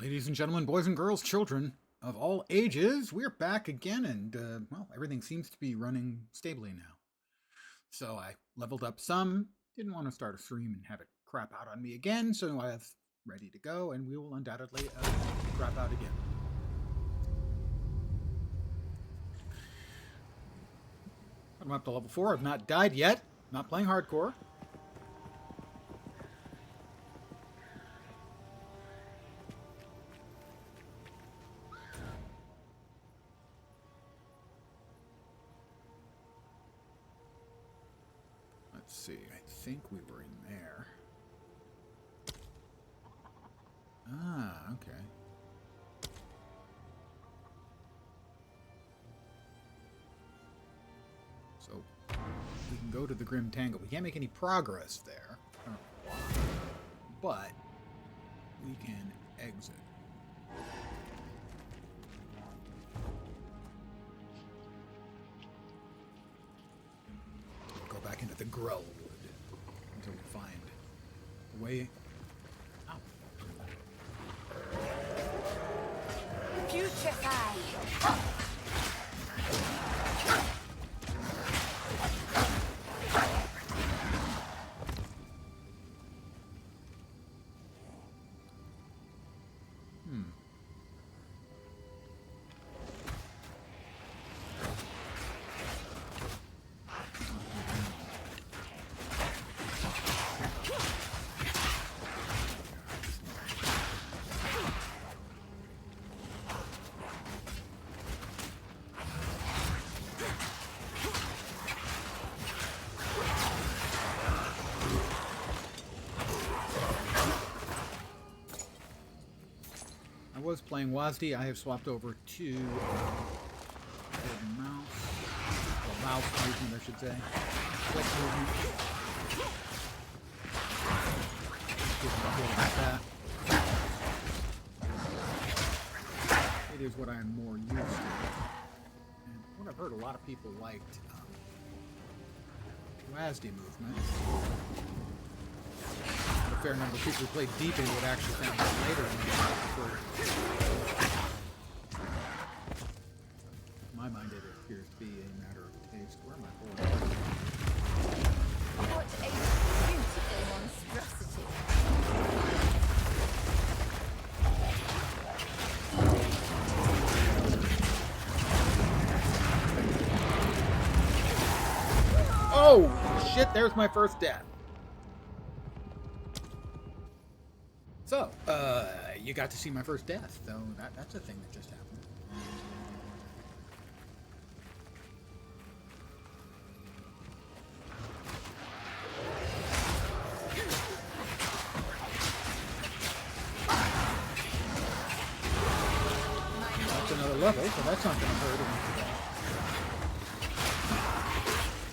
Ladies and gentlemen, boys and girls, children of all ages, we're back again, and, well, everything seems to be running stably now. So I leveled up some, didn't want to start a stream and have it crap out on me again, so I have ready to go, and we will undoubtedly crap out again. I'm up to level 4, I've not died yet, not playing hardcore. Let's see, I think we were in there. Ah, okay. So, we can go to the Grim Tangle. We can't make any progress there, but we can exit. Go back into the Grellwood until we find a way out. Putrefy! I was playing WASD. I have swapped over to mouse. Well, mouse movement, I should say. Click movement. That. It is what I am more used to. And what I've heard, a lot of people liked WASD movement. A fair number of people who played Deepin would actually found that later in the game. In my mind, it appears to be a matter of taste. Where am I holding? What a beautiful monstrosity! Oh, shit, there's my first death. So, you got to see my first death, though that's a thing that just happened. That's another level, so that's not going to hurt anything.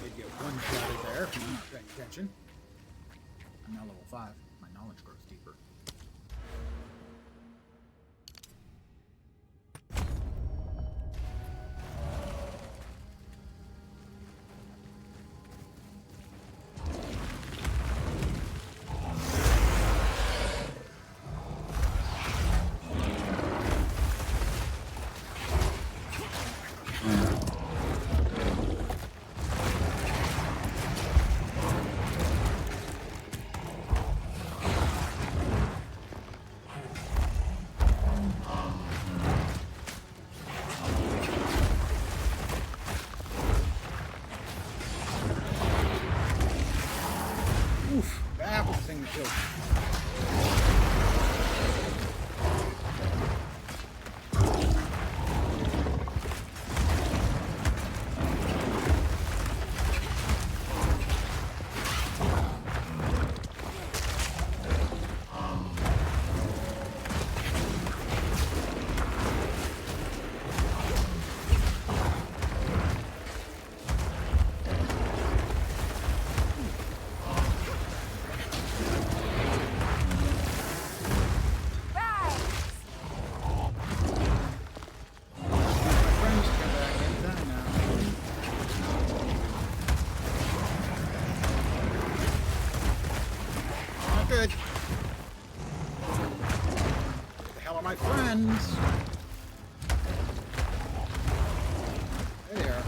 Did get one shot there if you weren't paying attention. I'm now level 5. My knowledge grows deeper. friends. There they are.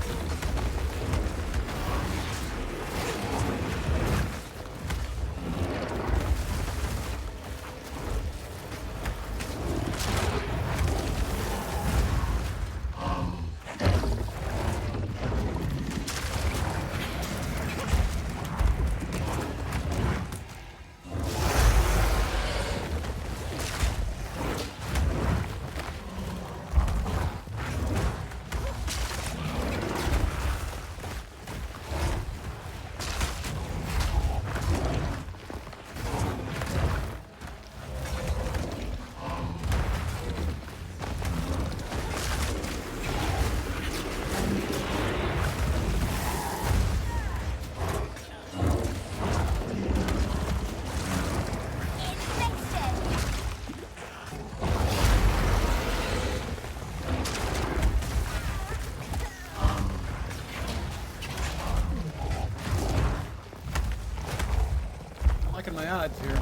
Liking my odds here.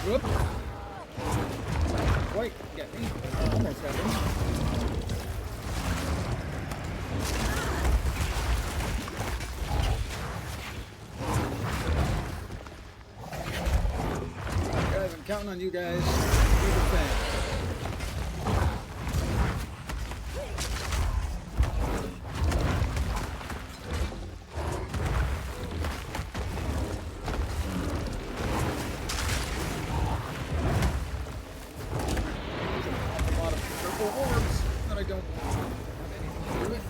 Whoop. Wait, get me. Almost got me. Guys, I'm counting on you guys. Do the thing. A lot of purple orbs that I don't have anything to do with.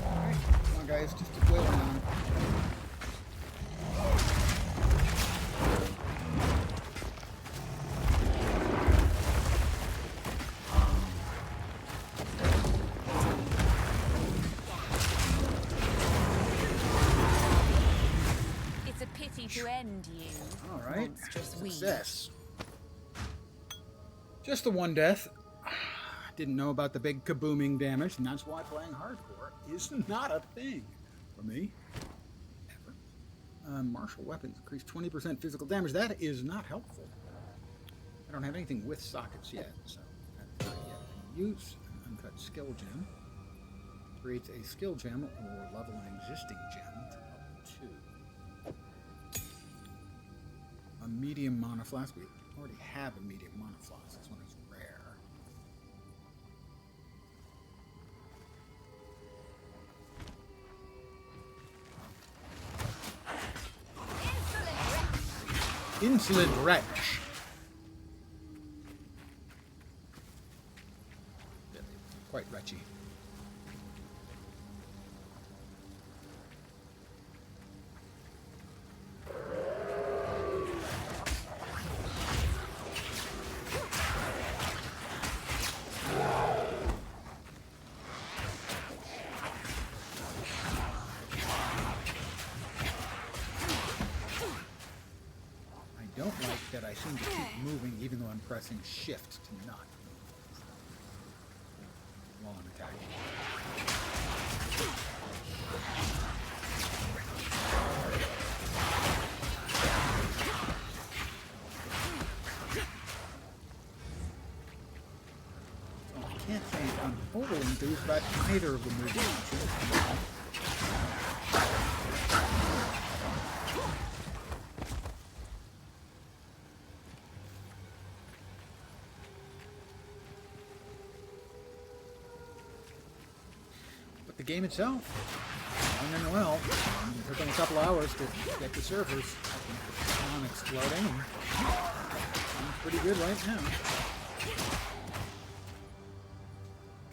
Alright, come on guys, just keep wailing on. It's a pity to end you. Alright, Monstrous weed. success. Just the one death. Didn't know about the big kabooming damage, and that's why playing hardcore is not a thing for me. Ever. Martial weapons increase 20% physical damage. That is not helpful. I don't have anything with sockets yet, so that's not yet in use. An uncut skill gem creates a skill gem or level an existing gem to level 2. A medium mana flask. We already have a medium mana flask. This one is rare. Insolent wretch. Quite wretchy. I don't like that I seem to keep moving even though I'm pressing shift to not move while I'm attacking. So I can't say I'm totally enthused about either of the movements. The game itself, going in well. It took them a couple hours to get the surface on exploding. Seems pretty good right now.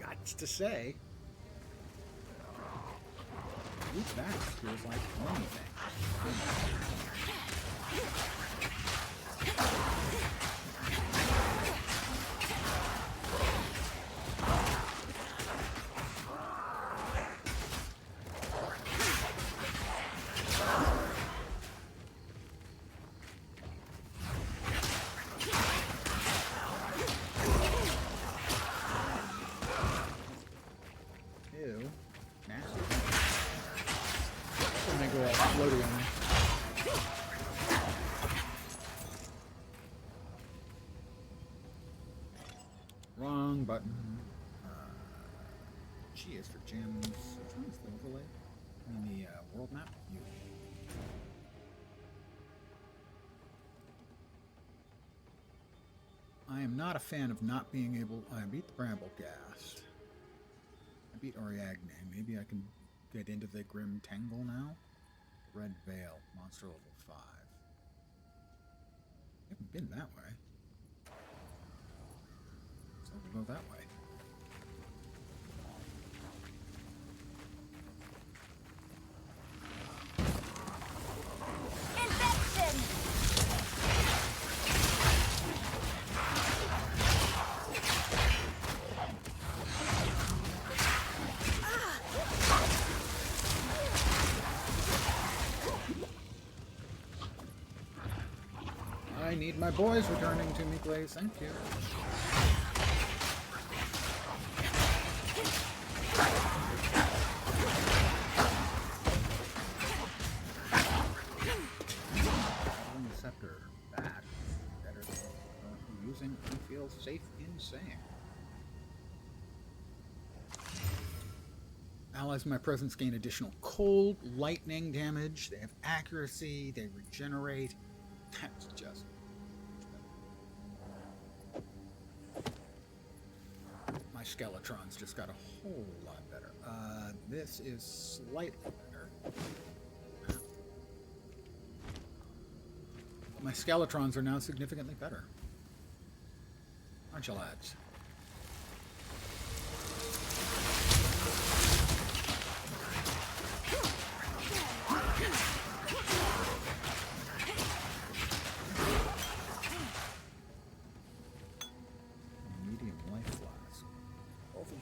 Gots to say. Ooh, that feels like anything. And they go all floaty on me. Wrong button. G is for gems. Which one is the overlay? I mean the world map? U. I am not a fan of not being able... I beat the Bramblegast. I beat Ariadne. Maybe I can get into the Grim Tangle now? Red Veil, monster level 5. I haven't been that way. So we'll go that way. I need my boys returning to me, please. Thank you. Battling the scepter. That is better than currently using. I feel safe in saying. Allies in my presence gain additional cold, lightning damage. They have accuracy. They regenerate. That's just... My Skeletron's just got a whole lot better. This is slightly better. My Skeletrons are now significantly better. Aren't you, lads?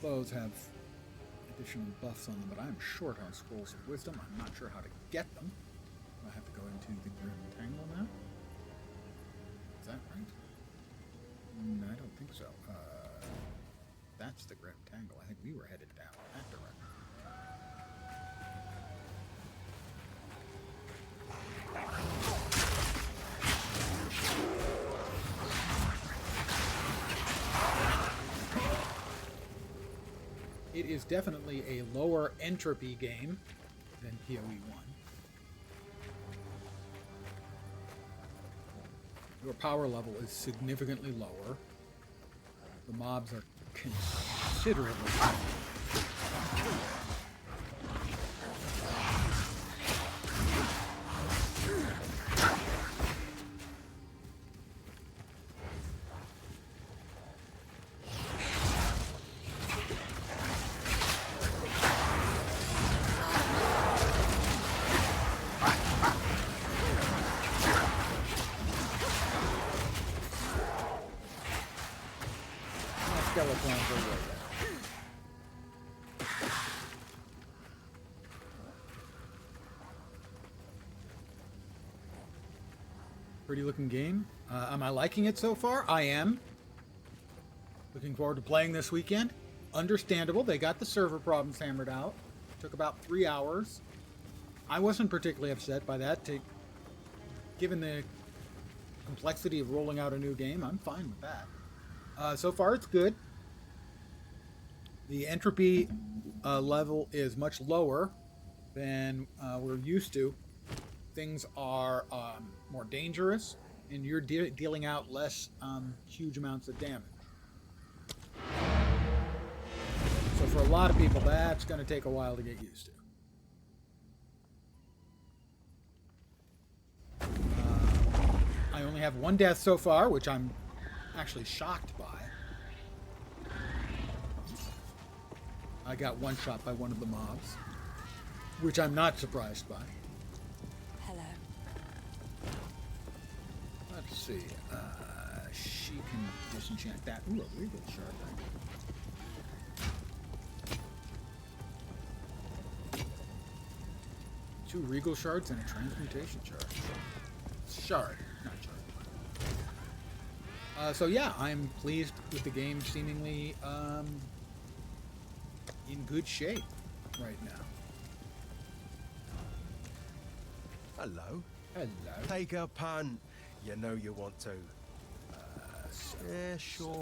Those have additional buffs on them, but I'm short on Scrolls of Wisdom. I'm not sure how to get them. I have to go into the Grim Tangle now. Is that right? I don't think so. That's the Grim Tangle. I think we were headed down that direction. It is definitely a lower entropy game than PoE1. Your power level is significantly lower. The mobs are considerably higher. Pretty looking game. Am I liking it so far? I am. Looking forward to playing this weekend. Understandable. They got the server problems hammered out. Took about 3 hours. I wasn't particularly upset by that. Given the complexity of rolling out a new game, I'm fine with that. So far, it's good. The entropy level is much lower than we're used to. Things are more dangerous, and you're dealing out less huge amounts of damage. So for a lot of people, that's going to take a while to get used to. I only have one death so far, which I'm actually shocked by. I got one shot by one of the mobs, which I'm not surprised by. Let's see. She can disenchant that. Ooh, a regal shard. Two regal shards and a transmutation shard. Shard, not shard. So yeah, I'm pleased with the game seemingly in good shape right now. Hello. Hello. Take a punt. You know you want to. Yeah, sure.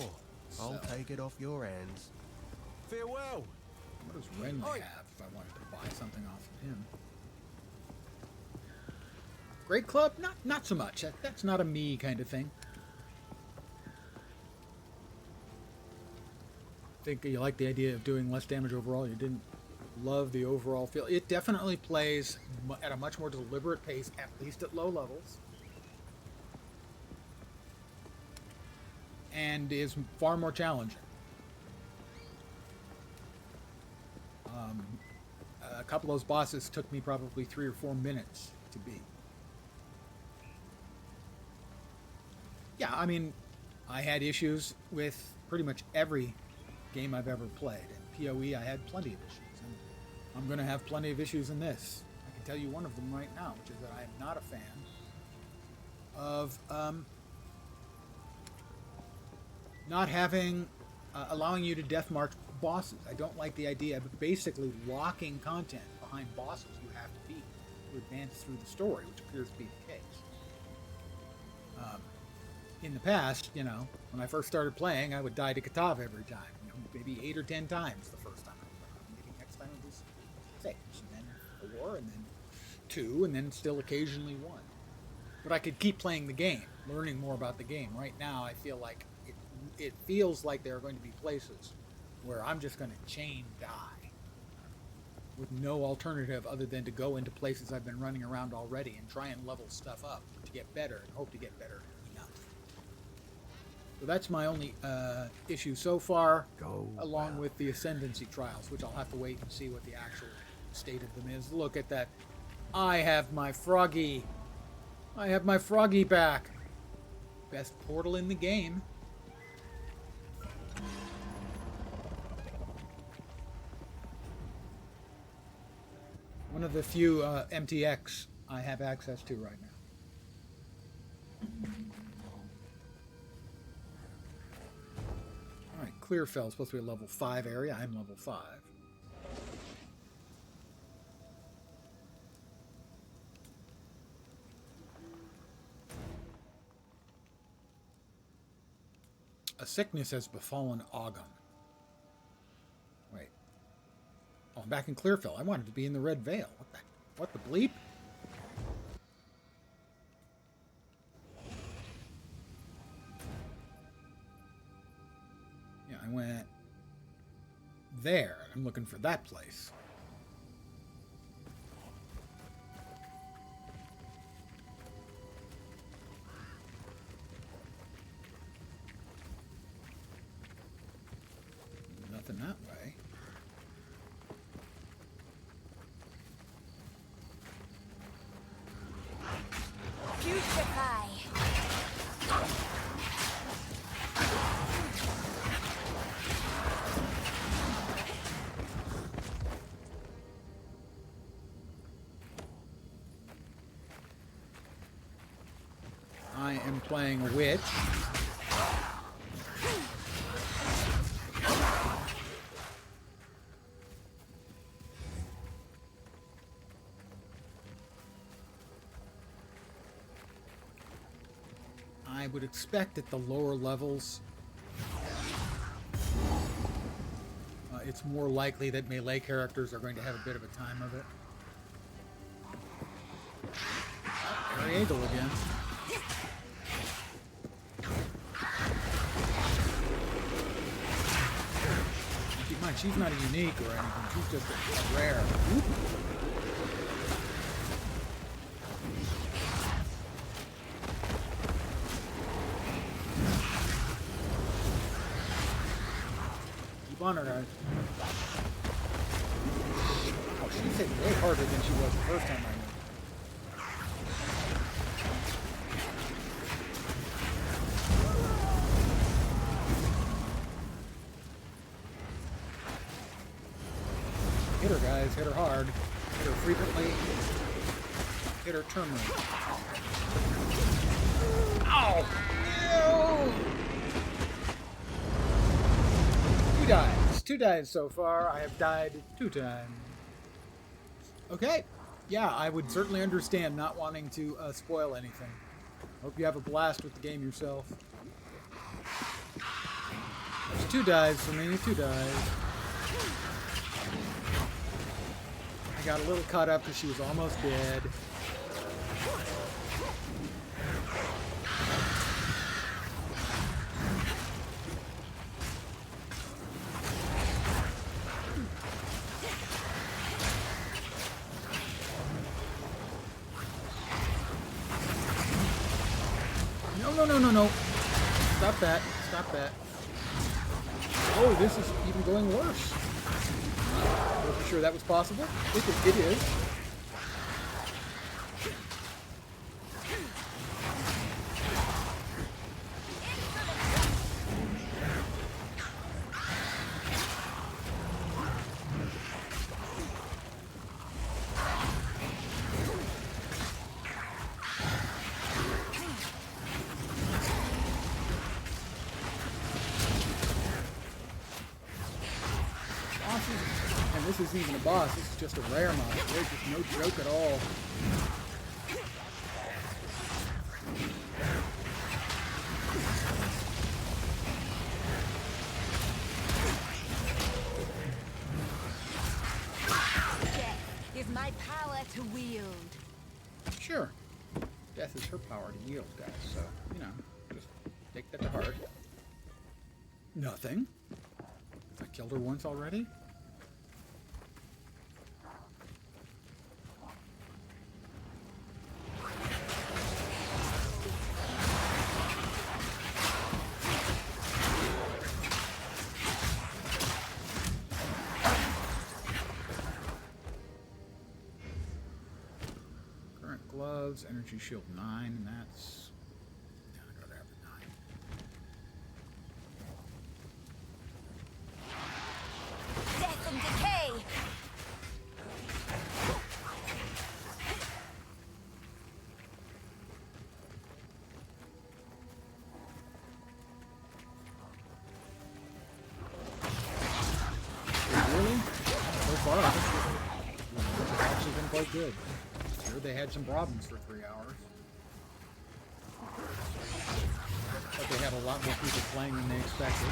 I'll take it off your hands. Farewell. What does Renly Oi. have if I wanted to buy something off of him? Great Club? Not so much. That's not a me kind of thing. I think you like the idea of doing less damage overall. You didn't love the overall feel. It definitely plays at a much more deliberate pace, at least at low levels. And is far more challenging. A couple of those bosses took me probably 3 or 4 minutes to beat. Yeah, I mean, I had issues with pretty much every game I've ever played. In PoE, I had plenty of issues. And I'm going to have plenty of issues in this. I can tell you one of them right now, which is that I am not a fan of not having, allowing you to death march bosses. I don't like the idea of basically locking content behind bosses you have to beat to advance through the story, which appears to be the case. In the past, you know, when I first started playing, I would die to Katava every time. You know, maybe 8 or 10 times the first time I played. Maybe next time it was 6, and then 4, and then 2, and then still occasionally 1. But I could keep playing the game, learning more about the game. Right now, I feel like it feels like there are going to be places where I'm just going to chain die with no alternative other than to go into places I've been running around already and try and level stuff up to get better and hope to get better enough. So that's my only issue so far, along with the Ascendancy trials, which I'll have to wait and see what the actual state of them is. Look at that. I have my Froggy. I have my Froggy back. Best portal in the game. One of the few MTX I have access to right now. Alright, Clearfell, supposed to be a level 5 area. I'm level 5. A sickness has befallen Ogum. Wait. Oh, I'm back in Clearfell. I wanted to be in the Red Veil. What the bleep? Yeah, I went there. I'm looking for that place. Nothing that way. Putrefy. I am playing a witch. I would expect at the lower levels, it's more likely that melee characters are going to have a bit of a time of it. Ariadne again. Keep in mind, she's not a unique or anything. She's just a rare. Oop. Keep on her, guys. Oh, she's hitting way harder than she was the first time I knew. Hit her, guys. Hit her hard. Hit her frequently. Hit her terminally. Ow! No! 2 dives. 2 dives so far. I have died 2 times. Okay. Yeah, I would certainly understand not wanting to spoil anything. Hope you have a blast with the game yourself. There's 2 dives for me, 2 dives. I got a little caught up because she was almost dead. No. Stop that. Stop that. Oh, this is even going worse. Wasn't sure that was possible. It is. And this isn't even a boss, this is just a rare mod. They're just no joke at all. Death is my power to wield. Sure. Death is her power to yield, guys, so, you know, just take that to heart. Nothing. I killed her once already? Current gloves, energy shield 9, and that's... Yeah, I'd rather have the 9. Death and decay. Really? So far, I think it's actually been quite good. Sure, they had some problems for 3 hours. But they had a lot more people playing than they expected.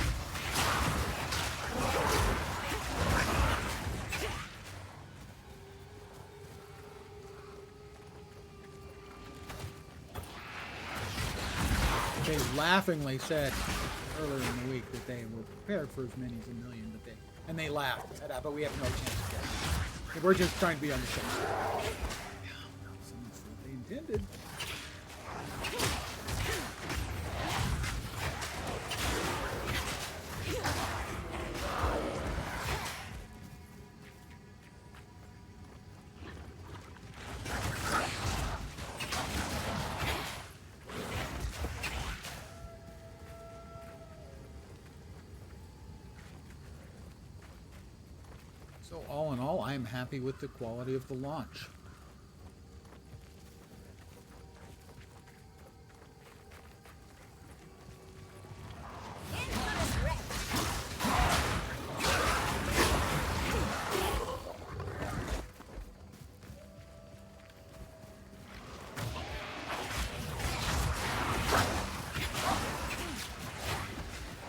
They laughingly said earlier in the week that they were prepared for as many as 1 million, and they laughed and said, but we have no chance of getting it. We're just trying to be on the safe side. Yeah, that's what they intended. So all in all, I am happy with the quality of the launch.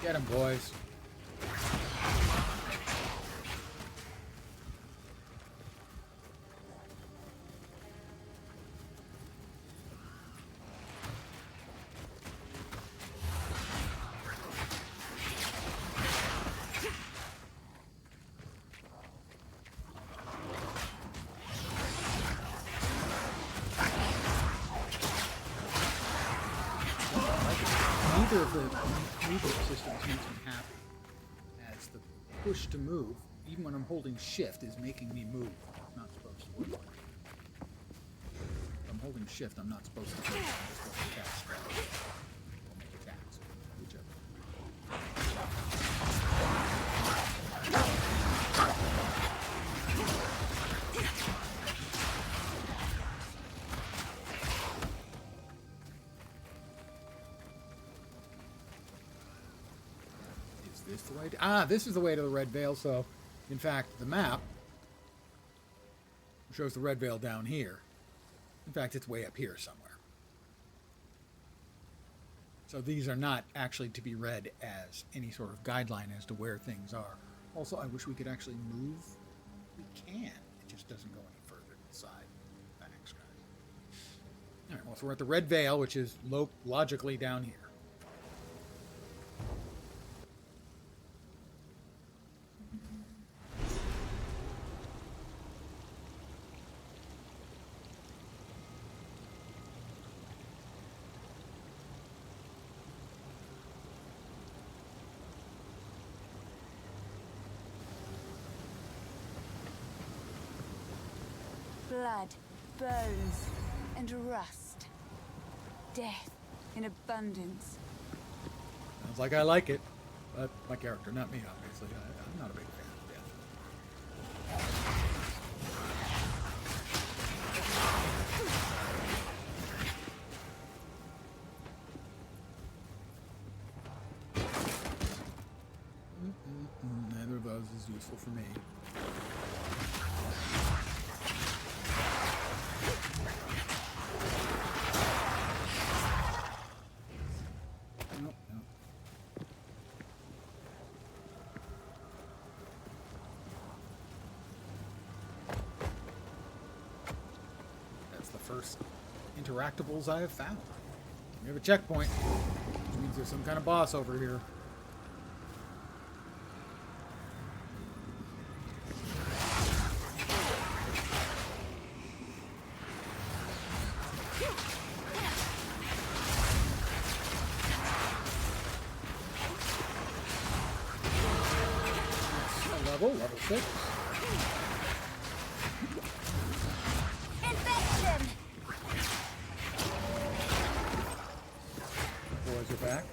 Get him, boys. Neither of the movement systems makes me happy, as the push to move, even when I'm holding shift, is making me move. I'm not supposed to work like that. If I'm holding shift, I'm not supposed to move. I'm supposed to cast spells. Or make attacks, whichever. This the way to, this is the way to the Red Veil. So, in fact, the map shows the red veil down here. In fact, it's way up here somewhere. So these are not actually to be read as any sort of guideline as to where things are. Also, I wish we could actually move. We can. It just doesn't go any further to the side. Thanks, guys. All right, well, so we're at the red veil, which is logically down here. Blood, bones, and rust. Death in abundance. Sounds like I like it. But my character, not me, obviously. I'm not a big fan of death. Neither of those is useful for me. Nope, nope. That's the first interactables I have found. We have a checkpoint, which means there's some kind of boss over here. Level 6. Infection! Boys are back.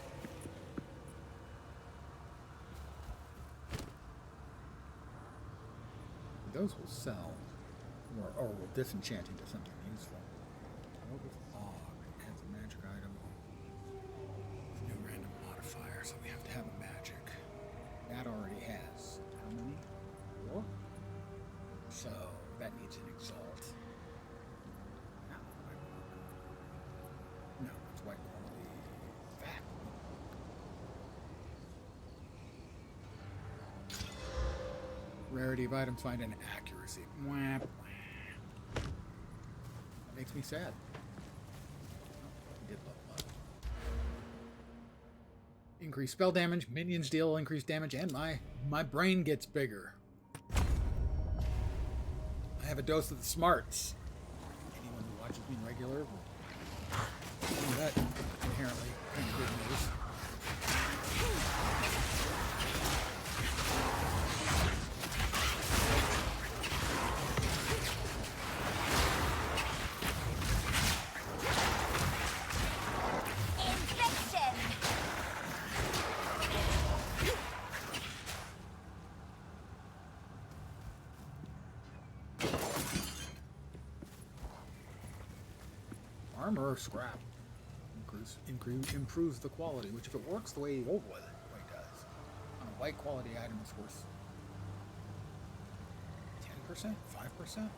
Those will sell, or will disenchant into something useful. What with fog as a magic item? New random modifier, so we have to have a magic. That already has. How many? 4? So that needs an exalt. No, it's white quality. Fat. Rarity of items find an accuracy. Wah, wah. That makes me sad. Oh, I did level up. Increase spell damage, minions deal increased damage, and my brain gets bigger. I have a dose of the smarts. Anyone who watches me regular will see that inherently kind of good news. Armor or scrap improves the quality, which if it works the way old way does, on a white quality item is worth 10%, 5%.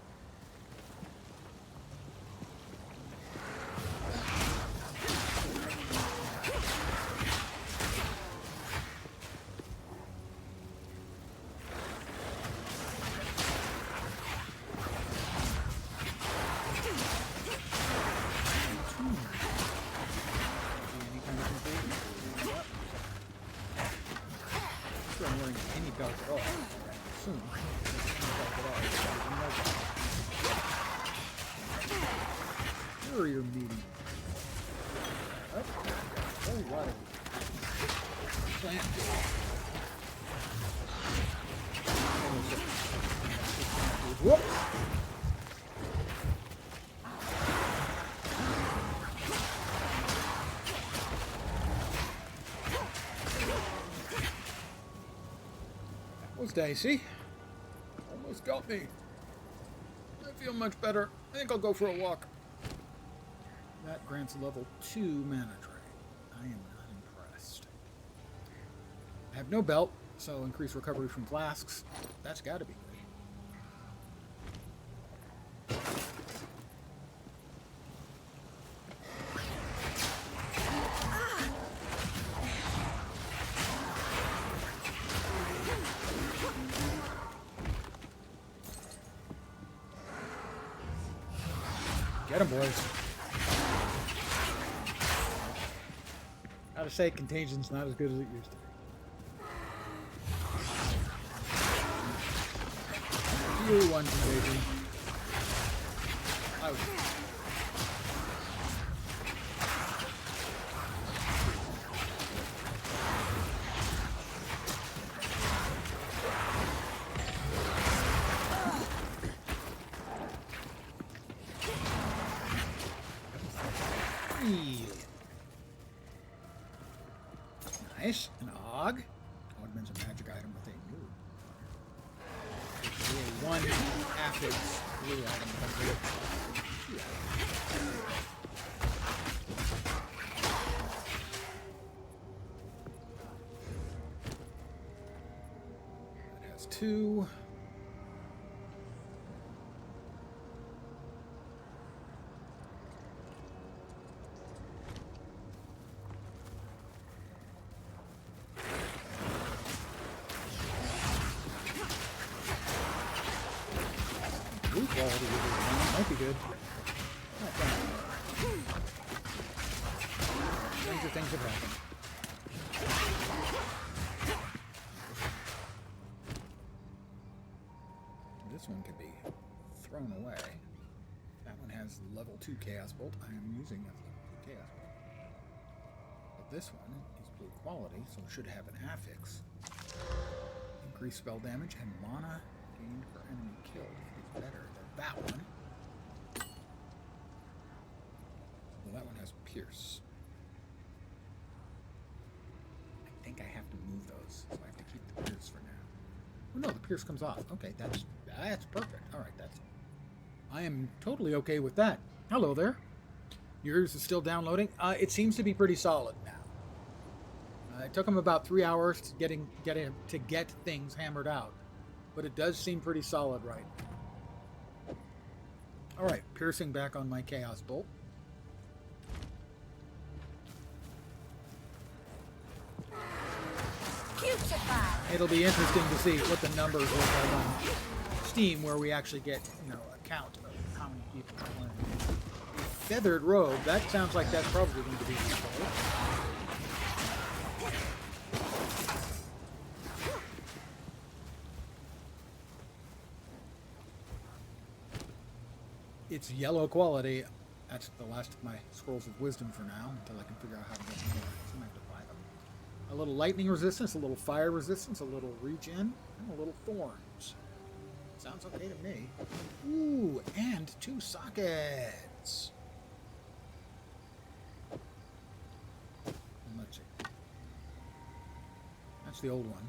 I'm wearing any belt at all. I assume. Where are your meetings? Oh, a whole lot of plant. Whoop! Was dicey. Almost got me. I feel much better. I think I'll go for a walk. That grants a level 2 mana drain. I am not impressed. I have no belt, so increased recovery from flasks. That's got to be Get him, boys. Gotta say, Contagion's not as good as it used to be. You won, Contagion. Out. Nice. An Og. Augments a magic item with a blue. One acid blue item with a blue. That has 2. Quality with this one. Might be good. Not bad. Stranger things have happened. This one could be thrown away. That one has level 2 Chaos Bolt. I am using that level 2 Chaos Bolt. But this one is blue quality, so it should have an affix. Increased spell damage and mana gained per enemy killed. It is better than that one. Well, that one has Pierce. I think I have to move those, so I have to keep the Pierce for now. Oh no, the Pierce comes off. Okay, that's perfect. All right, I am totally okay with that. Hello there. Yours is still downloading. It seems to be pretty solid now. It took them about 3 hours to get things hammered out, but it does seem pretty solid right now. All right, piercing back on my Chaos Bolt. It'll be interesting to see what the numbers look like on Steam, where we actually get, a count of how many people are playing. Feathered robe. That sounds like that's probably going to be useful. It's yellow quality. That's the last of my scrolls of wisdom for now, until I can figure out how to get more. So I have to buy them. A little lightning resistance, a little fire resistance, a little regen, and a little thorns. Sounds okay to me. Ooh, and 2 sockets. Let's see. That's the old one.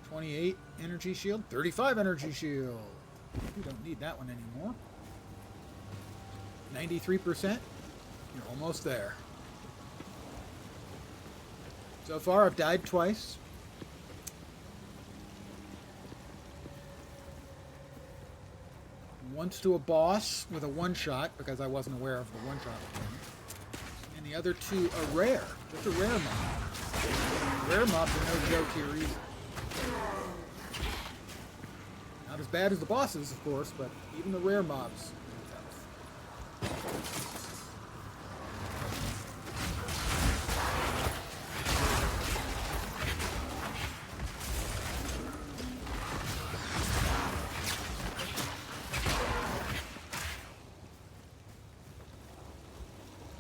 28 energy shield, 35 energy shield. We don't need that one anymore. 93%. You're almost there. So far, I've died twice. Once to a boss with a one-shot, because I wasn't aware of the one-shot thing. And the other 2 are rare. Just a rare mob. Rare mobs are no joke here either. Not as bad as the bosses, of course, but even the rare mobs.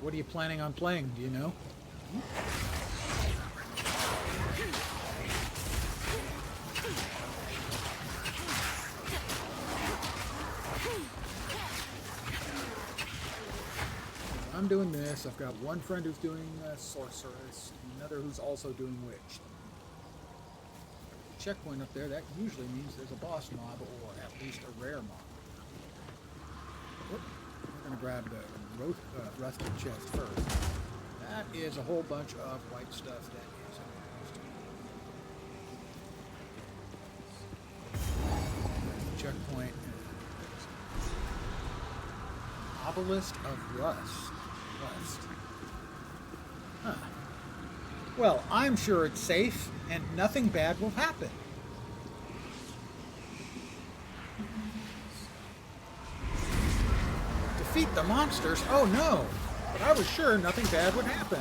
What are you planning on playing? Do you know? I'm doing this. I've got one friend who's doing Sorceress, and another who's also doing Witch. Checkpoint up there, that usually means there's a boss mob, or at least a rare mob. Whoop. We're going to grab the rusted chest first. That is a whole bunch of white stuff that is checkpoint. Obelisk of Rust. Huh. Well, I'm sure it's safe and nothing bad will happen. defeat the monsters? Oh no! But I was sure nothing bad would happen.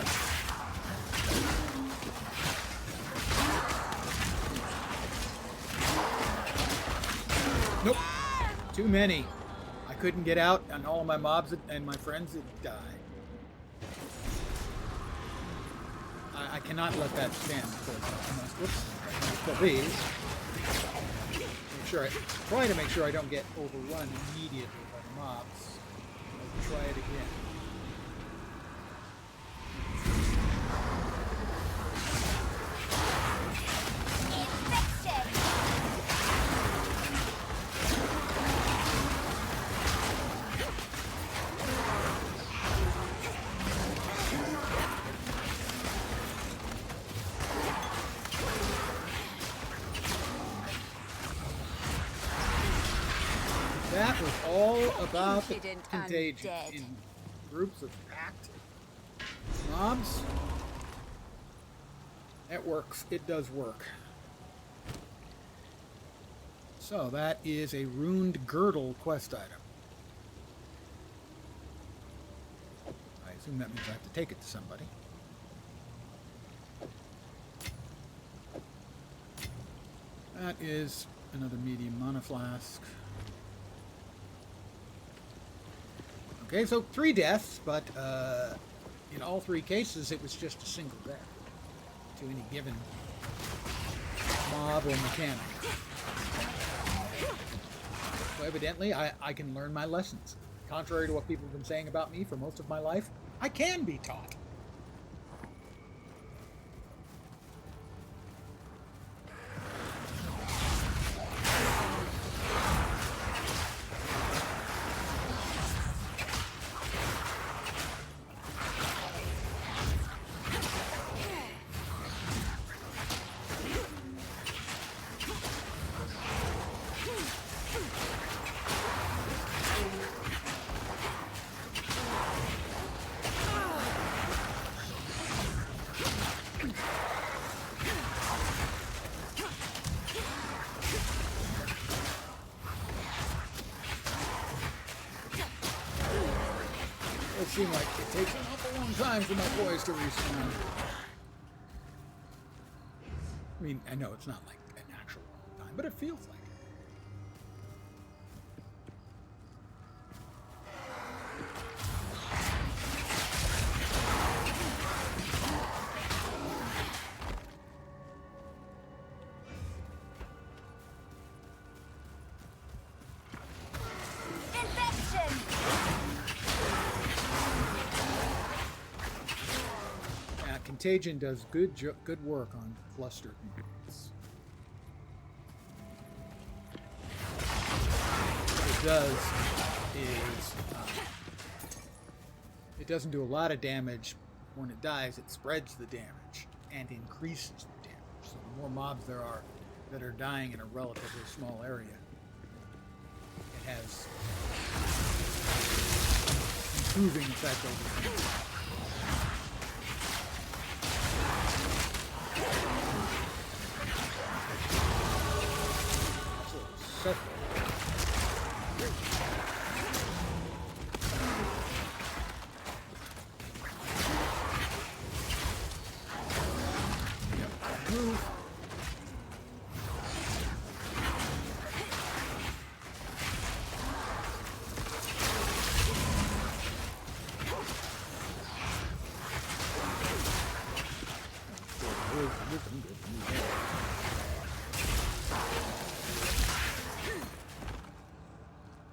Nope. Too many. I couldn't get out, and all of my mobs and my friends had died. I cannot let that stand. Whoops. Kill these. Try to make sure I don't get overrun immediately by the mobs. I'll try it again. That was all about the contagion in groups of packed mobs. That works. It does work. So that is a runed girdle quest item. I assume that means I have to take it to somebody. That is another medium mana flask. Okay, so 3 deaths, but in all 3 cases it was just a single death to any given mob or mechanic. So evidently I can learn my lessons. Contrary to what people have been saying about me for most of my life, I can be taught. It seems like it takes an awful long time for my boys to respawn. I mean, I know it's not like an actual long time, but it feels like it. Contagion does good work on clustered mobs. What it does is it doesn't do a lot of damage. When it dies, it spreads the damage and increases the damage. So the more mobs there are that are dying in a relatively small area, it has improving effect over time.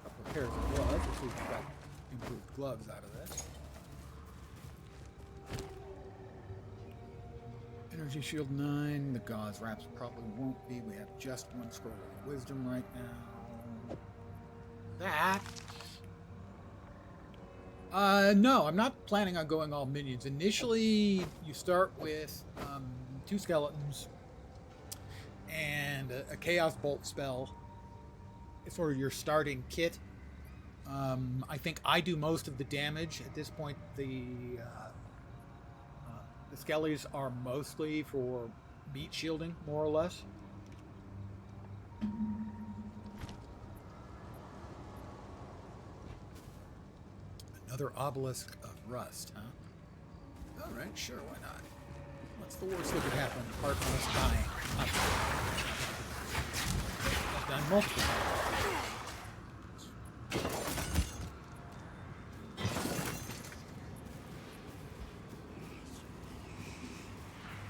Couple of pairs of gloves. Let's see if we've got improved gloves out of this. Energy shield 9. The gauze wraps probably won't be. We have just 1 scroll of wisdom right now. That. No, I'm not planning on going all minions. Initially, you start with 2 skeletons and a chaos bolt spell for your starting kit. I think I do most of the damage at this point. The skellies are mostly for meat shielding, more or less. Another obelisk of rust, huh? Alright, sure, why not? What's the worst that could happen apart from us dying? I've done multiple times.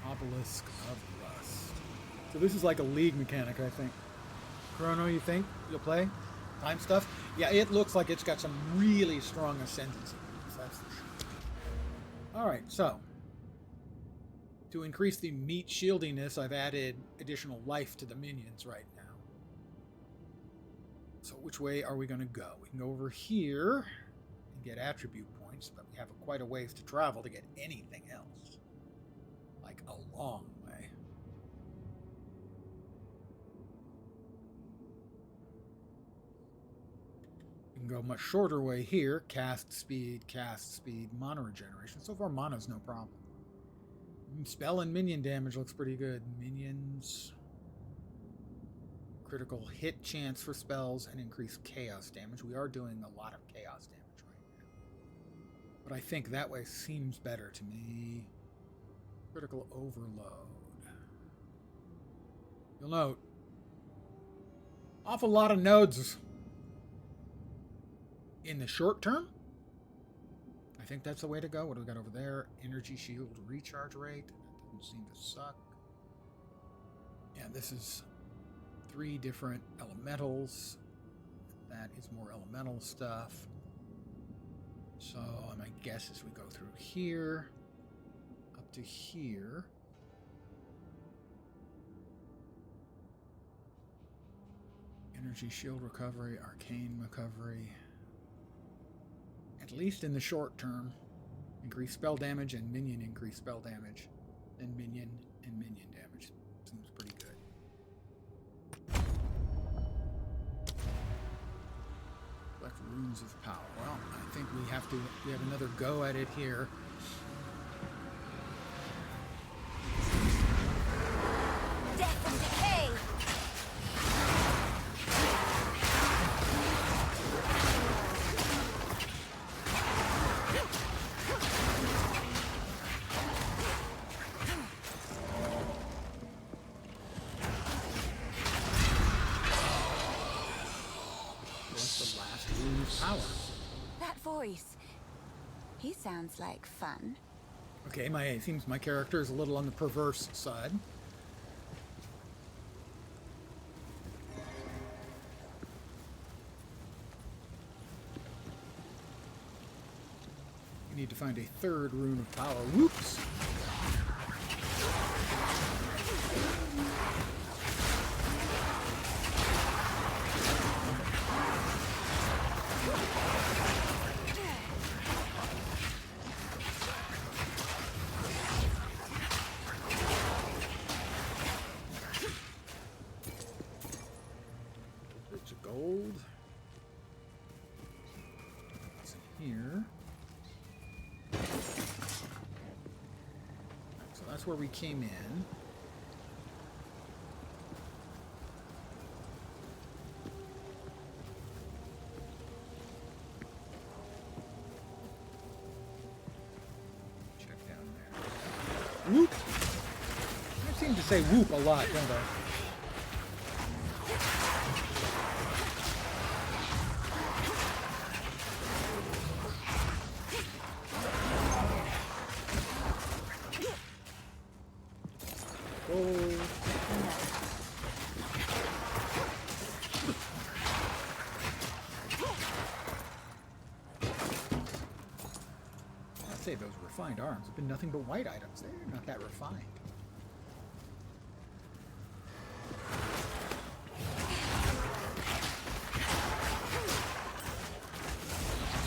Obelisk of rust. So this is like a league mechanic, I think. Chrono, you think you'll play? Time stuff? Yeah, it looks like it's got some really strong ascendancy. That's for sure. Alright, so. To increase the meat shieldiness, I've added additional life to the minions right now. So which way are we going to go? We can go over here and get attribute points, but we have quite a ways to travel to get anything else. Like a long way. We can go a much shorter way here. Cast speed, mana regeneration. So far, mana's no problem. Spell and minion damage looks pretty good. Minions. Critical hit chance for spells and increased chaos damage. We are doing a lot of chaos damage right now. But I think that way seems better to me. Critical overload. You'll note. Awful lot of nodes. In the short term. I think that's the way to go. What do we got over there? Energy shield recharge rate. That doesn't seem to suck. Yeah, this is 3 different elementals. That is more elemental stuff. So my guess is we go through here up to here. Energy shield recovery, arcane recovery. At least in the short term. Increase spell damage and minion increase spell damage. And minion damage. Seems pretty good. Collect runes of power. Well, I think we have another go at it here. Death and decay! That voice. He sounds like fun. Okay, it seems my character is a little on the perverse side. We need to find a 3rd rune of power. Whoops! Gold. What's in here? So that's where we came in. Check down there. Whoop! I seem to say whoop a lot, don't I? I'd say those refined arms have been nothing but white items. They're not that refined.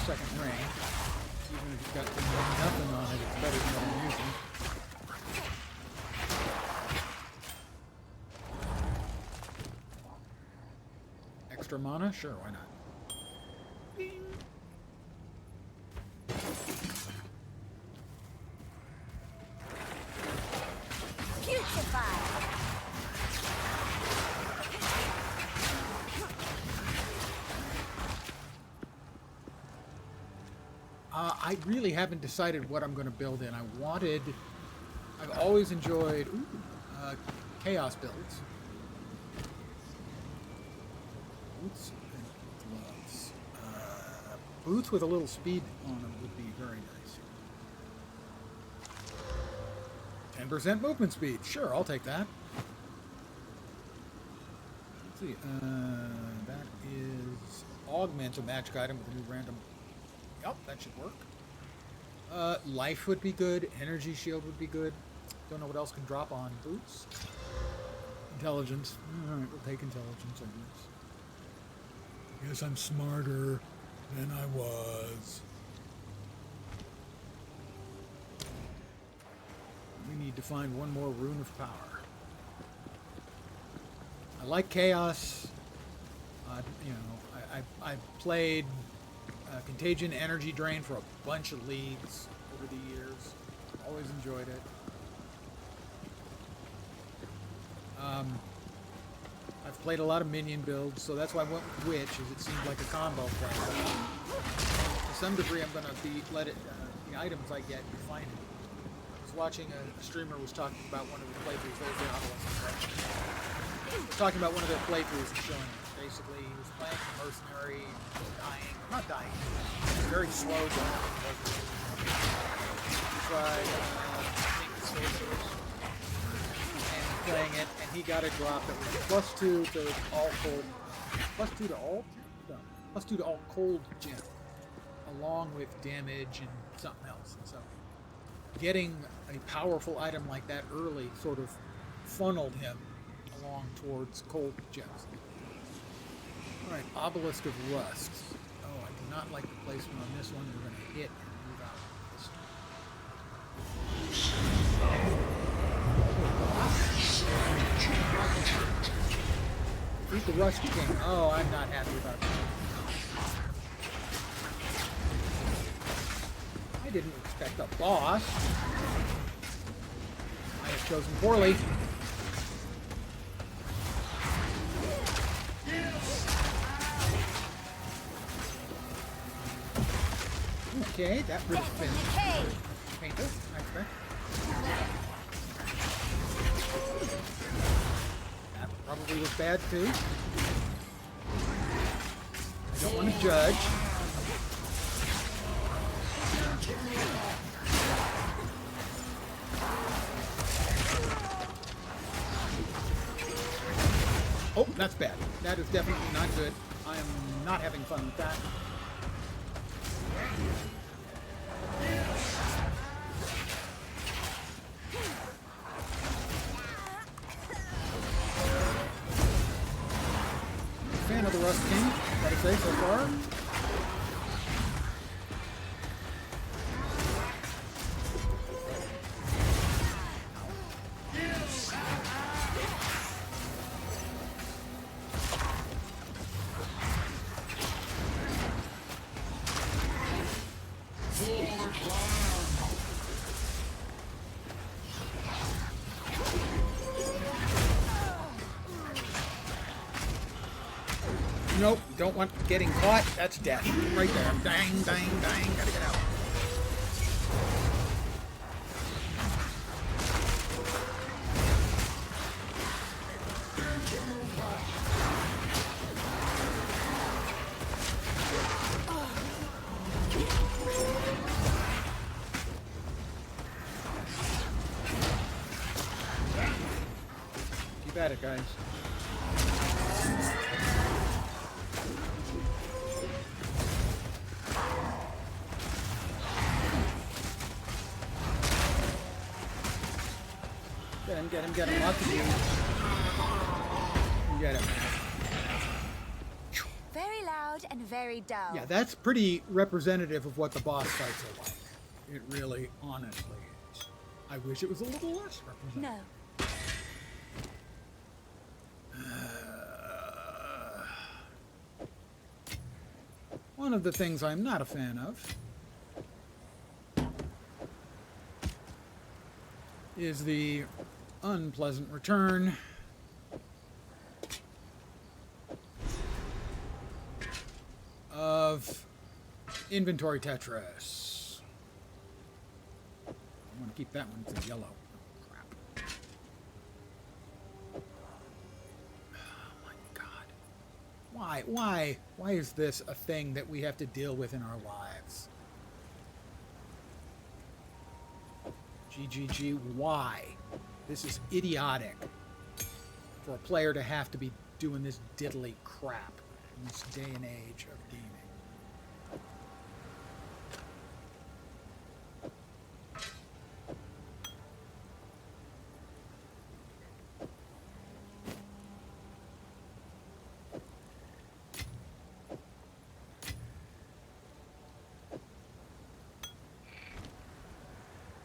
Second ring. Even if you've got nothing on it, it's better than what I'm using. Extra mana? Sure, why not? Bing. I really haven't decided what I'm going to build in. I've always enjoyed chaos builds. Boots and gloves. Boots with a little speed on them would be very nice. 10% movement speed. Sure, I'll take that. Let's see. That is augment a magic item with a new random. Yep, that should work. Life would be good. Energy shield would be good. Don't know what else can drop on boots. Intelligence. Alright, we'll take intelligence, I guess. Guess I'm smarter than I was. We need to find one more rune of power. I like chaos. I played Contagion Energy Drain for a bunch of leagues over the years. Always enjoyed it. I've played a lot of minion builds, so that's why I went with Witch, as it seemed like a combo play. To some degree, I'm going to the items I get, refine it. I was watching a streamer was talking about one of the playthroughs. Talking about one of their playthroughs and showing it. Basically, he was playing a mercenary, dying, not dying, very slow going. He tried, I think, the sorcerers, and playing it, and he got a drop that was +2 to all cold, +2 to all, no, +2 to all cold gem, along with damage and something else. And so, getting a powerful item like that early sort of funneled him along towards cold gems. Alright, Obelisk of Rust. Oh, I do not like the placement on this one. We're going to hit and move out of this. Beat the Rust King. Oh, I'm not happy about that. I didn't expect a boss. I have chosen poorly. Okay, that would have been painful, I expect. That probably was bad too. I don't want to judge. Oh, that's bad. That is definitely not good. I am not having fun with that. Fan of the Rust King, gotta say, so far. Nope, don't want getting caught. That's death. Right there. Dang, dang, dang. Gotta get out. Keep at it, guys. Get him, lots of you. Get him. Very loud and very dull. Yeah, that's pretty representative of what the boss fights are like. It really, honestly is. I wish it was a little less representative. No. One of the things I'm not a fan of is the unpleasant return of Inventory Tetris. I want to keep that one to yellow. Crap. Oh my god. Why is this a thing that we have to deal with in our lives? GGG, why? This is idiotic for a player to have to be doing this diddly crap in this day and age of gaming.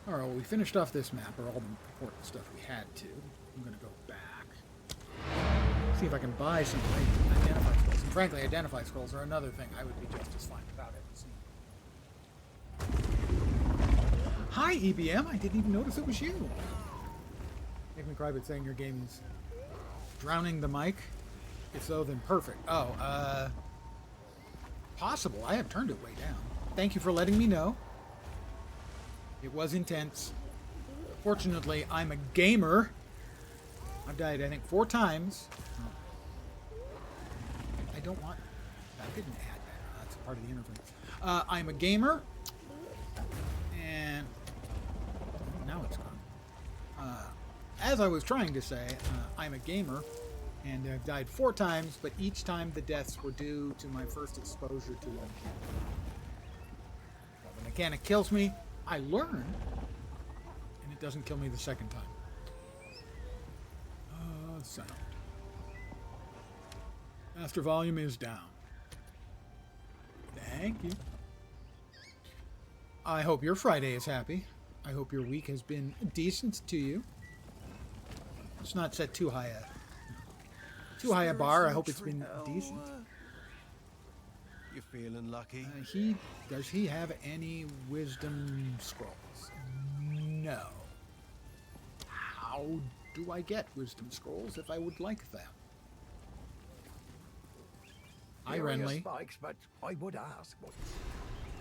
Alright, well, we finished off this map, or all the important stuff we had to. I'm going to go back. See if I can buy some identify scrolls. And frankly, identify scrolls are another thing I would be just as fine without it. Hi, EBM. I didn't even notice it was you. Make me cry by saying your game is drowning the mic. If so, then perfect. Oh, possible. I have turned it way down. Thank you for letting me know. It was intense. Fortunately, I'm a gamer. I've died, I think, 4 times. I don't want... I didn't add that. That's part of the interface. I'm a gamer. And... now it's gone. As I was trying to say, I'm a gamer. And I've died 4 times, but each time the deaths were due to my first exposure to a mechanic. So the mechanic kills me, I learn, and it doesn't kill me the second time. Sound. Master volume is down. Thank you. I hope your Friday is happy. I hope your week has been decent to you. Let's not set too high a bar. I hope it's been decent. You feeling lucky? Does he have any wisdom scrolls? No. How do I get wisdom scrolls if I would like them? Hi, Renly. Spikes, but I would ask.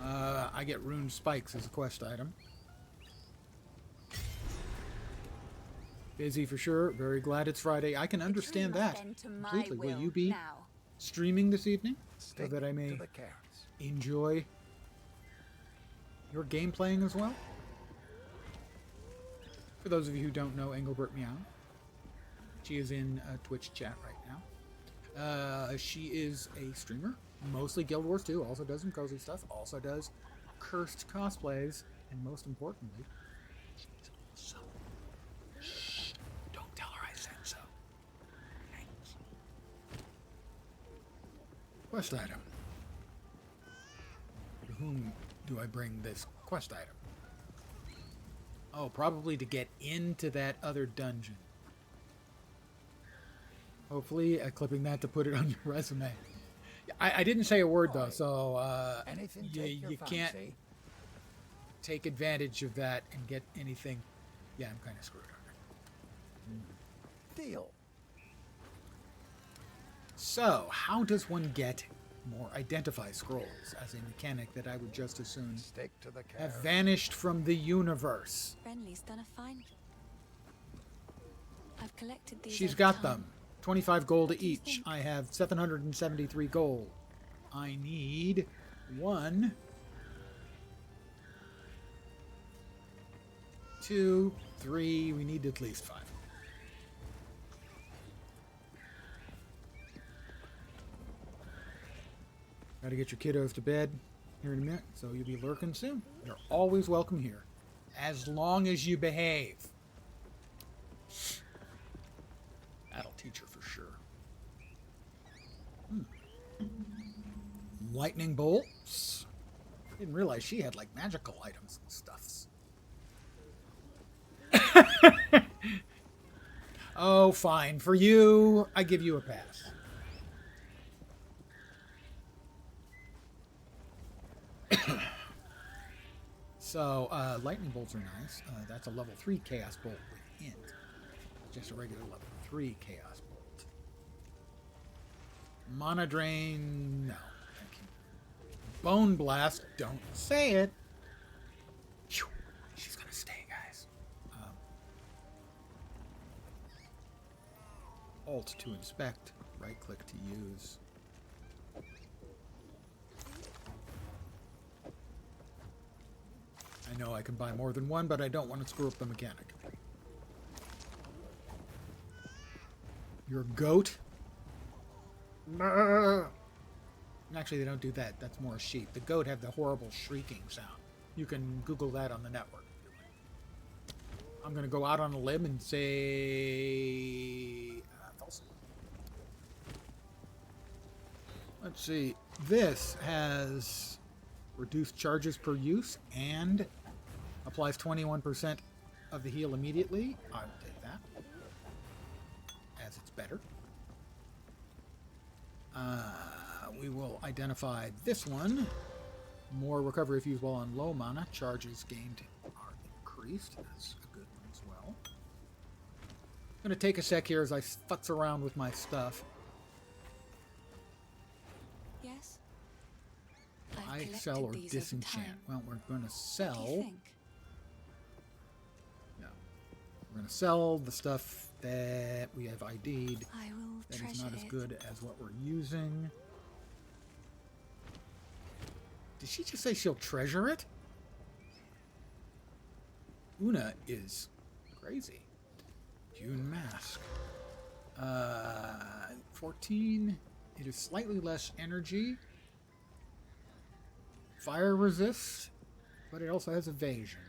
I get rune spikes as a quest item. Busy for sure. Very glad it's Friday. I can understand that completely. Will you be streaming this evening so that I may enjoy your game playing as well? For those of you who don't know Engelbert Meow, she is in Twitch chat right now. She is a streamer, mostly Guild Wars 2, also does some cozy stuff, also does cursed cosplays, and most importantly, she's also... Shh, don't tell her I said so. Thanks. Quest item. To whom do I bring this quest item? Oh, probably to get into that other dungeon. Hopefully, clipping that to put it on your resume. I didn't say a word, though, so you can't take advantage of that and get anything. Yeah, I'm kind of screwed on it. Deal. So, how does one get more identify scrolls as a mechanic that I would just as soon Stick to the have vanished from the universe? Renly's done a fine job. I've collected these. She's got them. 25 gold each. I have 773 gold. I need 1, 2, 3. We need at least 5. Gotta get your kiddos to bed here in a minute, so you'll be lurking soon. You're always welcome here, as long as you behave. That'll teach her for sure. Lightning bolts. Didn't realize she had like magical items and stuffs. Oh, fine. For you, I give you a pass. So, lightning bolts are nice. That's a level 3 chaos bolt with int. Just a regular level 3 chaos bolt. Mana drain, no. Thank you. Bone blast. Don't say it. Phew. She's gonna stay, guys. Alt to inspect. Right click to use. I know I can buy more than one, but I don't want to screw up the mechanic. Your goat? Actually, they don't do that. That's more a sheep. The goat have the horrible shrieking sound. You can Google that on the network. I'm going to go out on a limb and say... false. Let's see. This has reduced charges per use and applies 21% of the heal immediately. I will take that, as it's better. We will identify this one. More recovery if used while on low mana. Charges gained are increased. That's a good one as well. I'm going to take a sec here as I futz around with my stuff. Yes? I sell or disenchant. Well, we're going to sell. Yeah. We're going to sell the stuff that we have ID'd. I will That treasure is not as it. good as what we're using. Did she just say she'll treasure it? Una is crazy. June Mask. 14. It is slightly less energy. Fire resist, but it also has evasion.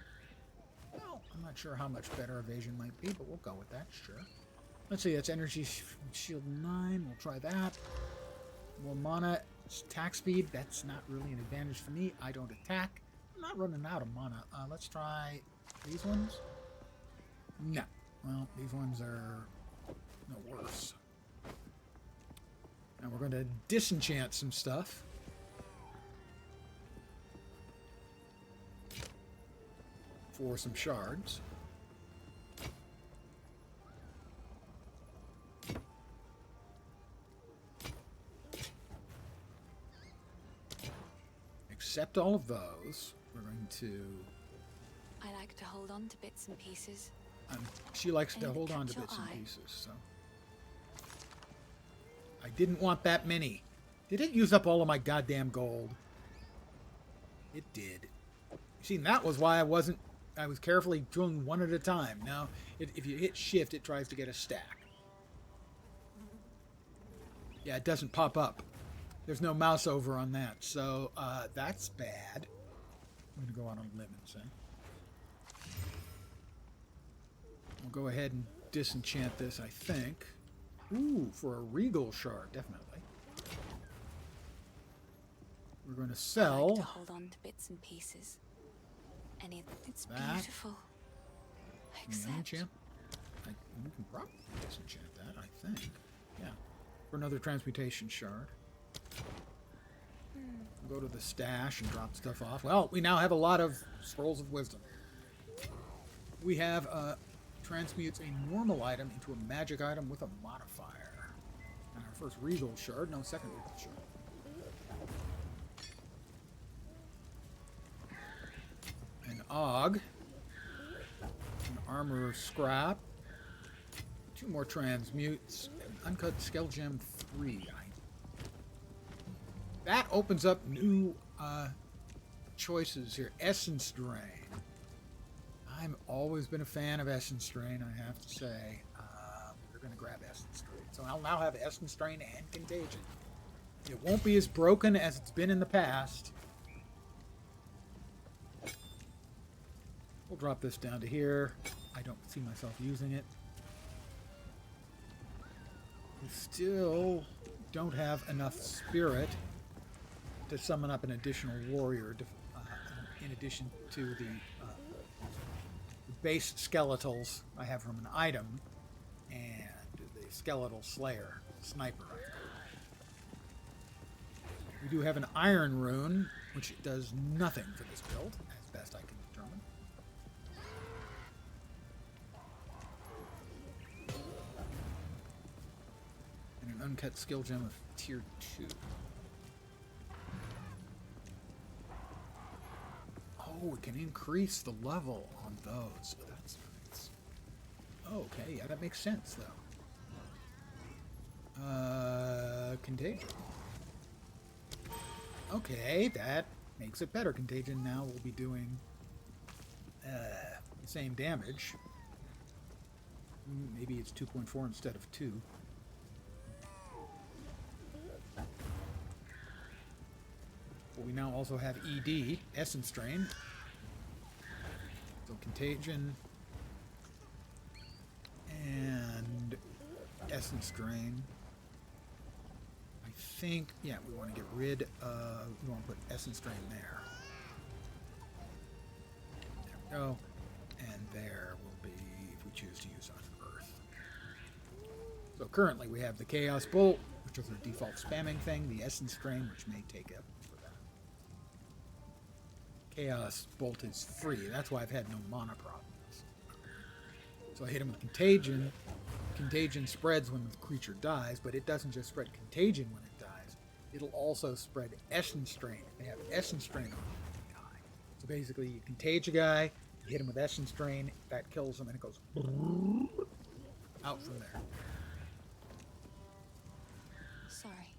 Well, I'm not sure how much better evasion might be, but we'll go with that, sure. Let's see, that's energy shield 9. We'll try that. More mana, attack speed. That's not really an advantage for me. I don't attack. I'm not running out of mana. Let's try these ones. No. Well, these ones are no worse. And we're going to disenchant some stuff. For some shards. Accept all of those. We're going to... I like to hold on to bits and pieces. She likes to Any that hold on to catch your bits and eye? pieces, so... I didn't want that many. Did it use up all of my goddamn gold? It did. See, that was why I was carefully doing one at a time. Now, if you hit shift, it tries to get a stack. Yeah, it doesn't pop up. There's no mouse over on that, so that's bad. I'm going to go out on a limb and say. We'll go ahead and disenchant this, I think. Ooh, for a regal shard, definitely. We're going to I sell. like to hold on to bits and pieces. It's That. beautiful. Except Enchant. You can probably disenchant that, I think. Yeah. For another transmutation shard. We'll go to the stash and drop stuff off. Well, we now have a lot of scrolls of wisdom. We have transmutes a normal item into a magic item with a modifier. And our first regal shard, no, second regal shard. An Og. An armor scrap. 2 more transmutes. An uncut skull gem 3. That opens up new choices here. Essence Drain. I've always been a fan of Essence Drain, I have to say. We're going to grab Essence Drain. So I'll now have Essence Drain and Contagion. It won't be as broken as it's been in the past. We'll drop this down to here. I don't see myself using it. We still don't have enough spirit to summon up an additional warrior in addition to the base skeletals I have from an item and the skeletal slayer sniper. We do have an iron rune, which does nothing for this build, as best I can determine. And an uncut skill gem of tier 2. we can increase the level on those. That's nice. Okay, yeah, that makes sense, though. Contagion. Okay, that makes it better. Contagion now will be doing the same damage. Maybe it's 2.4 instead of 2. But we now also have ED, Essence Drain. So Contagion and Essence Drain. I think, yeah, we want to get rid of, we want to put Essence Drain there. There we go. And there will be, if we choose to use on Earth. So currently we have the Chaos Bolt, which is our default spamming thing, the Essence Drain, which may take up for that. Chaos Bolt is free, that's why I've had no mana problems. So I hit him with Contagion. Contagion spreads when the creature dies, but it doesn't just spread Contagion when it dies. It'll also spread Essence Drain. If they have Essence Drain on them, they die. So basically, you contage a guy, you hit him with Essence Drain, that kills him, and it goes out from there. Sorry.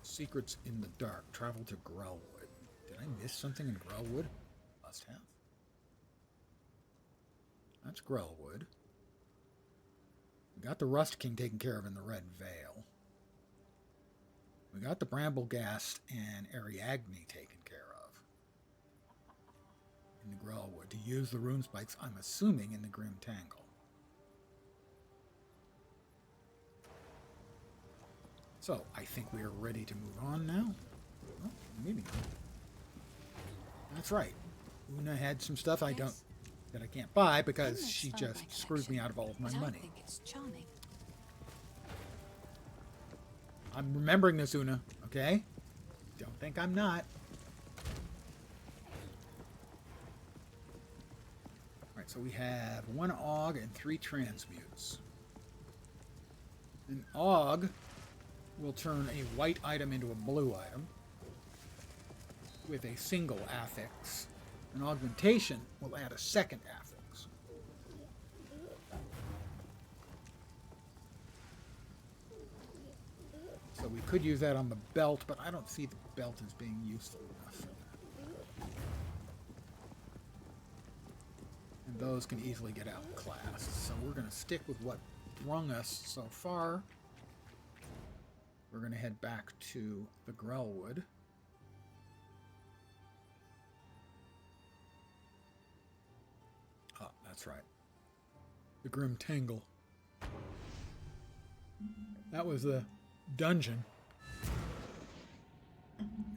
Secrets in the dark. Travel to Grellwood. Did I miss something in Grellwood? Must have. That's Grellwood. We got the Rust King taken care of in the Red Veil. We got the Bramblegast and Ariadne taken care of in the Grellwood. To use the Rune Spikes, I'm assuming, in the Grim Tangle. So, I think we are ready to move on now. Well, maybe not. That's right. Una had some stuff that I can't buy because she just screwed me out of all of my money. I think it's charming. I'm remembering this, Una, okay? Don't think I'm not. Alright, so we have 1 Aug and 3 Transmutes. An Aug will turn a white item into a blue item with a single affix. An Augmentation will add a second affix. So we could use that on the belt, but I don't see the belt as being useful enough. And those can easily get outclassed. So we're going to stick with what brung us so far. We're going to head back to the Grellwood. Oh, that's right. The Grim Tangle. That was the dungeon,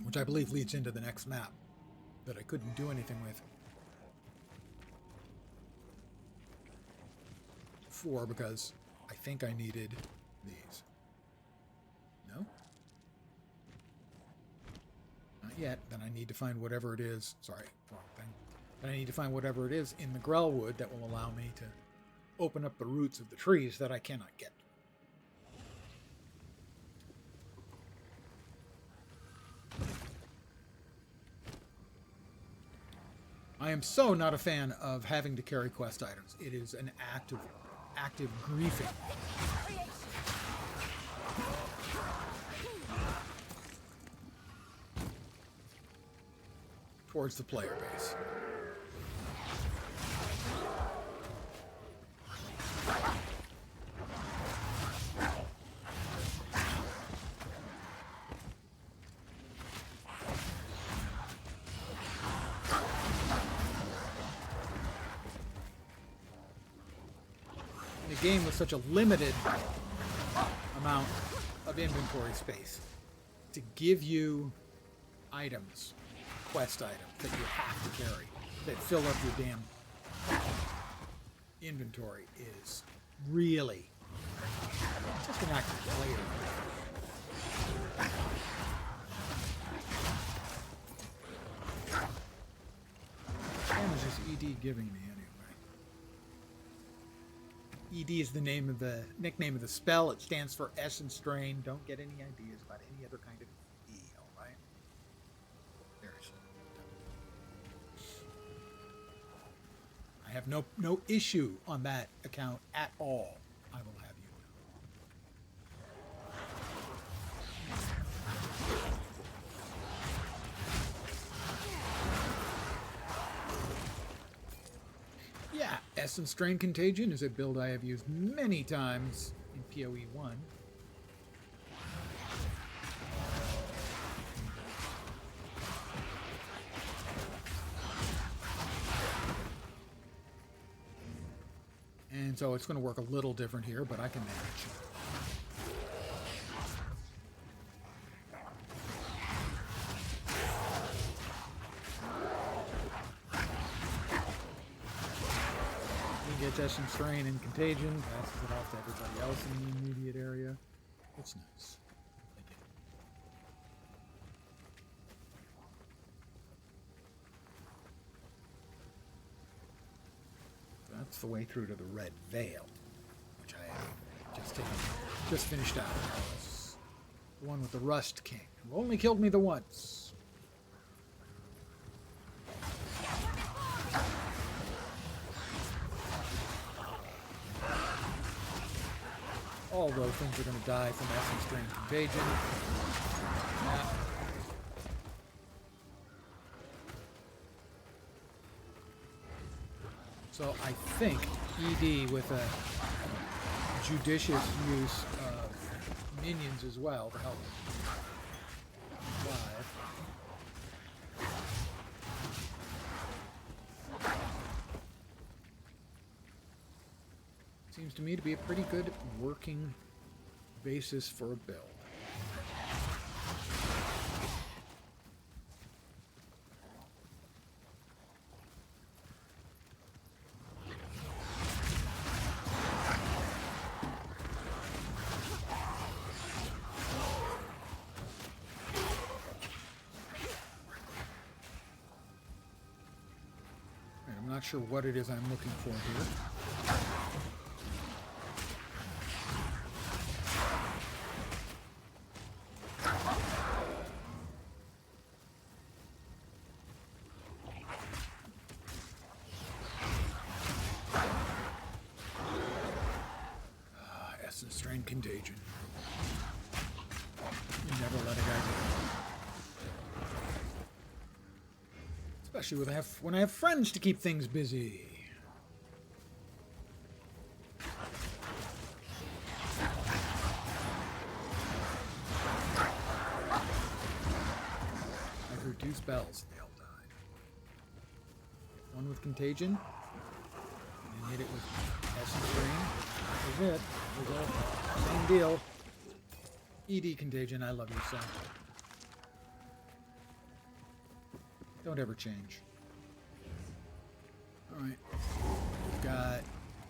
which I believe leads into the next map that I couldn't do anything with because I think I needed these. No? Not yet. Then I need to find whatever it is. Sorry, wrong thing. Then I need to find whatever it is in the Grellwood that will allow me to open up the roots of the trees that I cannot get. I am so not a fan of having to carry quest items. It is an active griefing. Towards the player base. In a game with such a limited amount of inventory space, to give you items, quest items that you have to carry, that fill up your damn inventory is really just an active player. What damage is ED giving me anyway? ED is the nickname of the spell. It stands for Essence Drain. Don't get any ideas about any other kind of E, alright? have no issue on that account at all. I will have you know. Yeah, Essence Strain Contagion is a build I have used many times in PoE1. And so it's going to work a little different here, but I can manage. He gets Essence Strain and Contagion, passes it off to everybody else in the immediate area. It's nice. That's the way through to the Red Veil, which I have just finished out. It's the one with the Rust King, who only killed me the once. All those things are going to die from Essence Strain Contagion. Yeah. So I think ED with a judicious use of minions as well to help survive. Seems to me to be a pretty good working basis for a build. I'm not sure what it is I'm looking for here. Essence Strain Contagion. You never let a guy go. Especially when I have friends to keep things busy. I drew 2 spells. They all died. One with Contagion. And hit it with Essence Strain. That was it. That was all. Same deal. ED Contagion, I love you so. Don't ever change. Alright. We've got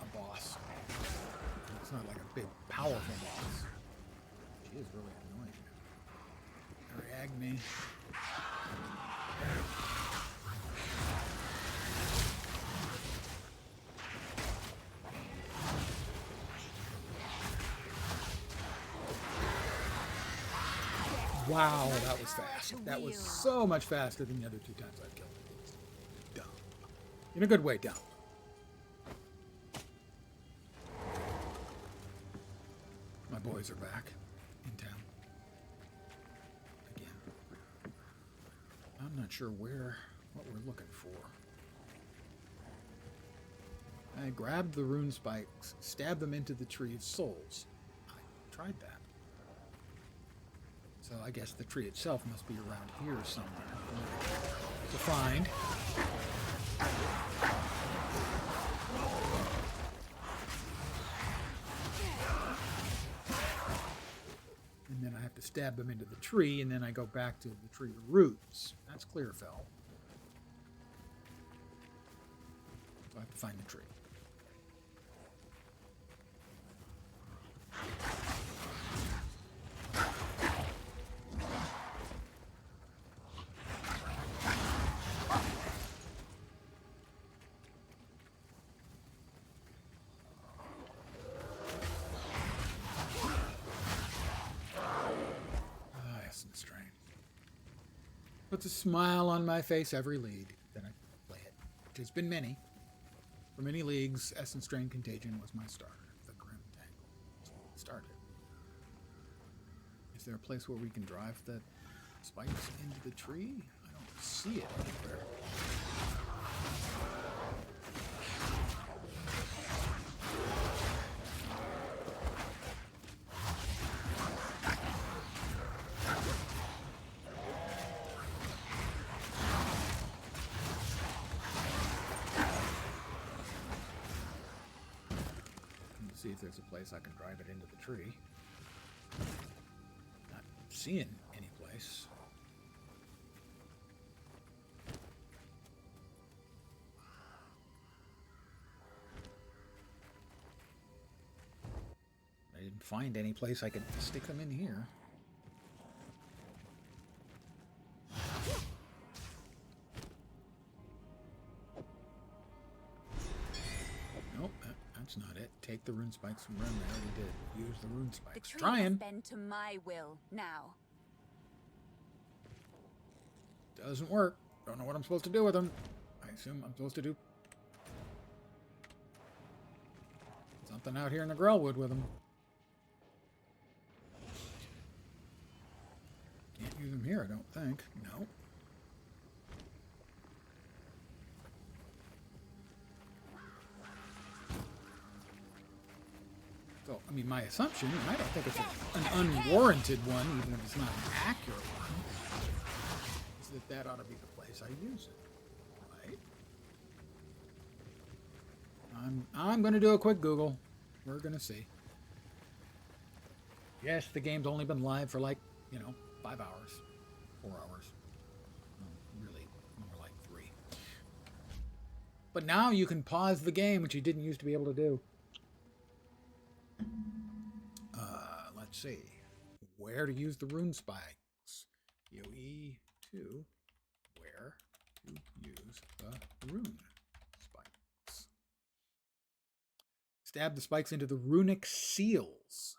a boss. It's not like a big, powerful boss. She is really annoying. Ariagni. Wow, that was fast. That was so much faster than the other 2 times I've killed him. Dumb. In a good way, dumb. My boys are back in town. Again. I'm not sure what we're looking for. I grabbed the rune spikes, stabbed them into the Tree of Souls. I tried that. So I guess the tree itself must be around here somewhere to find. And then I have to stab them into the tree, and then I go back to the tree roots. That's Clearfell. So I have to find the tree. Puts a smile on my face every lead that I play it, which has been many. For many leagues, Essence Strain Contagion was my starter. The Grim Tangle. That's where it started. Is there a place where we can drive the spikes into the tree? I don't see it anywhere. See if there's a place I can drive it into the tree. Not seeing any place. I didn't find any place I could stick them in here. Nope, that's not it. Take the rune spikes from Ren. I already did. Use the rune The spikes. tree Trying. has been to my will now. Doesn't work. Don't know what I'm supposed to do with them. I assume I'm supposed to do something out here in the Grellwood with them. Can't use them here, I don't think. No. So, I mean, my assumption, and I don't think it's an unwarranted one, even if it's not an accurate one, is that ought to be the place I use it. Right? I'm going to do a quick Google. We're going to see. Yes, the game's only been live for 5 hours, 4 hours. Really, more like 3. But now you can pause the game, which you didn't used to be able to do. Let's see. Where to use the rune spikes. PoE2. Where to use the rune spikes. Stab the spikes into the runic seals.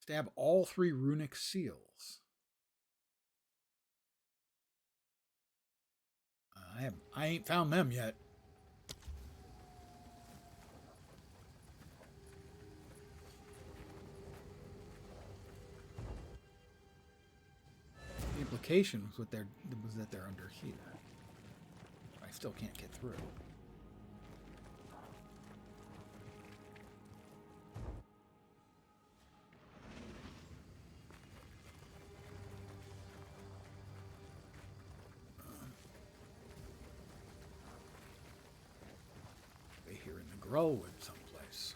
Stab all 3 runic seals. I ain't found them yet. The implication was that they're under here. I still can't get through. They here in the Grellwood someplace.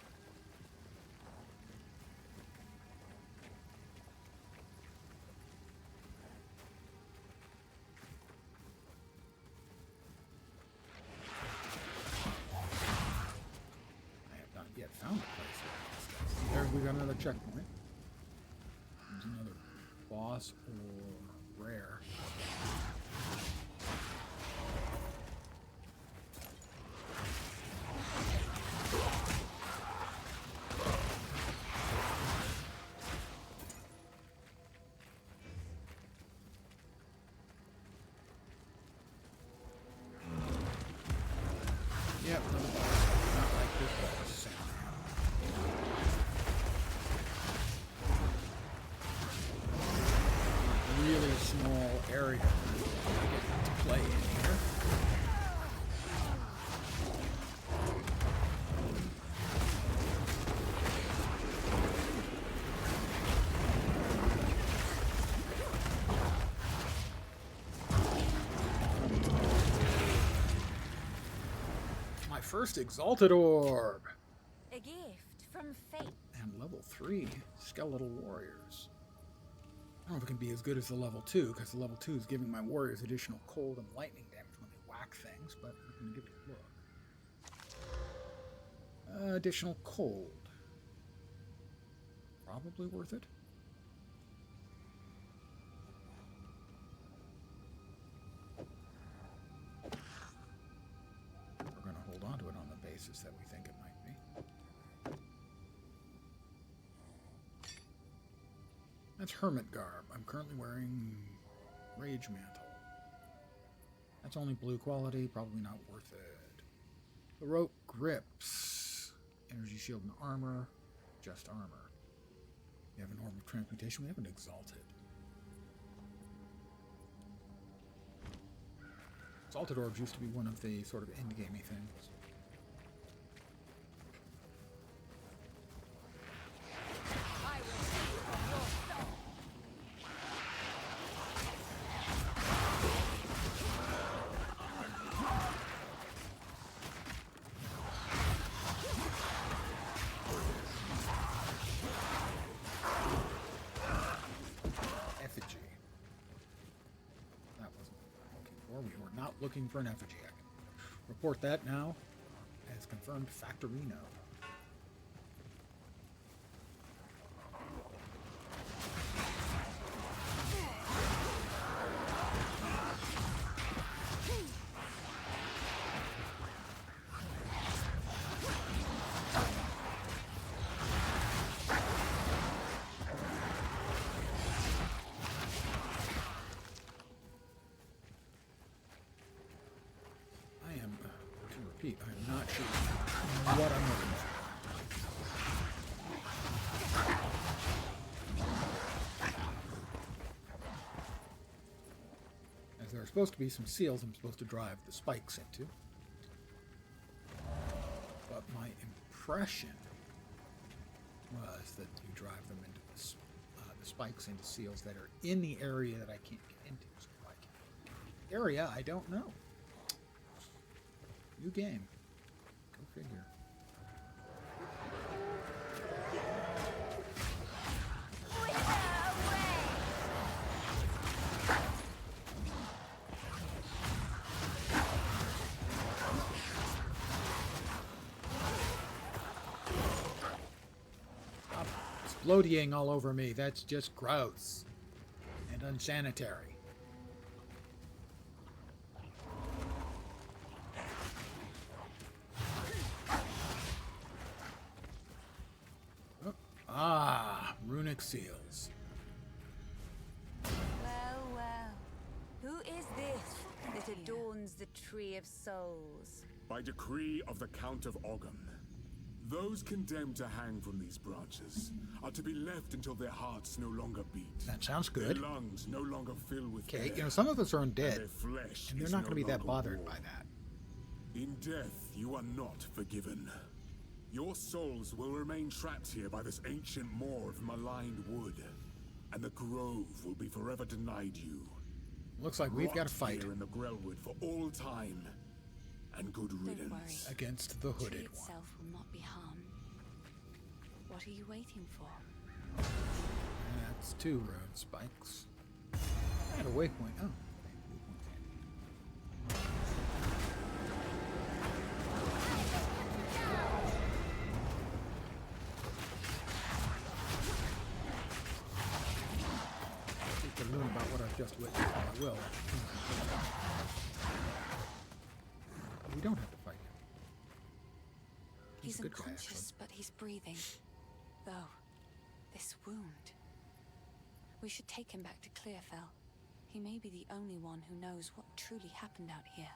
Yet found a place. There we got another checkpoint. There's another boss or rare. Yep, another boss. Not like this boss. Really small area to play in here. My first Exalted Orb. A gift from fate. And level 3 Skeletal Warriors. I don't know if it can be as good as the level 2, because the level 2 is giving my warriors additional cold and lightning damage when they whack things, but I'm going to give it a look. Additional cold. Probably worth it. We're going to hold on to it on the basis that we think it might be. That's Hermit Garb. I'm currently wearing Rage Mantle. That's only blue quality, probably not worth it. Baroque grips. Energy shield and armor. Just armor. We have a normal transmutation. We have an exalted. Exalted orbs used to be one of the sort of endgamey things. I will feed on your soul. Effigy. That wasn't what we were looking for. We were not looking for an effigy. I can report that now as confirmed Factorino. I'm not sure what I'm looking for. As there are supposed to be some seals I'm supposed to drive the spikes into. But my impression was that you drive them into the spikes into seals that are in the area that I can't get into. So I can area I don't know. New game. Go figure. Stop exploding all over me. That's just gross and unsanitary. Runic seals. Well, well. Who is this that adorns the Tree of Souls? By decree of the Count of Ogham, those condemned to hang from these branches are to be left until their hearts no longer beat. That sounds good. Their lungs no longer fill with Okay, air, some of us are undead, and their flesh and they're is not no going to be that longer bothered warm. by that. In death, you are not forgiven. Your souls will remain trapped here by this ancient moor of maligned wood, and the grove will be forever denied you. Looks like we've got to Rot fight here in the Grellwood for all time, and good Don't riddance. worry. against the The tree hooded one. itself will not be harmed. What are you waiting for? That's 2 rune spikes. And a waypoint. Oh. Speak to Loon about what I've just witnessed. I will. We don't have to fight him. He's a good guy, unconscious, but he's breathing. Though, this wound. We should take him back to Clearfell. He may be the only one who knows what truly happened out here.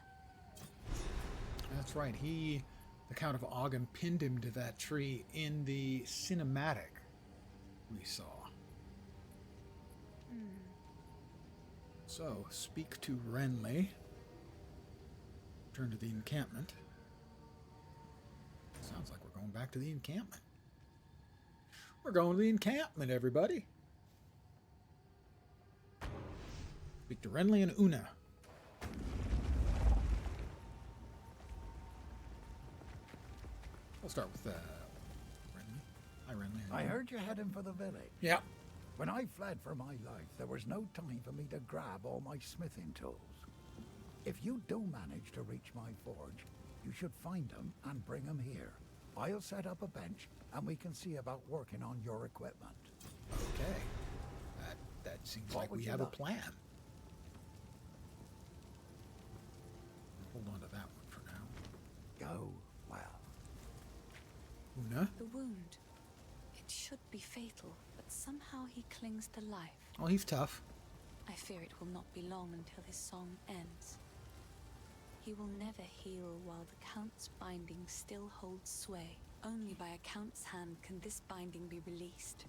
That's right. The Count of Ogham, pinned him to that tree in the cinematic we saw. So, speak to Renly. Turn to the encampment. Sounds like we're going back to the encampment. We're going to the encampment, everybody. Speak to Renly and Una. We'll start with Renly. Hi, Renly. I heard you heading for the village. Yeah. When I fled for my life, there was no time for me to grab all my smithing tools. If you do manage to reach my forge, you should find them and bring them here. I'll set up a bench, and we can see about working on your equipment. Okay. That seems What like would we you have a like? plan. Hold on to that one for now. Go well. Una? The wound. It should be fatal, but somehow he clings to life. Oh, he's tough. I fear it will not be long until his song ends. He will never heal while the Count's binding still holds sway. Only by a Count's hand can this binding be released.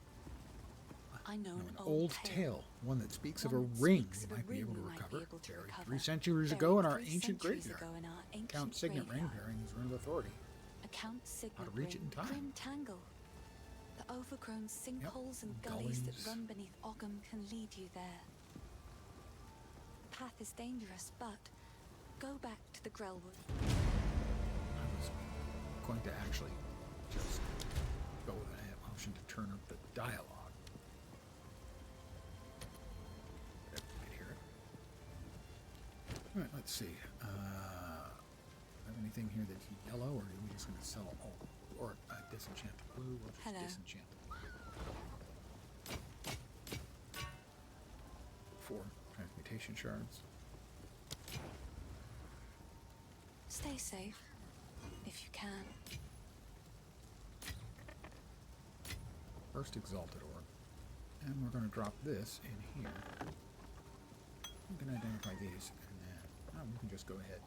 I know An old tale, one that speaks of a One that ring speaks we of a might be ring able to we might be recover. able to Buried recover. 3 centuries Buried ago in our 3 ancient centuries graveyard. ago in our ancient Count Signet ring graveyard. bearing his rune of authority. A Count's signet How to reach it in ring, time. Grim Tangle. The overgrown sinkholes and gullies that Gullies. run beneath Ogham can lead you there. The path is dangerous, but go back to the Grellwood. I was going to actually just go with an option to turn up the dialogue. If we could hear it. Alright, let's see. Have anything here that's yellow, or are we just going to sell all? Or disenchanted blue? We'll just Hello. disenchant them. 4 transmutation shards. Stay safe, if you can. First exalted orb. And we're going to drop this in here. You can identify these, and then we can just go ahead.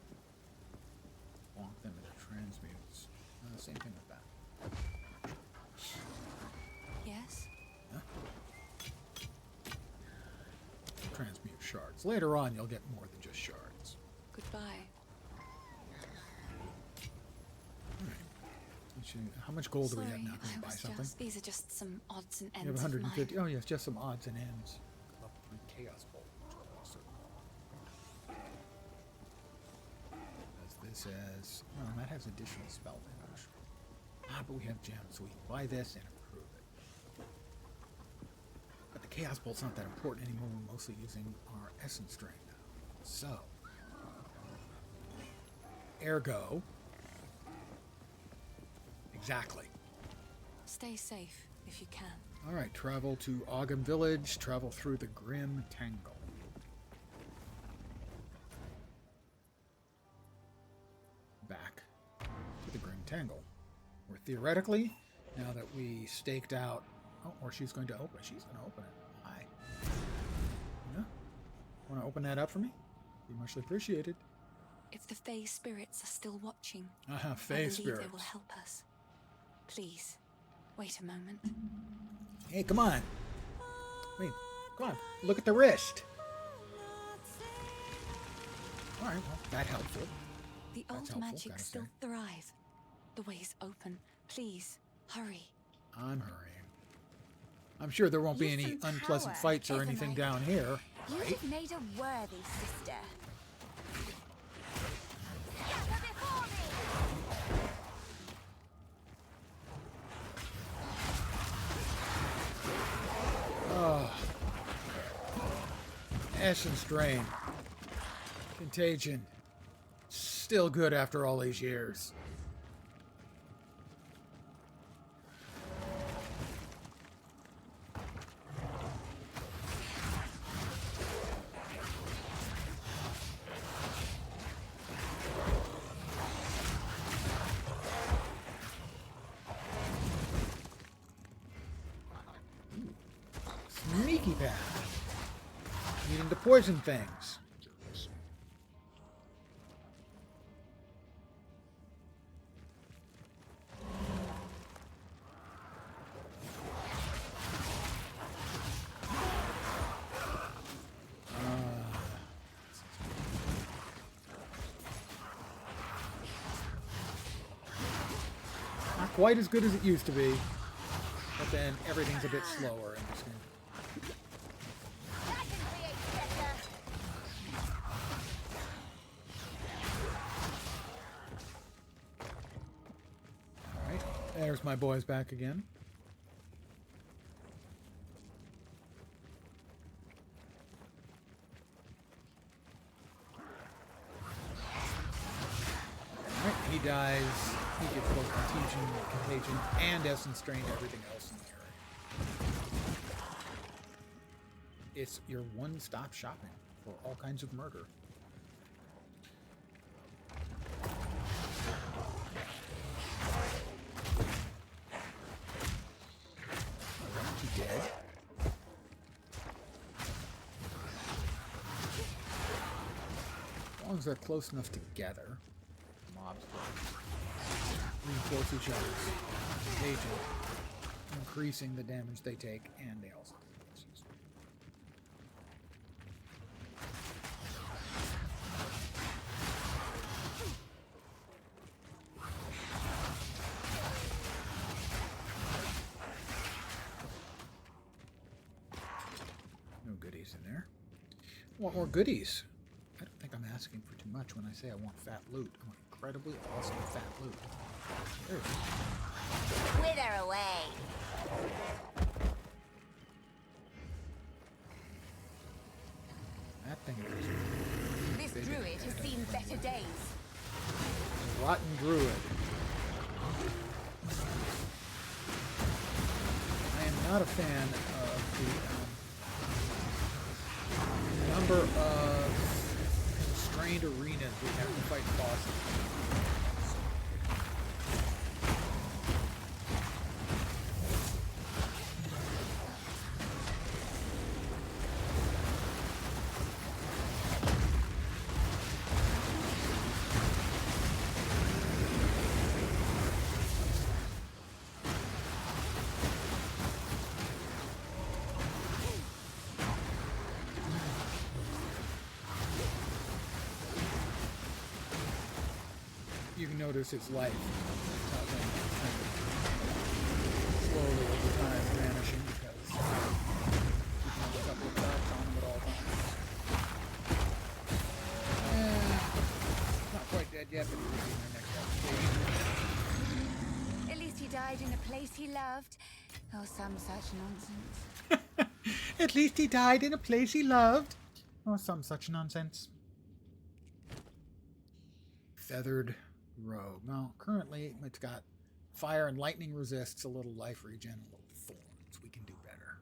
Bonk them into transmutes. Same thing with that. Yes? Huh? Transmute shards. Later on, you'll get more than just shards. Goodbye. How much gold do we Sorry, have now? Can we I buy was something? these are just some odds and ends. You have of 150. mine. Oh, yes, just some odds and ends. Level 3 Chaos Bolt. Does this as... Well, that has additional spell damage. But we have gems, so we can buy this and improve it. But the Chaos Bolt's not that important anymore. We're mostly using our Essence Drain now. So... Ergo... Exactly. Stay safe, if you can. Alright, travel to Ogham Village, travel through the Grim Tangle. Back to the Grim Tangle. Where theoretically, now that we staked out... Oh, or she's going to open. She's going to open it. Hi. Yeah? Want to open that up for me? Be muchly appreciated. If the Fey spirits are still watching, Fey I believe spirits. they will help us. Please, wait a moment. Hey, come on. Wait, come on. Look at the wrist. Alright, well, that helpful. The That's old helpful, magic gotta still say. thrive. The way's open. Please, hurry. I'm hurrying. I'm sure there won't be You've any some unpleasant power, fights or isn't anything it? down here, You right? have made a worthy sister. Never before me! Essence Drain. Contagion. Still good after all these years. Sneaky path. Needing to poison things. Not quite as good as it used to be, but then everything's a bit slower in this game. I can create better. Alright, there's my boys back again. Alright, he dies. He gets both contagion and essence drain to everything else in the area. It's your one-stop shopping for all kinds of murder. Aren't you dead? long as they're close enough together, mobs will reinforce each other's agent, increasing the damage they take, and they also take misses. No goodies in there. Want more goodies? I don't think I'm asking for too much when I say I want fat loot. I want incredibly awesome fat loot. There it is. Wither away. That thing is This druid has seen better days. a rotten druid. I am not a fan of the number of constrained arenas we have to fight bosses. You can notice his life slowly over time vanishing because you can have a couple of attacks on him at all times. Not quite dead yet, but he will be in the next episode. At least he died in a place he loved. Or some such nonsense. At least he died in a place he loved. Or some such nonsense. Feathered robe. Well, currently it's got fire and lightning resists, a little life regen, a little thorns. We can do better.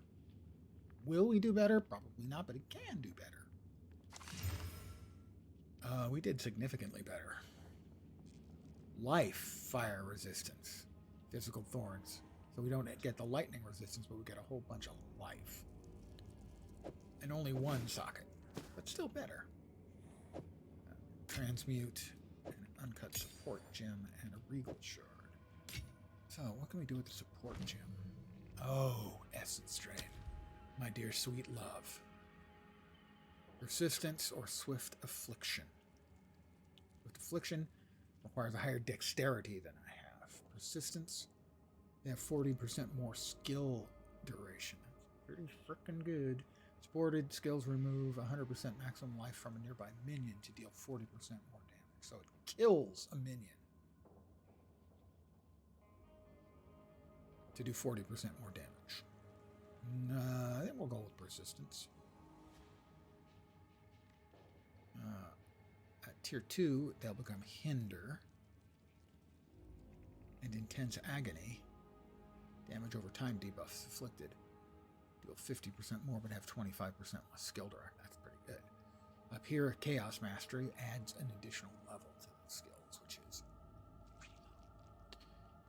Will we do better? Probably not, but it can do better. We did significantly better. Life, fire resistance, physical thorns. So we don't get the lightning resistance, but we get a whole bunch of life. And only one socket, but still better. Transmute. An uncut support gem, and a regal shard. So, what can we do with the support gem? Oh, essence drain. My dear sweet love. Persistence or swift affliction. Swift affliction requires a higher dexterity than I have. Persistence, they have 40% more skill duration. That's pretty frickin' good. Supported skills remove 100% maximum life from a nearby minion to deal 40% more damage. So it kills a minion to do 40% more damage. I think we'll go with persistence. At tier 2, they'll become hinder and intense agony. Damage over time debuffs inflicted. Deal 50% more but have 25% less skill direct. That's pretty good. Up here, Chaos Mastery adds an additional level to the skills, which is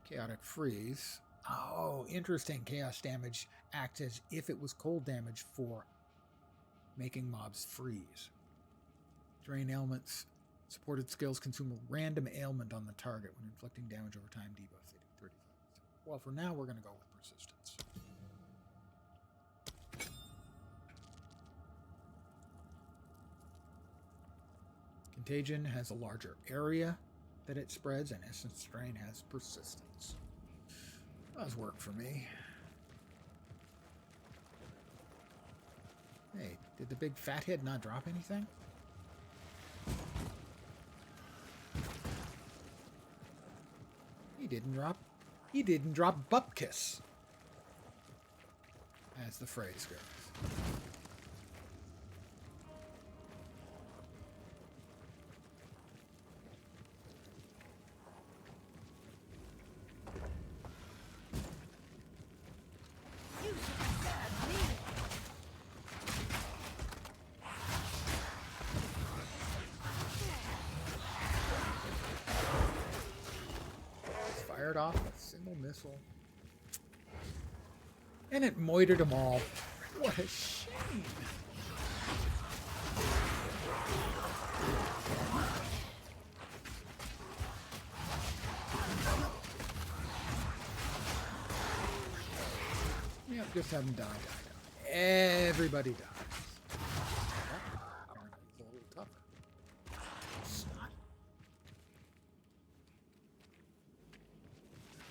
Chaotic Freeze. Oh, interesting. Chaos damage acts as if it was cold damage for making mobs freeze. Drain ailments. Supported skills consume a random ailment on the target when inflicting damage over time debuff. They do 35%. Well, for now, we're going to go with persistence. Contagion has a larger area that it spreads, and Essence Strain has persistence. Does work for me. Hey, did the big fathead not drop anything? He didn't drop Bupkis, as the phrase goes. Fired off a single missile. And it moitered them all. What a shame. Just have them die. Everybody dies. Apparently it's a little tougher. Snot.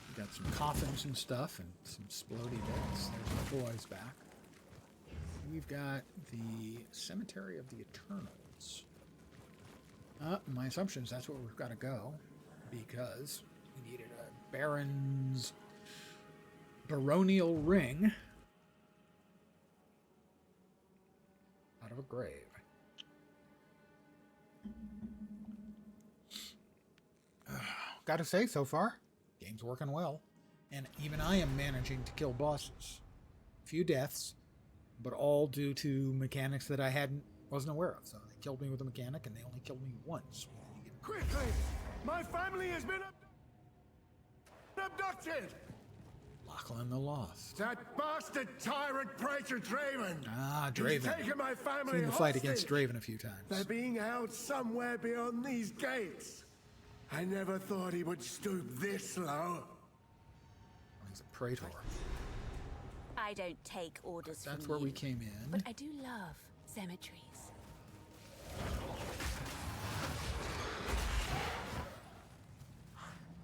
We got some coffins and stuff and some splody bits. There's the boys back. We've got the Cemetery of the Eternals. My assumption is that's where we've got to go, because we needed a Baron's baronial ring out of a grave. Gotta say, so far, game's working well. And even I am managing to kill bosses. Few deaths, but all due to mechanics that I wasn't aware of. So they killed me with a mechanic, and they only killed me once. Quickly! My family has been abducted! Lachlan the Lost. That bastard tyrant Praetor Draven! Ah, He's Draven. taken my family Seen the fight hostage. against Draven a few times. They're being held somewhere beyond these gates. I never thought he would stoop this low. He's a praetor. I don't take orders That's from where you, we came in. But I do love cemeteries.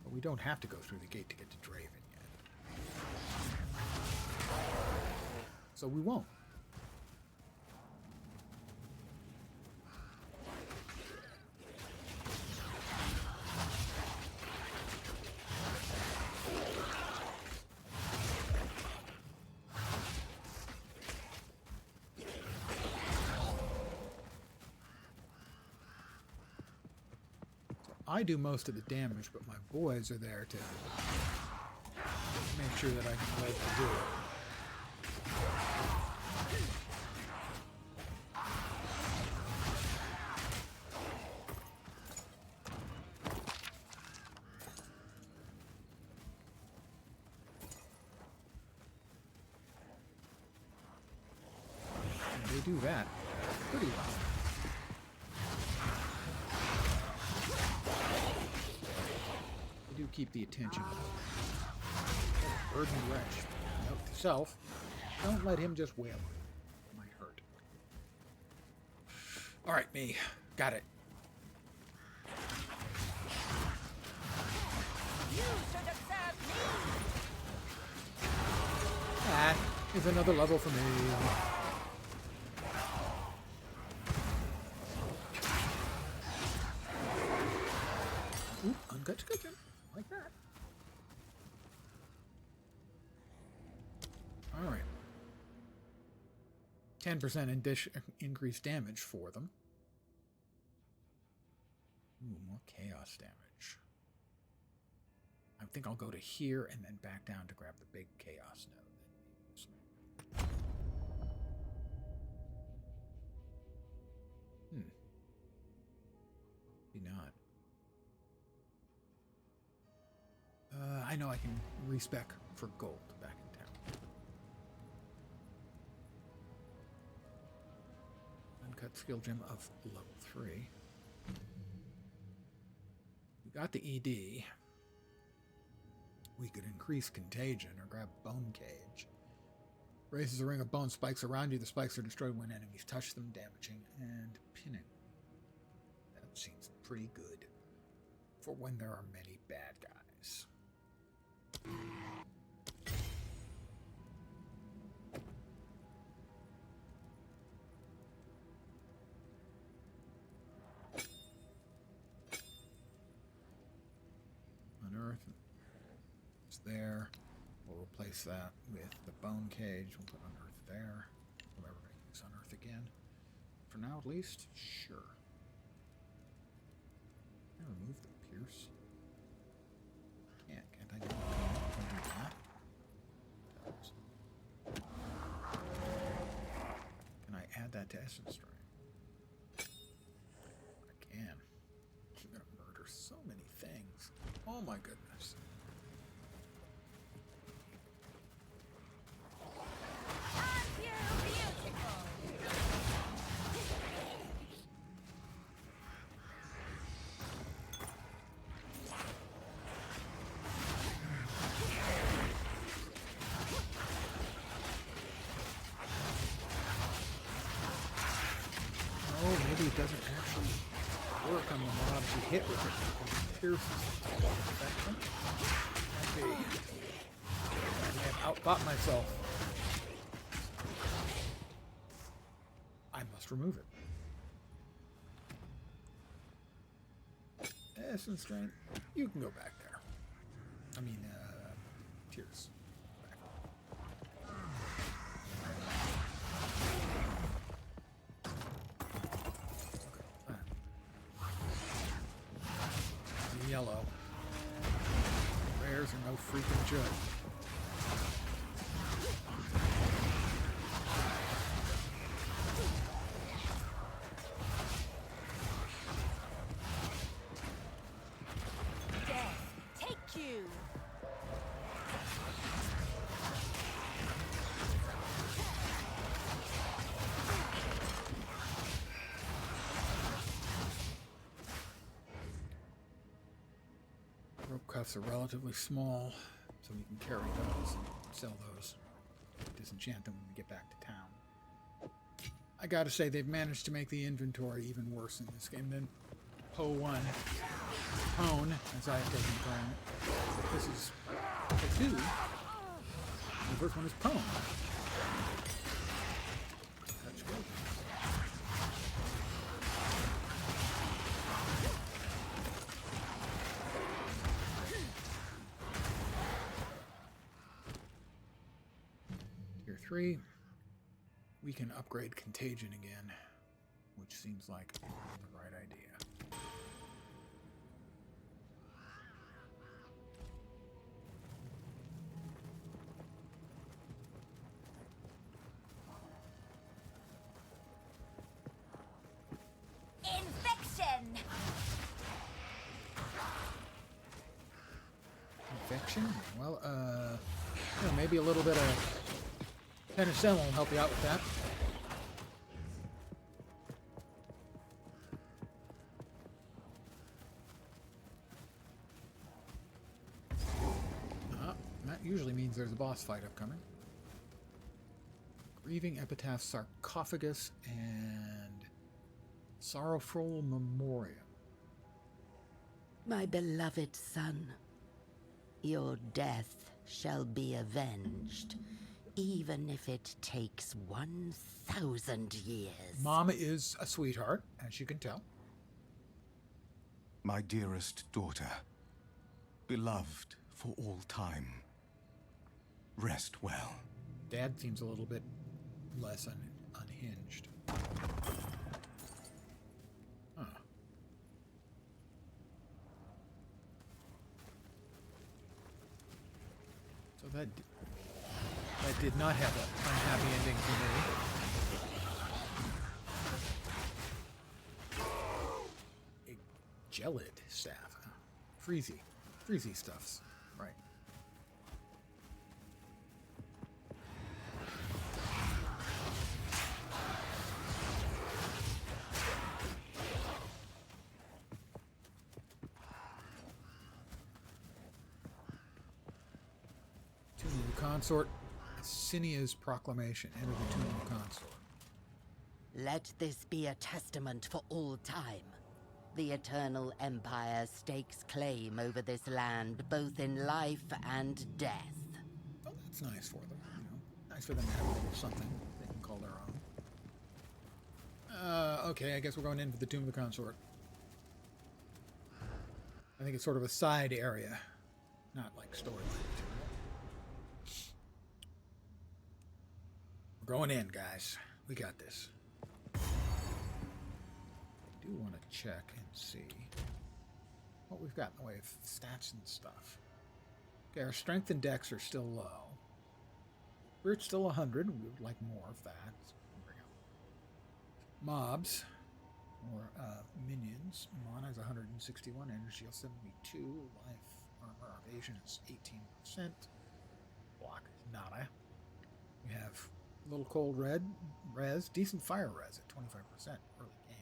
But we don't have to go through the gate to get to Draven yet. So we won't. I do most of the damage, but my boys are there to make sure that I can let them do it. And they do that pretty well. Do keep the attention. Burden wretch. Note to self, don't let him just wail. It might hurt. Alright, me. Got it. You should have served me! That is another level for me. Oop, uncut chicken. Like that. Alright. 10% increased damage for them. Ooh, more chaos damage. I think I'll go to here and then back down to grab the big chaos node. Maybe not. I know I can respec for gold back in town. Uncut skill gem of level 3. We got the ED. We could increase contagion or grab bone cage. Raises a ring of bone spikes around you. The spikes are destroyed when enemies touch them, damaging and pinning. That seems pretty good for when there are many bad guys. Unearth. It's there. We'll replace that with the bone cage. We'll put unearth there. We'll never use unearth again. For now, at least. Sure. Can I remove the pierce? Can't I? Can I do that? Can I add that to Essence Drain? I can. I'm gonna murder so many things. Oh my goodness. Aren't you beautiful? maybe it doesn't actually work on the mobs you hit with it. It pierces them. Might be. I may have outthought myself. I must remove it. Essence strain. You can go back there. I mean, tears. Back. The yellow. Rares are no freaking joke. Rope cuffs are relatively small, so we can carry those and sell those. Disenchant them when we get back to town. I gotta say, they've managed to make the inventory even worse in this game than PoE1. Pone, as I have taken calling it. This is PoE2. The first one is Pone. That's good. Tier 3. We can upgrade Contagion again, which seems like the right idea. Infection! Infection? Well, you know, maybe a little bit of penicillin will help you out with that. That usually means there's a boss fight upcoming. Grieving Epitaph Sarcophagus and Sorrowful Memoriam. My beloved son, your death shall be avenged, even if it takes 1,000 years. Mama is a sweetheart, as you can tell. My dearest daughter, beloved for all time, rest well. Dad seems a little bit less unhinged. Huh. So that did not have an unhappy ending for me. A gelid staff. Huh? Freezy stuffs. Right. Tomb of the Consort. Sinia's proclamation. Enter the Tomb of the Consort. Let this be a testament for all time. The Eternal Empire stakes claim over this land, both in life and death. Oh, that's nice for them. You know, nice for them to have a little something they can call their own. Okay, I guess we're going in for the Tomb of the Consort. I think it's sort of a side area, not like storyline material. We're going in, guys. We got this. I do want to check and see what we've got in the way of stats and stuff. Okay, our strength and dex are still low. We're still 100. We would like more of that. So bring out mobs or minions. Mana is 161. Energy is 72. Life armor evasion is 18%. Block is nada. We have little cold res, decent fire res at 25% early game.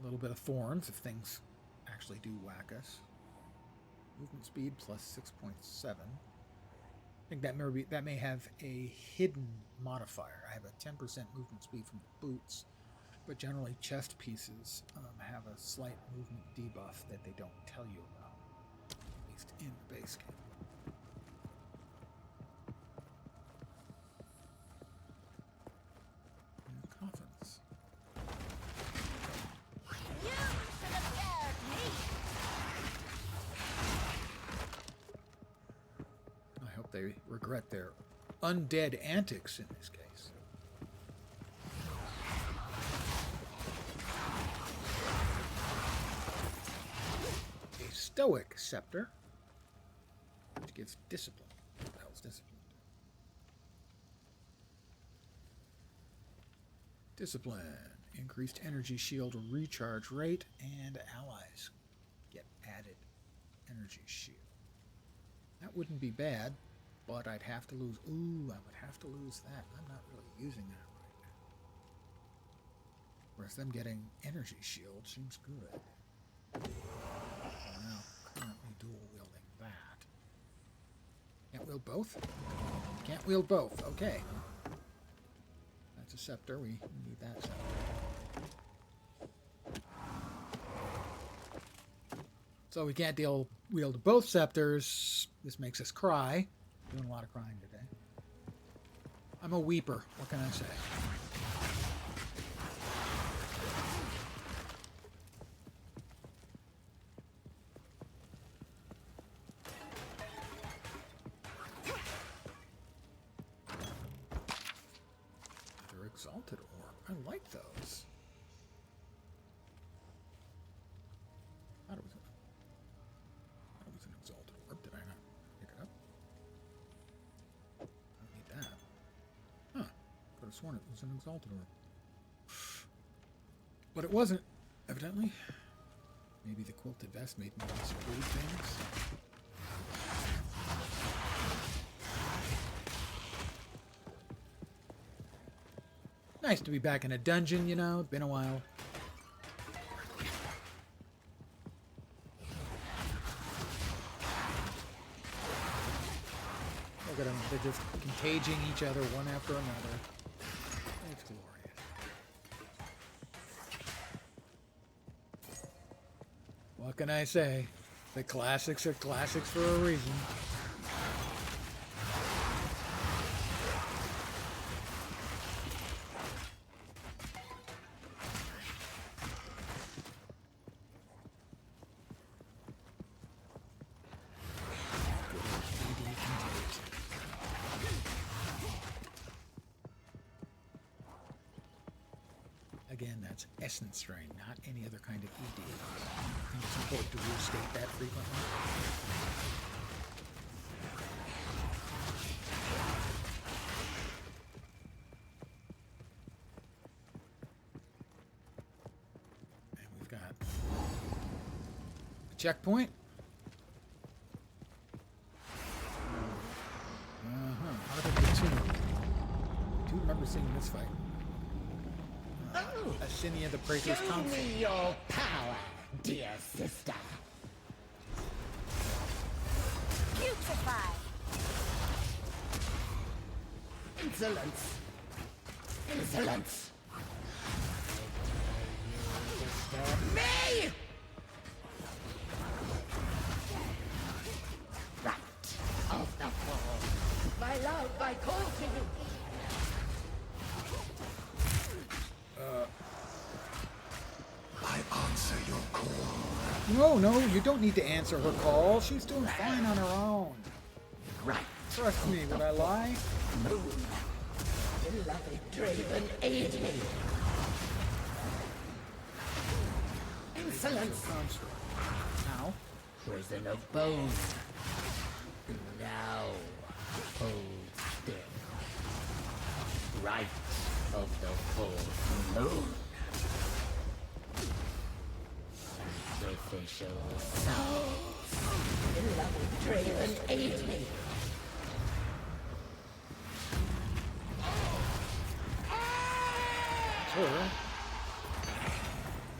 A little bit of thorns if things actually do whack us. Movement speed plus 6.7. I think that may have a hidden modifier. I have a 10% movement speed from the boots, but generally chest pieces have a slight movement debuff that they don't tell you about, at least in the base game. And coffins. You should have dared me! I hope they regret their undead antics in this case. A stoic scepter, which gives discipline. What the hell's discipline? Discipline. Increased energy shield recharge rate, and allies get added energy shield. That wouldn't be bad, but I'd have to lose... Ooh, I would have to lose that. I'm not really using that right now. Whereas them getting energy shield seems good. Now, currently dual-wielding that. Can't wield both? Can't wield both. Okay. That's a scepter. We need that scepter. So we can't wield both scepters. This makes us cry. Doing a lot of crying today. I'm a weeper. What can I say? They're exalted orb. I like those. That was an exalted orb. Did I not pick it up? I don't need that. Huh. Could have sworn it was an exalted orb. But it wasn't, evidently. Maybe the quilted vest made me misread things. Nice to be back in a dungeon, you know. It's been a while. Look at them. They're just contaging each other one after another. It's glorious. What can I say? The classics are classics for a reason. Again, that's essence strain, not any other kind of ED. I think it's important to restate that frequently. And we've got a checkpoint. Out of the two. I do remember seeing this fight. Ascinia the Praetor's Council. Show me your power, dear sister. Beautify! Insolence. Insolence. Disturb me! Right of the fall. My love, I call to you. I answer your call. No, you don't need to answer her call. She's doing fine on her own. Right. Trust me, would I lie? Moon. Beloved Draven, aid me. Insolence. Now. Prison of bone. Now hold still. Right of the full moon. Sacrificial souls. Beloved Draven, aid me. Her.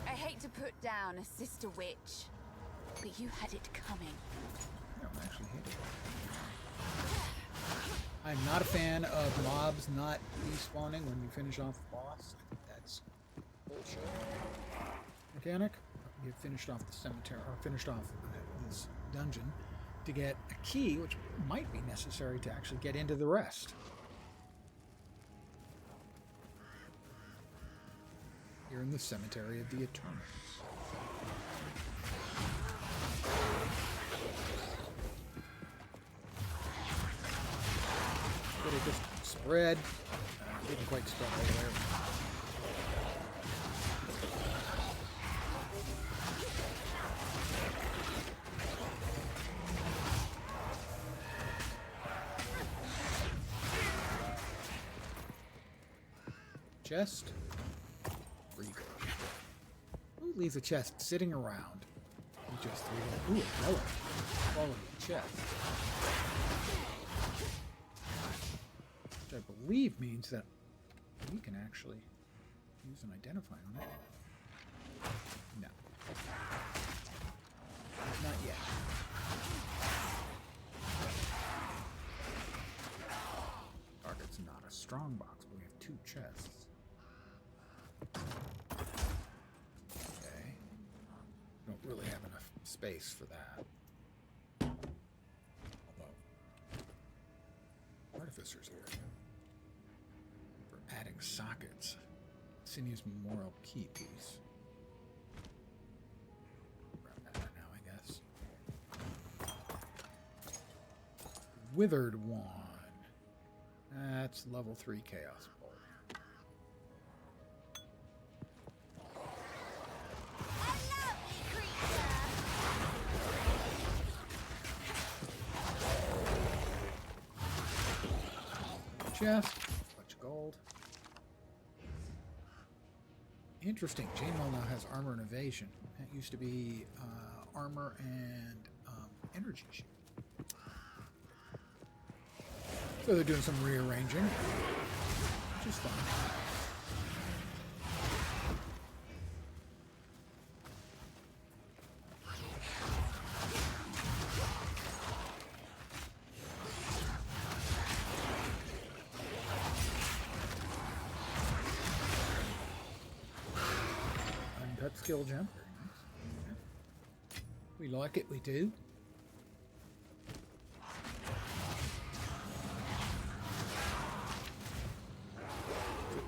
I hate to put down a sister witch, but you had it coming. I don't actually hate it. I'm not a fan of mobs not respawning when you finish off the boss. I think that's bullshit. Mechanic, you finished off the cemetery, or finished off this dungeon to get a key, which might be necessary to actually get into the rest. Here in the Cemetery of the Eternals. Could have just spread. Didn't quite spread all the way around. Chest. Who leaves a chest sitting around? You just threw it. Ooh, a relic. Quality chest. Which I believe means that we can actually use an identifier on it. No. Not yet. Target's not a strong box, but we have 2 chests. Okay. Don't really have enough space for that. Although, Artificer's area. For adding sockets. Sinuous Memorial Key piece. Grab that right now, I guess. Withered Wand. That's level 3 Chaos Bolt. Chest, bunch of gold. Interesting. Chainmail now has armor and evasion. That used to be armor and energy shield. So they're doing some rearranging, which is fun. Uncut skill gem. Very nice. We like it, we do.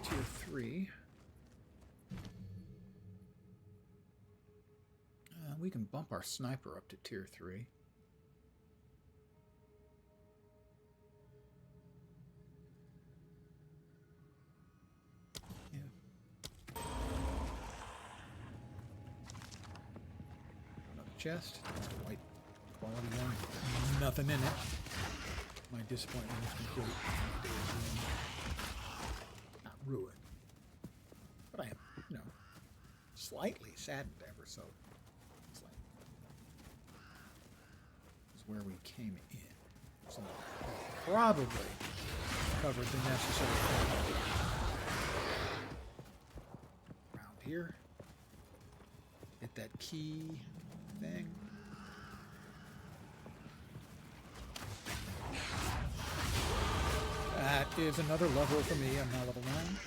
Tier 3. We can bump our sniper up to tier 3. Yeah. Another chest. That's a white quality one. Nothing in it. My disappointment is complete. Not ruined. But I am, slightly saddened ever so. This is where we came in. So probably covered the necessary thing. Around here. Get that key thing. That is another level for me. I'm now level 9.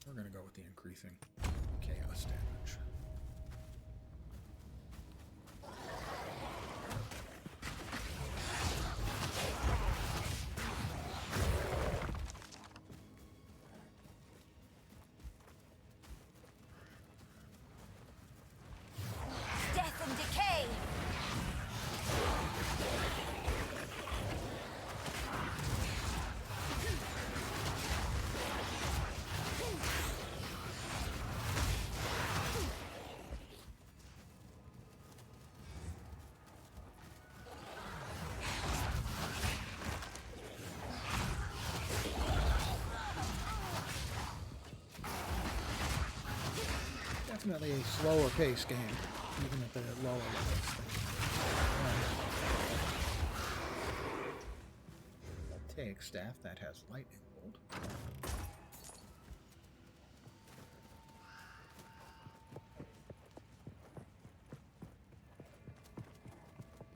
We're going to go with the increasing chaos damage. Death and decay! Definitely a slower pace game, even at the lower levels. I'll take staff that has lightning bolt.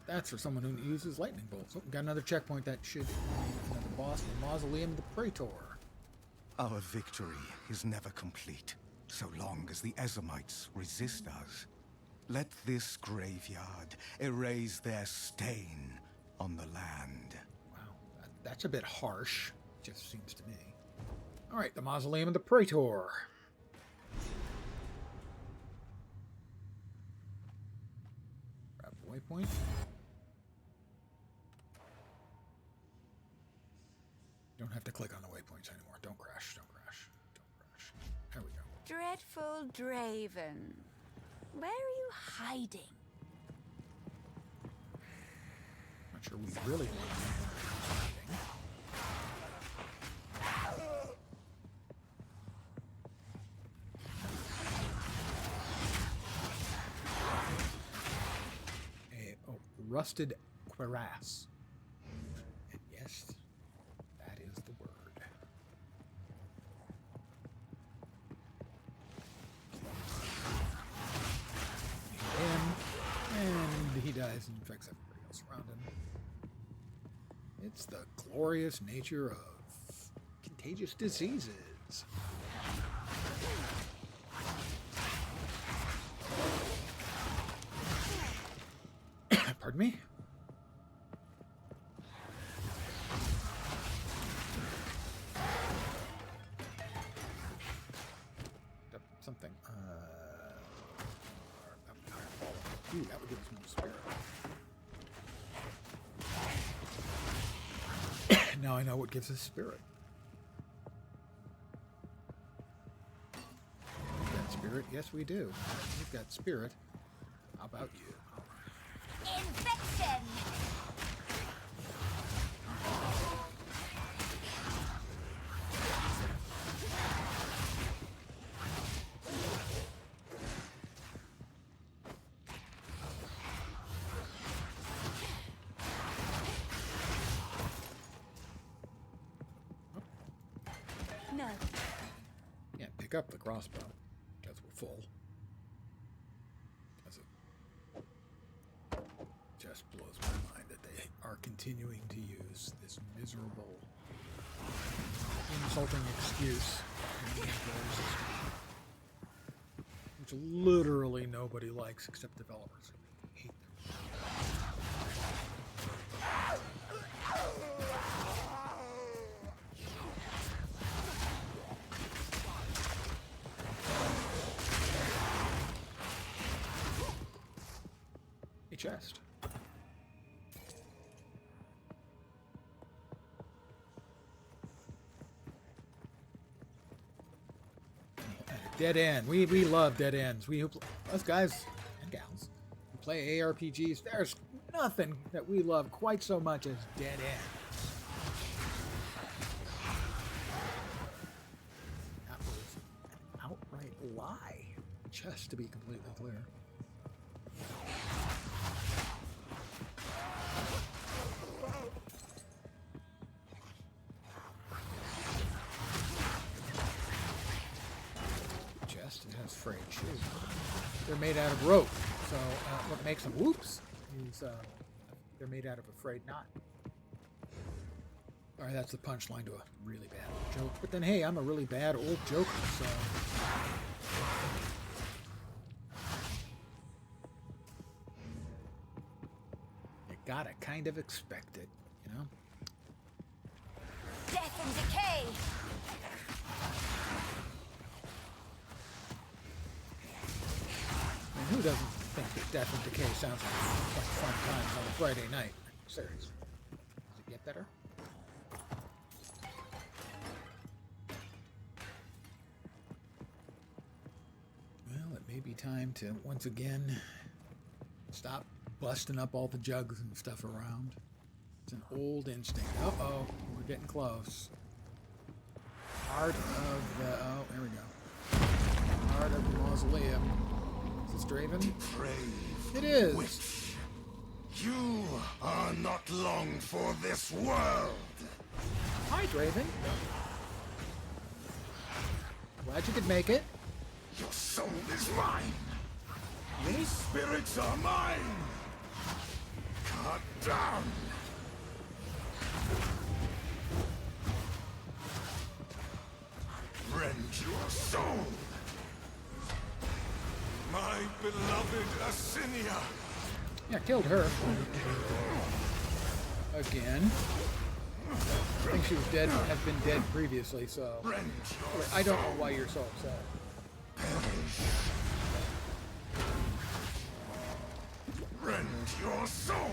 That's for someone who uses lightning bolts. Oh, got another checkpoint. That should be another boss, the Mausoleum of the Praetor. Our victory is never complete, so long as the Ezamites resist us. Let this graveyard erase their stain on the land. Wow, that's a bit harsh, just seems to me. All right, the Mausoleum of the Praetor. Grab the waypoint. Don't have to click on the waypoints anymore. Don't crash, don't crash, don't crash. There we go. Dreadful Draven. Where are you hiding? Not sure we really want to know. Rusted cuirass. And yes, that is the word. And he dies and infects everybody else around him. It's the glorious nature of contagious diseases. Pardon me? Something. Ooh, that would give us more spirit. Now I know what gives us spirit. We've got spirit? Yes, we do. We've got spirit. How about you? Infection! No. Yeah, pick up the crossbow. Because we're full. Just blows my mind that they are continuing to use this miserable, insulting excuse in the Employee system, which literally nobody likes except developers. I hate them. A chest. Dead end. We love dead ends. Us guys and gals who play ARPGs, there's nothing that we love quite so much as dead ends. That was an outright lie, just to be completely clear. It has frayed shoes. They're made out of rope, so what makes them whoops is they're made out of a frayed knot. Sorry, that's the punchline to a really bad old joke. But then, hey, I'm a really bad old joker, so you gotta kind of expect it, you know? Death and decay! Who doesn't think that Death and Decay sounds like fun times on a Friday night? Seriously. Does it get better? Well, it may be time to, once again, stop busting up all the jugs and stuff around. It's an old instinct. Uh-oh, we're getting close. Heart of the... Oh, there we go. Heart of the Mausoleum. Is this Draven? Brave. It is. Witch. You are not long for this world. Hi, Draven. Glad you could make it. Your soul is mine. These spirits are mine. Cut down! Rend your soul! My beloved Asinia! Yeah, killed her. Again. I think she was dead, had been dead previously, so... I don't know why you're so upset. Rend your soul!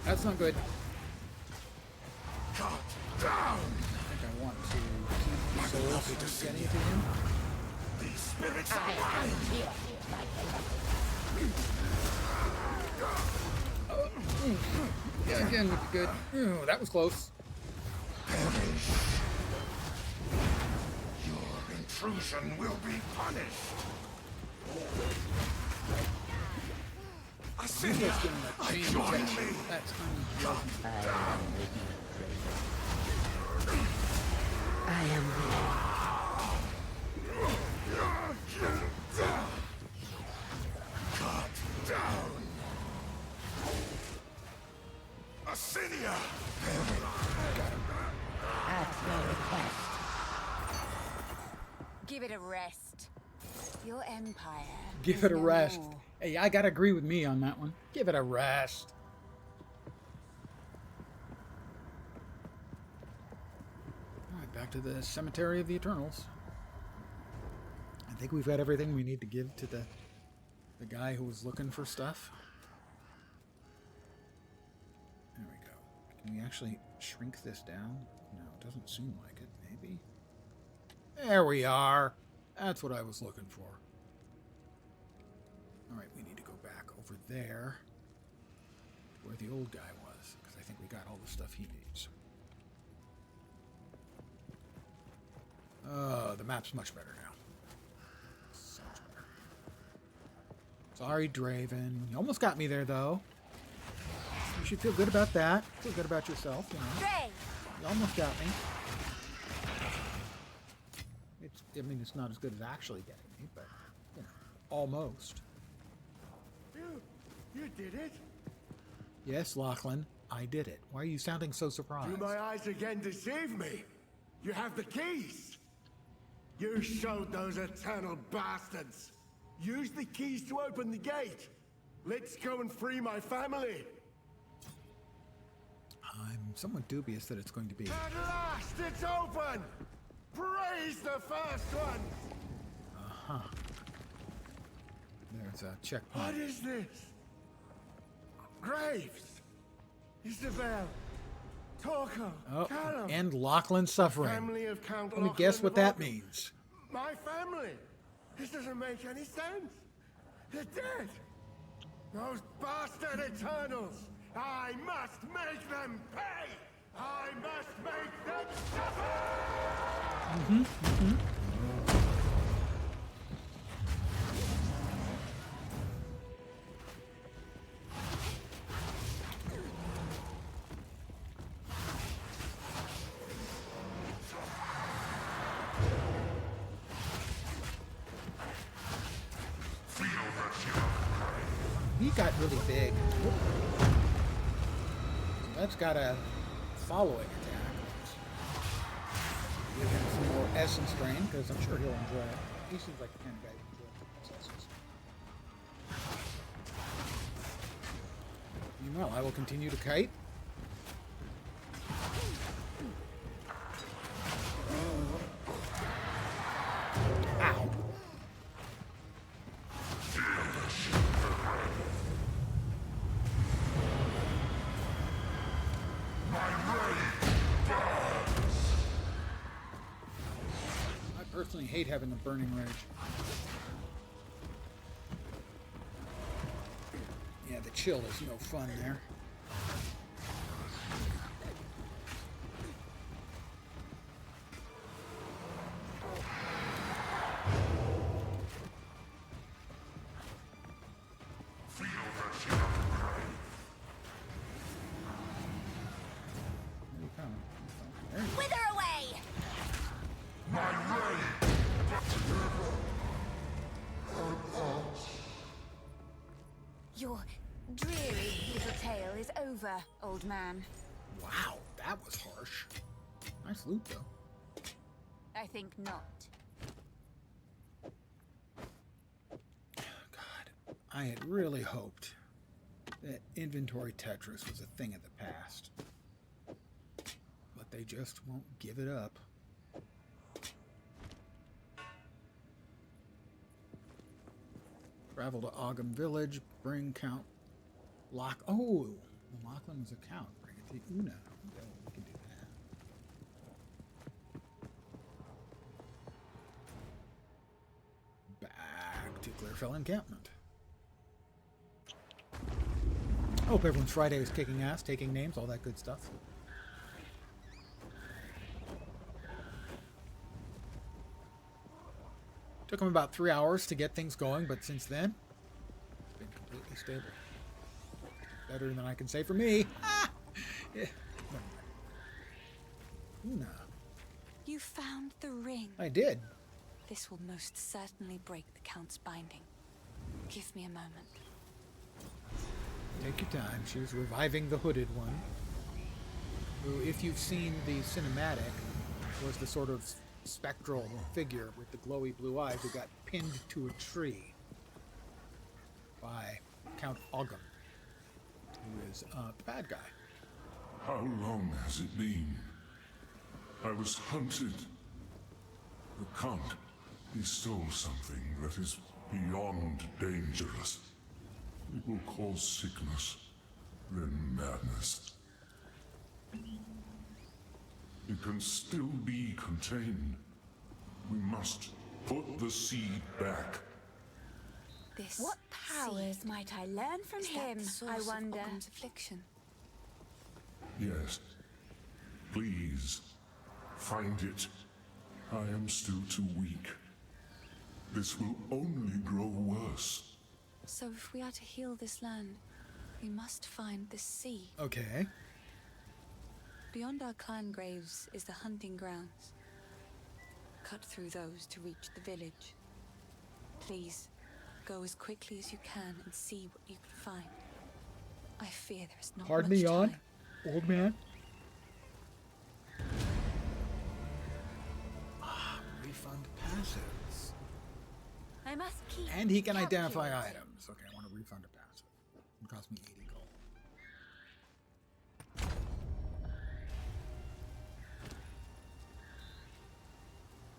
That's not good. Cut down! I think I want to keep souls from getting to him. These spirits are mine! Yeah, again would be good. Ooh, that was close. Your intrusion will be punished! Asinia! Join me! That's I am Cut down! Asinia! at your request. Give it a rest. Your empire. Give is it a no rest. more. Hey, I gotta agree with me on that one. Give it a rest. Alright, back to the Cemetery of the Eternals. I think we've got everything we need to give to the guy who was looking for stuff. There we go. Can we actually shrink this down? No, it doesn't seem like it. Maybe. There we are. That's what I was looking for. Alright, we need to go back over there where the old guy was, because I think we got all the stuff he needs. Oh, the map's much better now. So much better. Sorry, Draven. You almost got me there, though. You should feel good about that. Feel good about yourself, you know. You almost got me. I mean, it's not as good as actually getting me, but, you know, almost. You did it? Yes, Lachlan, I did it. Why are you sounding so surprised? Do my eyes again deceive me? You have the keys. You showed those eternal bastards. Use the keys to open the gate. Let's go and free my family. I'm somewhat dubious that it's going to be. At last, it's open. Praise the first one. Uh-huh. There's a checkpoint. What is this? Graves. Isabel. Torko. Oh, Callum. and Lachlan suffering. Family of Count Let me Lachlan guess what of that Orc- means. My family. This doesn't make any sense. They're dead. Those bastard Eternals. I must make them pay. I must make them suffer. He got really big. So that's got a following attack. Give him some more essence drain, because I'm sure he'll enjoy it. He seems like the kind of guy who enjoys essence. Meanwhile, I will continue to kite. Ow. I personally hate having the burning rage. Yeah, the chill is no fun there. Where you coming? There you go. Wither away! dreary little tale is over, old man. Wow, that was harsh. Nice loot, though. I think not. God, I had really hoped that inventory Tetris was a thing of the past. But they just won't give it up. Travel to Ogham Village, bring Count Oh, Lachlan was a count. Bring it to Una. Okay, we can do that. Back to Clearfell Encampment. Hope everyone's Friday is kicking ass, taking names, all that good stuff. Took them about 3 hours to get things going, but since then, it's been completely stable. Better than I can say for me. Ah! Yeah. Una. You found the ring. I did. This will most certainly break the Count's binding. Give me a moment. Take your time. She was reviving the hooded one, who, if you've seen the cinematic, was the sort of spectral figure with the glowy blue eyes who got pinned to a tree by Count Ogham, who is the bad guy. How long has it been? I was hunted. The Count, he stole something that is beyond dangerous. It will cause sickness, then madness. It can still be contained. We must put the seed back. This What powers seed, might I learn from is that him, the source I of wonder? Ogham's affliction? Yes. Please, find it. I am still too weak. This will only grow worse. So if we are to heal this land, we must find the sea. Okay. Beyond our clan graves is the hunting grounds. Cut through those to reach the village. Please, go as quickly as you can and see what you can find. I fear there is not Pardon much me, time. old man. Refund passives. I must keep And he can identify calculating. items. Okay, I want to refund a passive. It cost me 80 gold.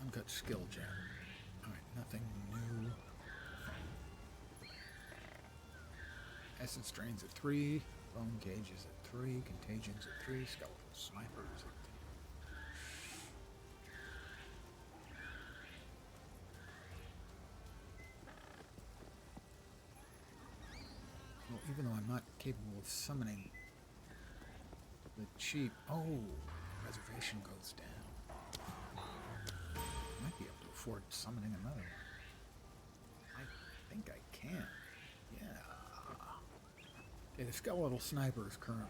Uncut skill gem. Alright, nothing new. Essence drains at 3. Bone gauges at 3. Contagions at 3. Skeletal snipers at 2. Well, even though I'm not capable of summoning the cheap... Oh, reservation goes down. Might be able to afford summoning another one. I think I can. Yeah. Okay, the skeletal sniper is currently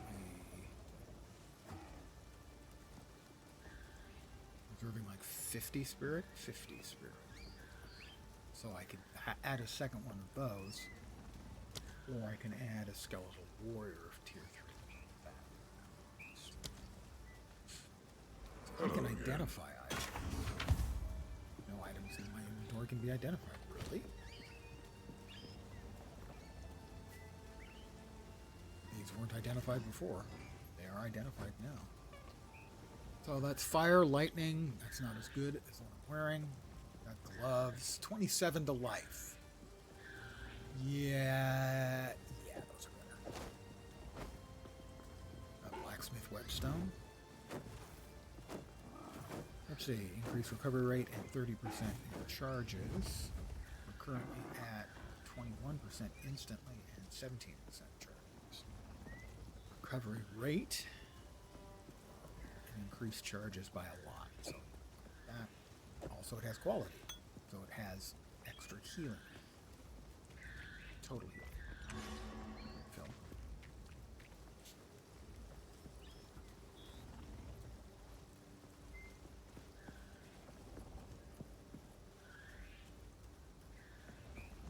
reserving like 50 spirit? 50 spirit. So I could add a second one of those. Or I can add a skeletal warrior of tier 3. So I can identify items. No items in my inventory can be identified. Really? These weren't identified before. They are identified now. So that's fire, lightning. That's not as good as what I'm wearing. Got gloves. 27 to life. Yeah, those are better. Blacksmith whetstone. Let's see, increase recovery rate at 30% in charges. We're currently at 21% instantly and 17% charges. Recovery rate and increased charges by a lot. So that also it has quality. So it has extra healing. Totally. Phil.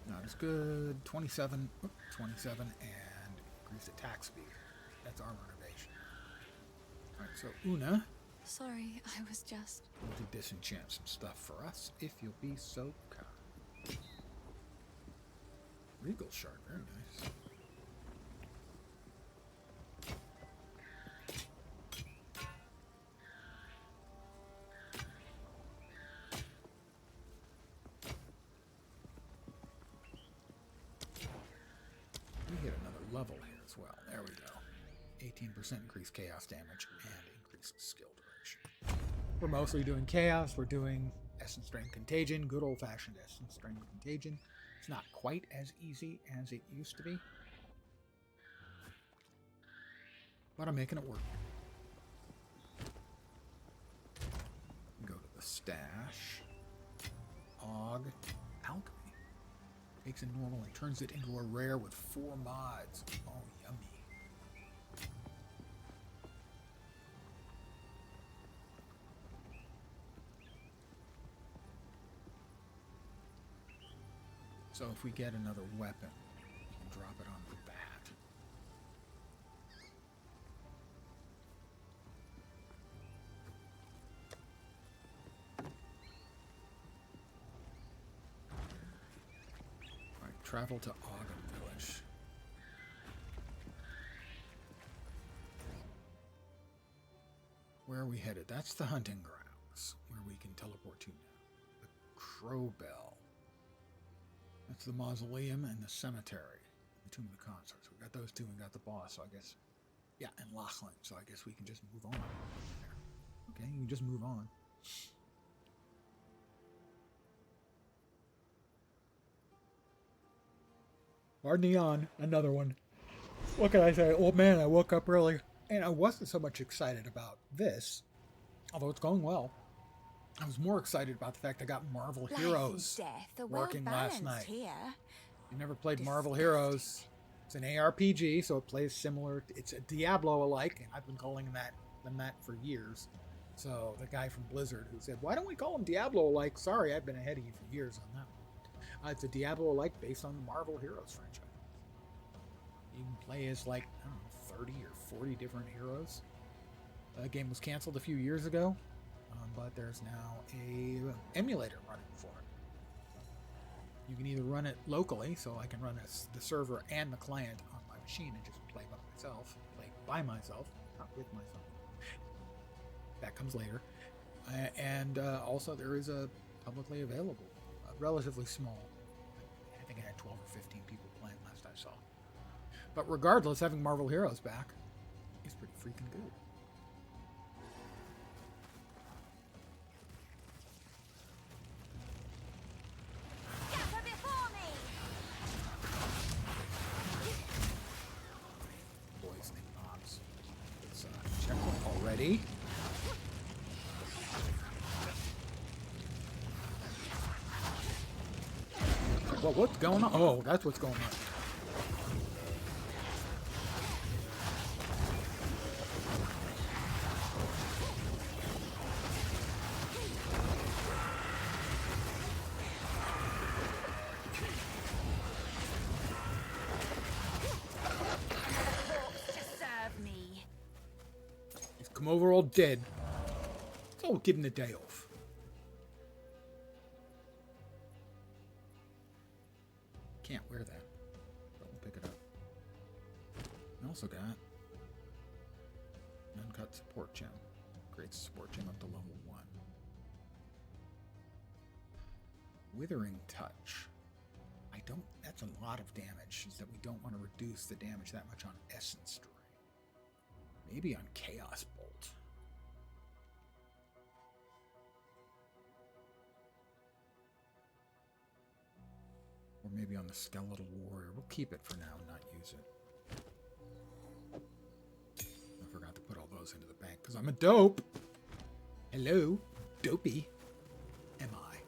Not as good. 27, 27 and increased attack speed. That's our motivation. Alright, so Una Sorry, I was just... will to disenchant some stuff for us, if you'll be so kind. Regal shard, very nice. We hit another level here as well. There we go. 18% increased chaos damage and increased skill duration. We're mostly doing chaos. We're doing Essence Strain Contagion, good old-fashioned Essence Strain Contagion. It's not quite as easy as it used to be, but I'm making it work. Go to the stash. Og. Alchemy. Takes a normal and turns it into a rare with 4 mods. Oh, yummy. So if we get another weapon, we can drop it on the bat. Alright, travel to Ogden Village. Where are we headed? That's the hunting grounds, where we can teleport to now. The Crow Bell. That's the mausoleum and the cemetery. The Tomb of the Consorts. We got those two and got the boss, so I guess... Yeah, and Lachlan, so I guess we can just move on. Okay, you can just move on. Pardon the yawn, another one. What can I say? Oh man, I woke up early, and I wasn't so much excited about this, although it's going well. I was more excited about the fact I got Marvel Heroes working last night. You never played Marvel Heroes. It's an ARPG, so it plays similar. It's a Diablo alike, and I've been calling them that for years. So the guy from Blizzard who said, "Why don't we call them Diablo alike?" Sorry, I've been ahead of you for years on that one. It's a Diablo alike based on the Marvel Heroes franchise. You can play as like, I don't know, 30 or 40 different heroes. The game was canceled a few years ago. But there's now a emulator running for it. You can either run it locally, so I can run the server and the client on my machine and just play by myself, not with myself. That comes later. And also there is a publicly available, relatively small. I think I had 12 or 15 people playing last I saw. But regardless, having Marvel Heroes back is pretty freaking good. Already. Well, what's going on? Oh, that's what's going on. Come over all dead. So we'll give him the day off. Can't wear that. But we'll pick it up. I also got an uncut support gem. Great support gem up to level 1. Withering Touch. That's a lot of damage. Is that we don't want to reduce the damage that much on Essence Strain. Maybe on Chaos Bolt. Or maybe on the Skeletal Warrior. We'll keep it for now and not use it. I forgot to put all those into the bank because I'm a dope. Hello, dopey. Am I?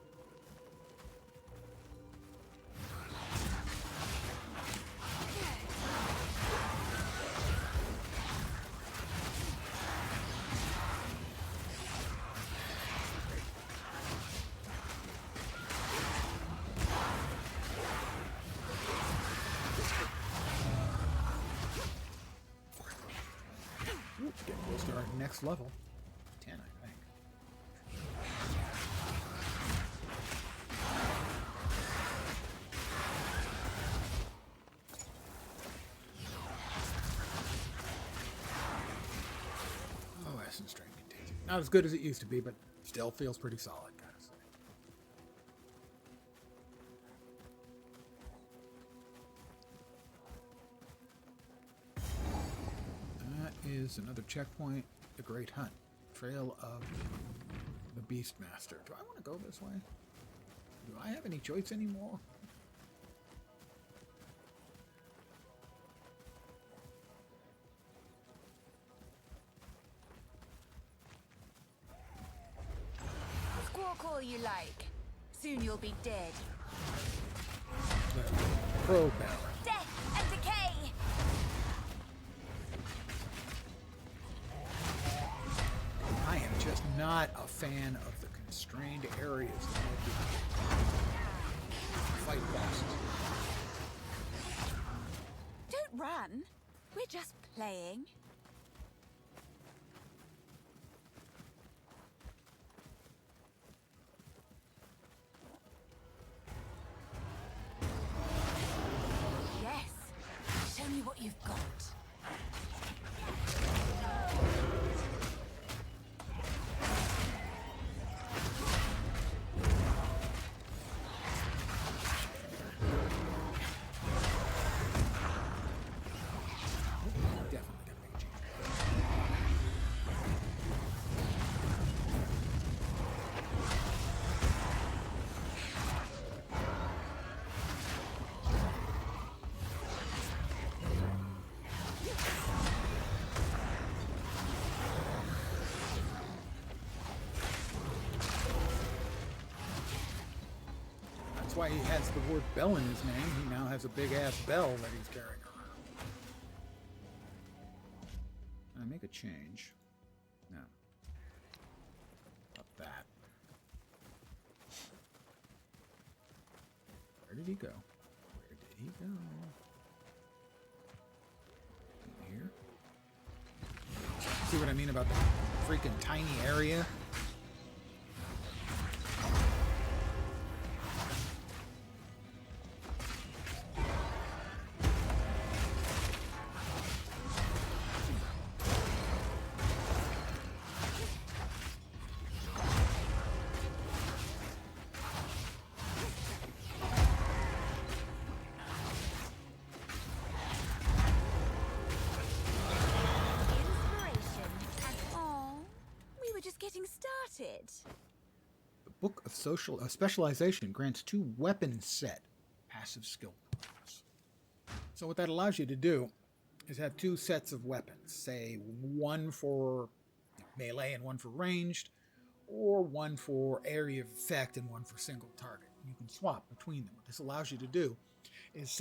max level. 10, I think. Oh, essence strain contagion. Not as good as it used to be, but still feels pretty solid, gotta say. That is another checkpoint. The Great Hunt. Trail of the Beastmaster. Do I want to go this way? Do I have any choice anymore? Squawk all you like. Soon you'll be dead. Pro power. Death and decay! I am just not a fan of the constrained areas that make you fight bosses. Don't run. We're just playing. Yes. Show me what you've got. Definitely gonna make a change. That's why he has the word bell in his name. He now has a big ass bell that he's carrying around. Can I make a change? No. Up that. Where did he go? Where did he go? In here? See what I mean about the freaking tiny area? Inspiration. And oh, we were just getting started. The Book of Specialization grants 2 weapon set passive skill points. So what that allows you to do is have 2 sets of weapons, say one for melee and one for ranged, or one for area of effect and one for single target. You can swap between them. What this allows you to do is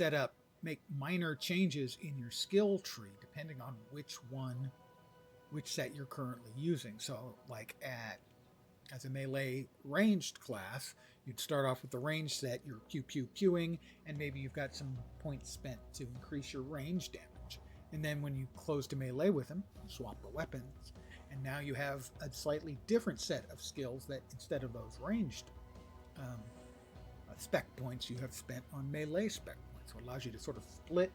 make minor changes in your skill tree depending on which set you're currently using. So like as a melee ranged class, you'd start off with the range set, you're queuing, and maybe you've got some points spent to increase your range damage. And then when you close to melee with them, you swap the weapons, and now you have a slightly different set of skills that instead of those ranged spec points you have spent on melee spec points. So it allows you to sort of split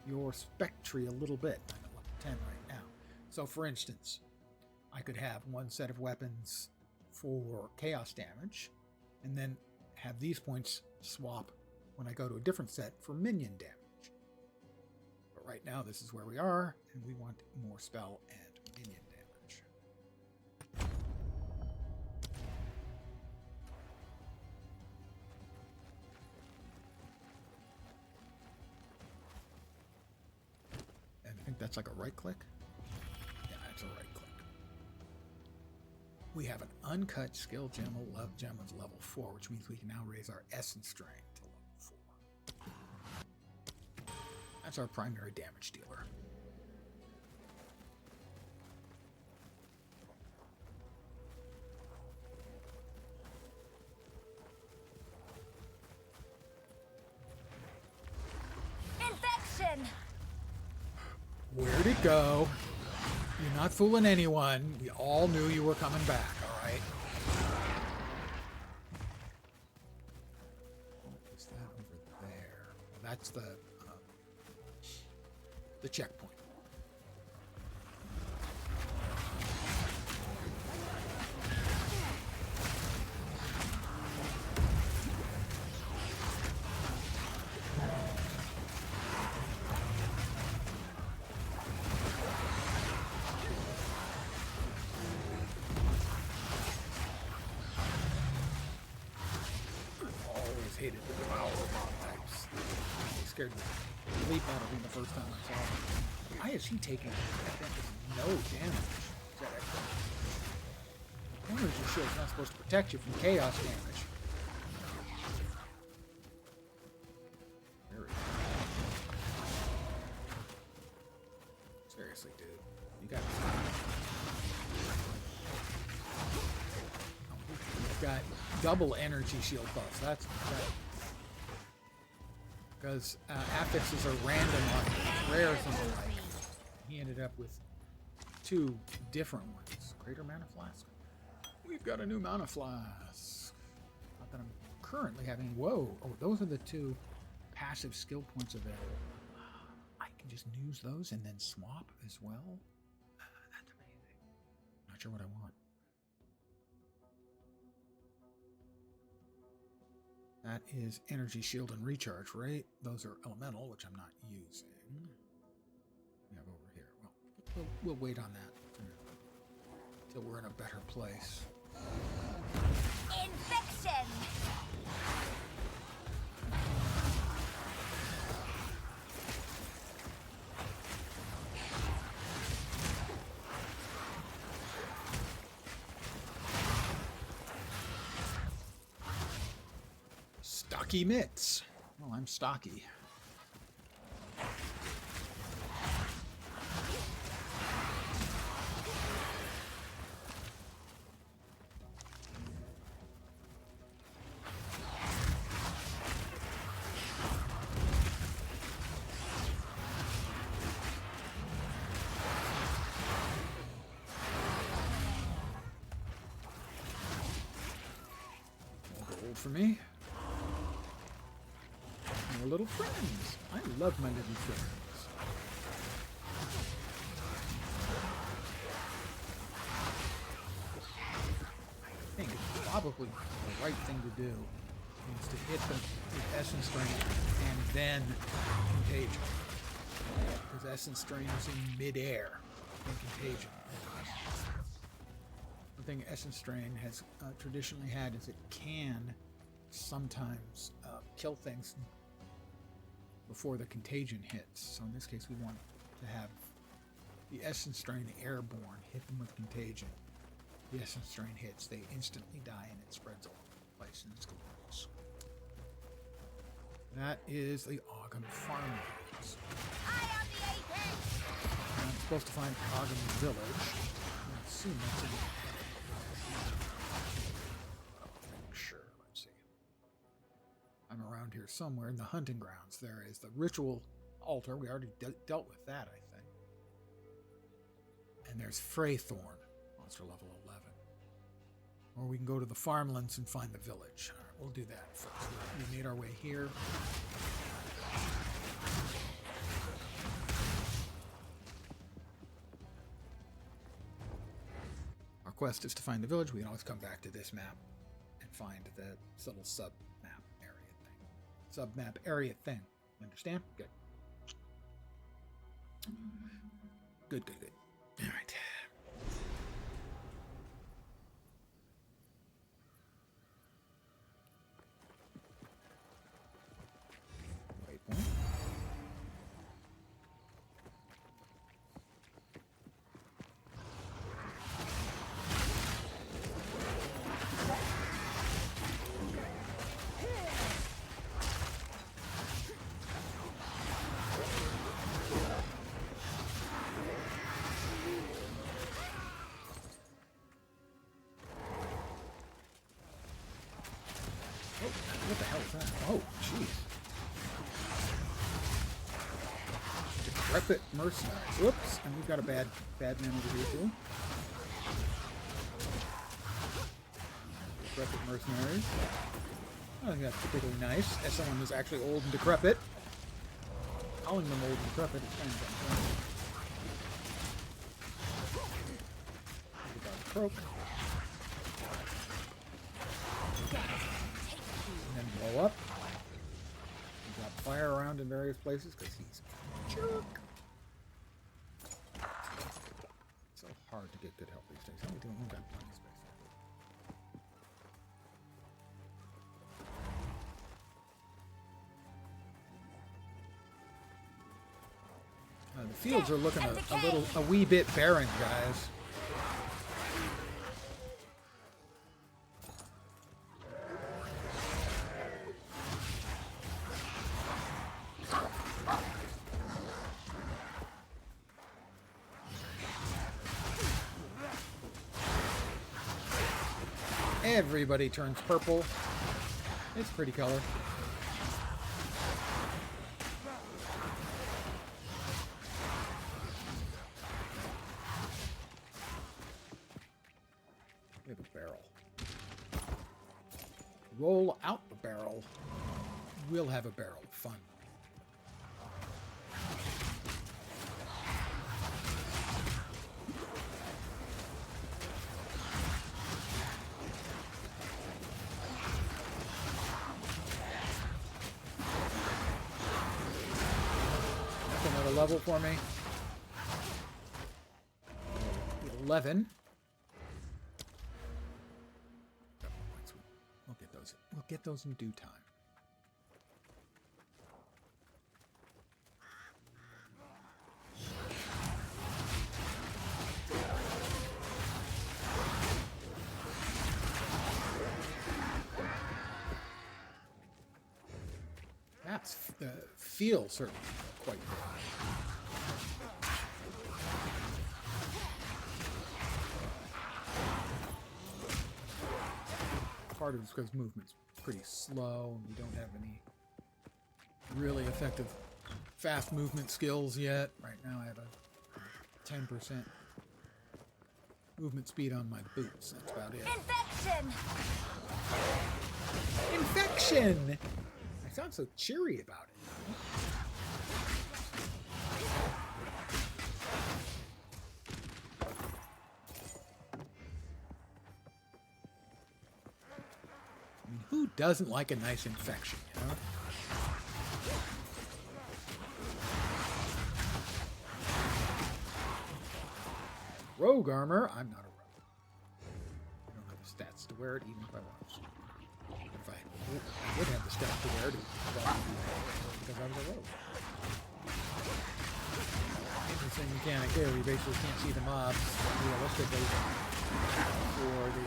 your spec tree a little bit. I'm at level 10 right now. So for instance, I could have one set of weapons for chaos damage, and then have these points swap when I go to a different set for minion damage. But right now this is where we are, and we want more spell and minion damage. And I think that's like a right click. Yeah, that's a right click. We have an uncut skill gem of level 4, which means we can now raise our essence strain to level 4. That's our primary damage dealer. Infection! Where'd it go? You're not fooling anyone. We all knew you were coming back, all right? What is that over there? Well, that's the checkpoint. Hated the power mob types. They scared the bleep out of me the first time I saw them. Why is he taking no damage? Is that extra? Energy shield's not supposed to protect you from chaos damage. There we go. Seriously, dude. You got You've got double energy shield buffs. That's because affixes are random on rares and the like. He ended up with 2 different ones. Greater mana flask. We've got a new mana flask. Not that I'm currently having. Whoa! Oh, those are the 2 passive skill points available. I can just use those and then swap as well. That's amazing. Not sure what I want. That is energy shield and recharge, right? Those are elemental, which I'm not using. We have over here. Well, we'll wait on that until we're in a better place. Infection! Stocky mitts. Well, I'm stocky. Gold for me. Little friends. I love my little friends. I think it's probably the right thing to do is to hit them with Essence Drain and then Contagion. Because Essence Drain is in midair in Contagion. One thing Essence Drain has traditionally had is it can sometimes kill things before the contagion hits. So in this case, we want to have the Essence Drain airborne, hit them with contagion. The Essence Drain hits, they instantly die, and it spreads all over the place and it's glorious. That is the Ogham farmlands. I'm supposed to find Ogham village. I assume that's in I'm around here somewhere in the hunting grounds. There is the ritual altar. We already dealt with that, I think. And there's Freythorn, monster level 11. Or we can go to the farmlands and find the village. All right, we'll do that first. We made our way here. Our quest is to find the village. We can always come back to this map and find the little sub-map area thing. Understand? Good. Good. All right. Waypoint. What the hell is that? Oh, jeez. Decrepit mercenaries. Whoops, and we've got a bad man over here too. Decrepit mercenaries. I don't think that's particularly nice, as someone who's actually old and decrepit. Calling them old and decrepit is kind of unfair. Croak. And then blow up. And drop fire around in various places because he's a jerk. It's so hard to get good help these days. How are we doing? We've got plenty of space. The fields are looking a wee bit barren, guys. Everybody turns purple. It's a pretty color. We have a barrel. Roll out the barrel. We'll have a barrel. Fun. Another level for me. 11. We'll get those. We'll get those in due time. That's the feel certainly quite good. Part of it's because movement's pretty slow and we don't have any really effective fast movement skills yet. Right now I have a 10% movement speed on my boots. That's about it. Infection! Infection! I sound so cheery about it. I mean, who doesn't like a nice infection, you know? Rogue armor. I'm not a rogue. I don't have the stats to wear it, even if I was. If I would have the stats to wear it, because I was a rogue. Interesting mechanic here. We basically can't see the mobs realistically for the.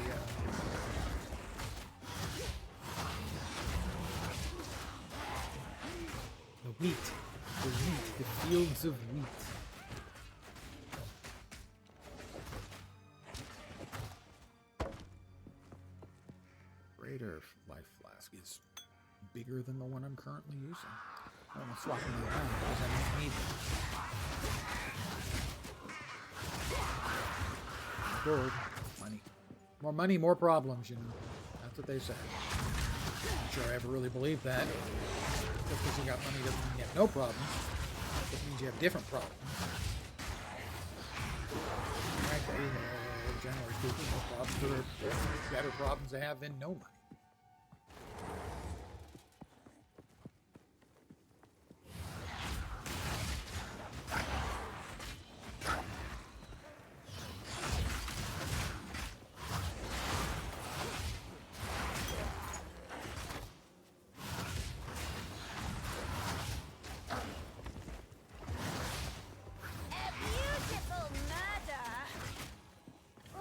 The wheat, the fields of wheat. Greater life flask is bigger than the one I'm currently using. I don't want to swap them around because I don't need them. Good. Money. More money, more problems, you know. That's what they say. Not sure I ever really believed that. Just because you got money doesn't mean you have no problems. It means you have different problems. Frankly, generally speaking, most problems are better problems to have than no money.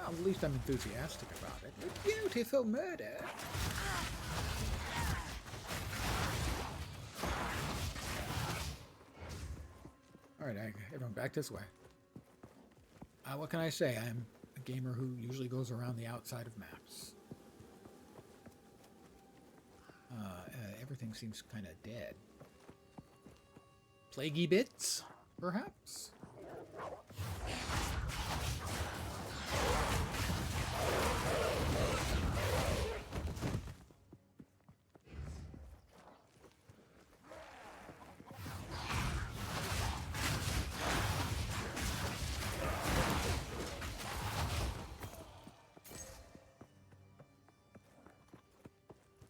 At least I'm enthusiastic about it. A beautiful murder. Alright, everyone back this way. What can I say? I'm a gamer who usually goes around the outside of maps. Everything seems kind of dead. Plaguey bits? Perhaps.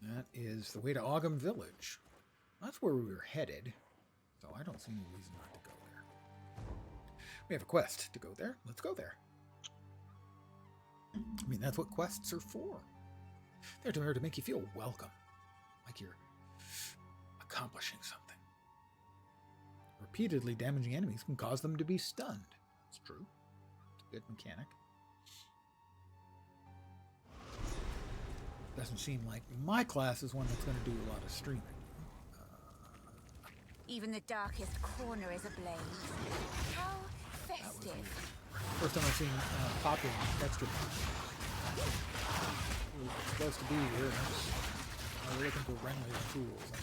That is the way to Ogham Village. That's where we were headed, so I don't see any reason not to go there. We have a quest to go there. Let's go there. I mean, that's what quests are for. They're there to make you feel welcome, like you're accomplishing something. Repeatedly damaging enemies can cause them to be stunned. That's true. It's a good mechanic. Doesn't seem like my class is one that's going to do a lot of streaming. Even the darkest corner is ablaze. How festive. First time I've seen Poppy in texture. It was supposed to be here. I was looking for Renly's tools, I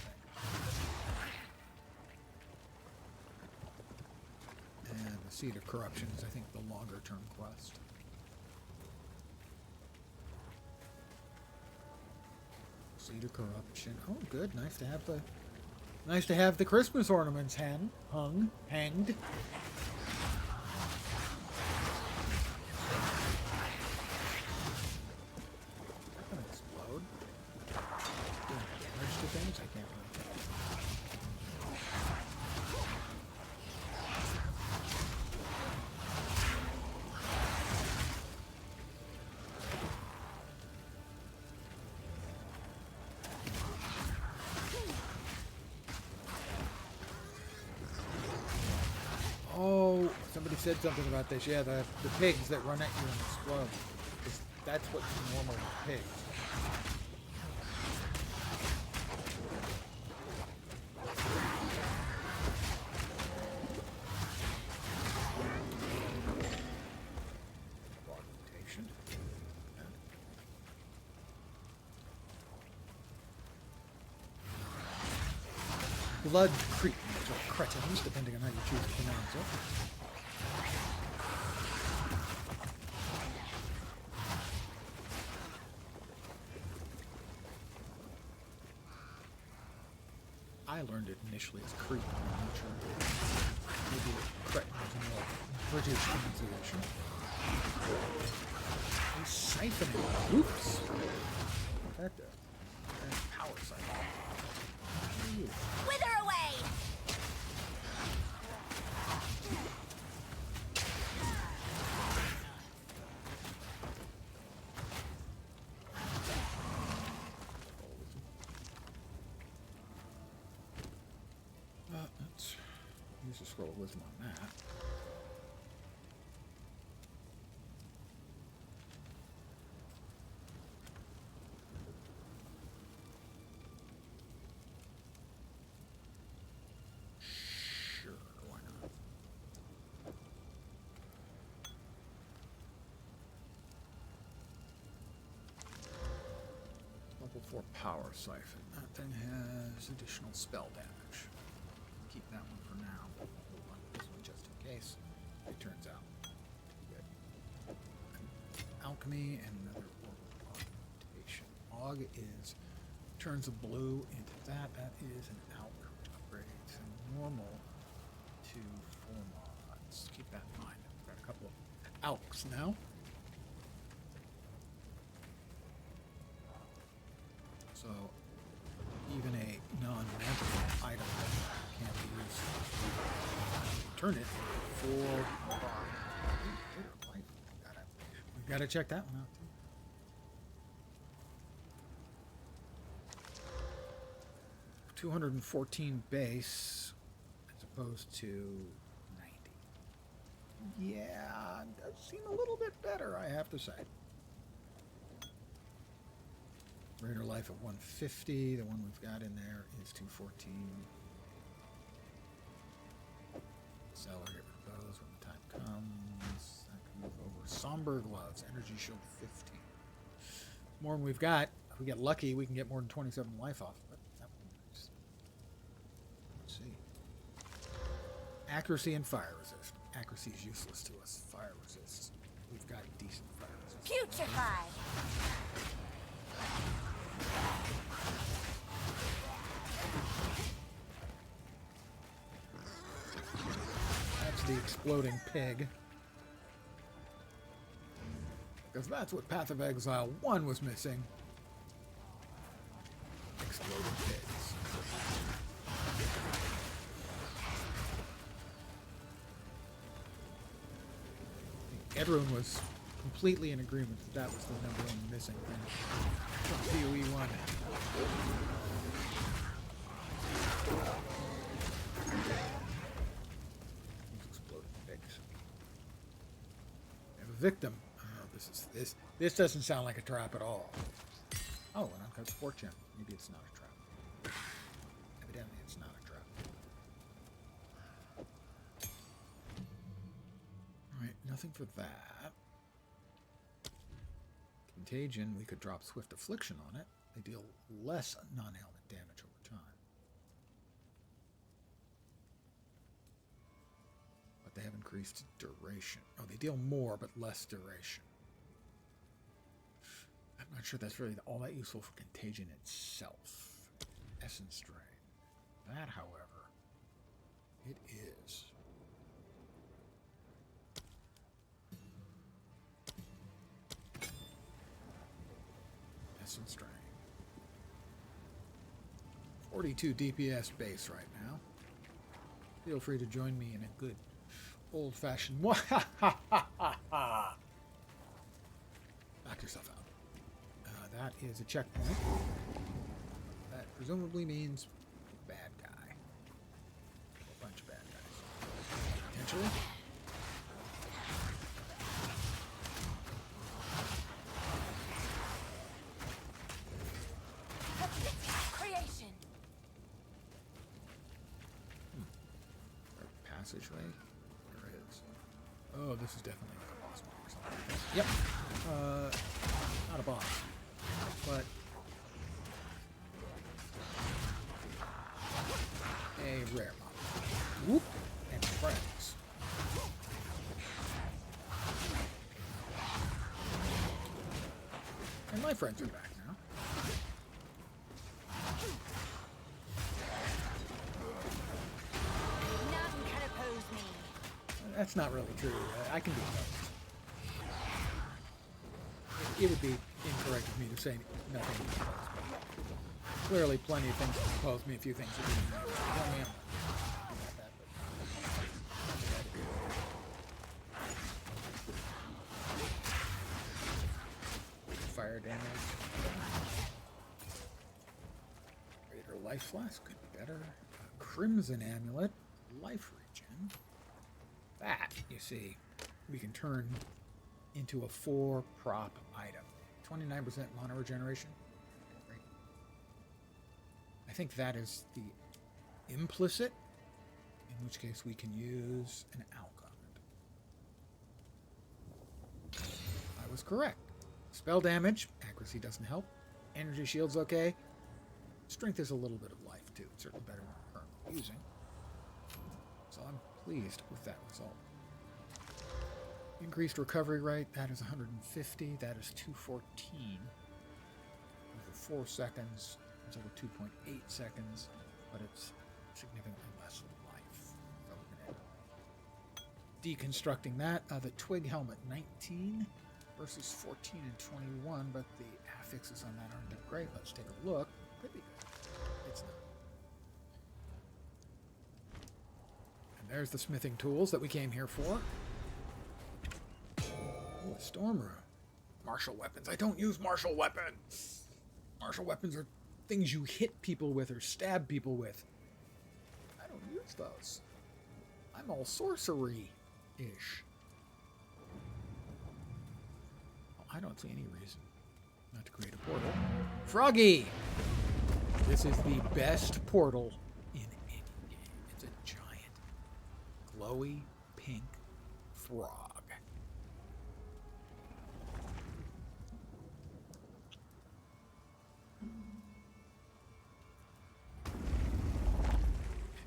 think. And the Seed of Corruption is, I think, the longer term quest. Seed of Corruption. Oh, good. Nice to have the Christmas ornaments hanged. That can explode. Doing damage to things? I can't really tell. Oh, somebody said something about this. Yeah, the pigs that run at you and explode. That's what's normal with pigs. Augmentation. Blood cretins, or cretins, depending on how you choose to pronounce it. I learned it initially as cretin, I'm not sure. Maybe cretin is a more British pronunciation. A siphoning. Oops. What's that do? That's power siphon. Wither away! Let's use a scroll of wisdom on that. Sure, why not? Level 4 power siphon. That thing has additional spell damage. Keep that one for now. We'll hold on to this one just in case it turns out good. Alchemy and another augmentation. Aug is turns a blue into that. That is an alch, which upgrades from normal to 4 mods. Keep that in mind. We've got a couple of alchs now. So even a non-magical item can't be used. Turn it for. We've got to check that one out too. $214 base as opposed to 90. Yeah, it does seem a little bit better, I have to say. Raider life at 150. The one we've got in there is 214. Sell or get rid of those when the time comes. That can move over. Somber gloves. Energy shield 15. More than we've got. If we get lucky, we can get more than 27 life off of it. That would be nice. Let's see. Accuracy and fire resist. Accuracy is useless to us. Fire resists. We've got decent fire resist. Putrefy! That's the exploding pig. Because that's what Path of Exile 1 was missing. Exploding pigs. Everyone was completely in agreement that that was the number one missing thing from PoE 1. Exploding pigs. We have a victim. Oh, this doesn't sound like a trap at all. Oh, an uncut sport gem. Maybe it's not a trap. Evidently, it's not a trap. Alright, nothing for that. Contagion, we could drop Swift Affliction on it. They deal less non-helmet damage over time. But they have increased duration. Oh, they deal more, but less duration. I'm not sure that's really all that useful for Contagion itself. Essence Drain. That, however, it is. Essence Drain. 42 DPS base right now. Feel free to join me in a good old-fashioned knock yourself out. That is a checkpoint. That presumably means bad guy. A bunch of bad guys. Potentially. Creation. Passageway? There is. Oh, this is definitely like a boss fight or something. Yep. Not a boss. But a rare mob. Whoop! And friends. And my friends are back now. None can oppose me. That's not really true. I can be opposed. It would be incorrect of me to say nothing to oppose me. Clearly plenty of things to oppose me, a few things that didn't tell me I'm not that, but fire damage. Greater life flask could be better. Crimson amulet, life regen. That, you see, we can turn into a 4-prop item. 29% mana regeneration. Great. I think that is the implicit, in which case we can use an alchemist. I was correct. Spell damage, accuracy doesn't help. Energy shield's okay. Strength is a little bit of life too. It's certainly better than I'm currently using. So I'm pleased with that result. Increased recovery rate, that is 150, that is 214. Over 4 seconds, it's over 2.8 seconds, but it's significantly less life. So deconstructing that, the Twig Helmet 19 versus 14 and 21, but the affixes on that aren't that great. Let's take a look. Could be good. It's not. And there's the smithing tools that we came here for. Oh, a storm room. Martial weapons. I don't use martial weapons. Martial weapons are things you hit people with or stab people with. I don't use those. I'm all sorcery-ish. Well, I don't see any reason not to create a portal. Froggy! This is the best portal in any game. It's a giant, glowy, pink frog.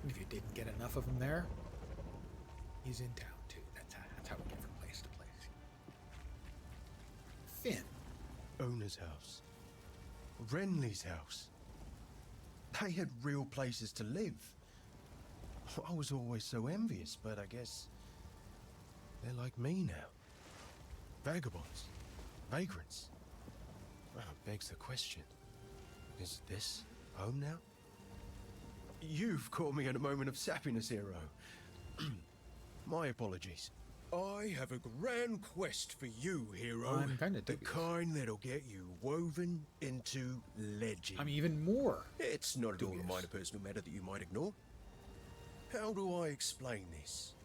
And if you didn't get enough of them there, He's in town too. That's how we get from place to place. Finn. Owner's house. Renly's house. They had real places to live. I was always so envious, but I guess they're like me now. Vagabonds. Vagrants. Well, it begs the question. Is this home now? You've caught me at a moment of sappiness, hero. My apologies. I have a grand quest for you, hero. I'm kind of the kind that'll get you woven into legend. I'm even more. It's not at all a dubious. minor personal matter that you might ignore. How do I explain this?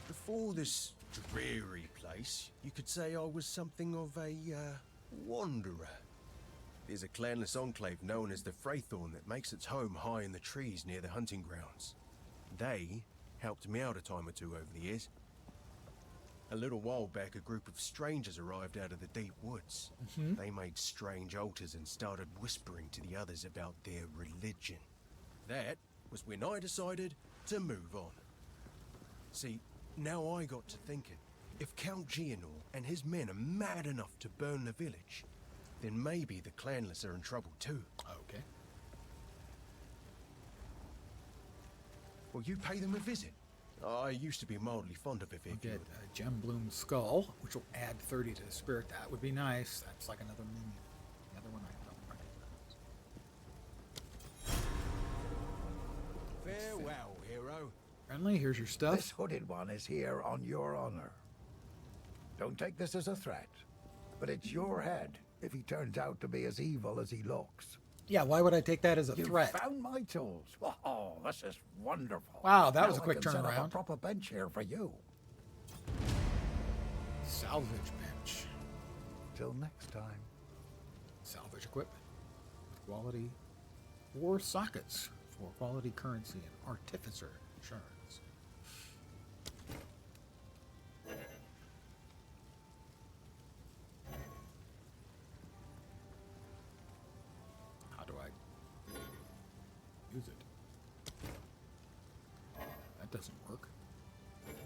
Before this dreary place, you could say I was something of a wanderer. There's a clanless enclave known as the Fraythorn that makes its home high in the trees near the hunting grounds. They helped me out a time or two over the years. A little while back, a group of strangers arrived out of the deep woods. They made strange altars and started whispering to the others about their religion. That was when I decided to move on. See, now I got to thinking, if Count Gianor and his men are mad enough to burn the village, then maybe the clanless are in trouble too. Okay. Will you pay them a visit? I used to be mildly fond of it. I'll get a Gem Bloom Skull, which will add 30 to the spirit. That would be nice. That's like another minion. The other one I don't recognize. Farewell, hero. Friendly, here's your stuff. This hooded one is here on your honor. Don't take this as a threat, but it's your head if he turns out to be as evil as he looks. Yeah, why would I take that as a You threat? found my tools. Oh, this is wonderful. Wow, that Now was a quick I can set up turnaround. a proper bench here for you. Salvage bench. Till next time. Salvage equipment with quality or sockets for quality currency and artificer shards. How do I use it? That doesn't work. Doesn't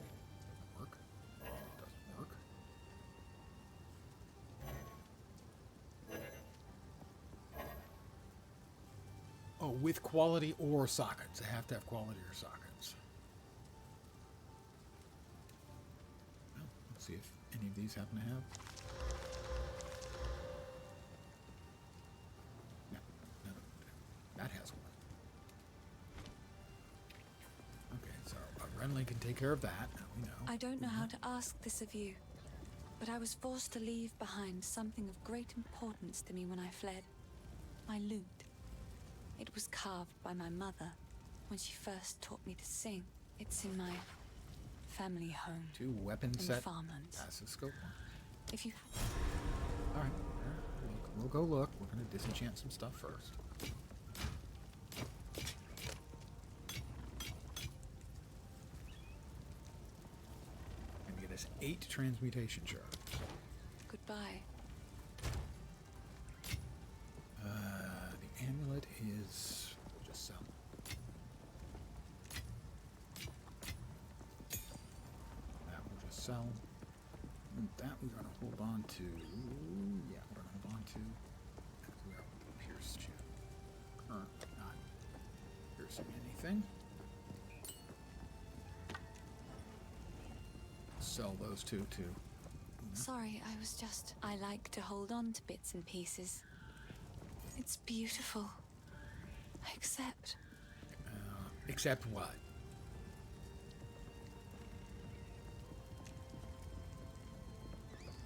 work. Doesn't work. Oh, with quality or sockets. They have to have quality or sockets. Well, let's see if any of these happen to have. No, none of them do. That has one. Okay, so Renly can take care of that. We know. I don't know how to ask this of you, but I was forced to leave behind something of great importance to me when I fled. My lute. It was carved by my mother when she first taught me to sing. It's in my family home. 2 weapon in set. the farmlands. Passive scope. If you All right. We'll go look. We're going to disenchant some stuff first. And get us 8 transmutation shards. goodbye. The amulet is just sell. That will just sell. And that we're going to hold on to. Yeah, we're going to hold on to. As well, pierce you. Currently not piercing anything. Sell those two too. Sorry, I was just... I like to hold on to bits and pieces. It's beautiful. Except... Except what?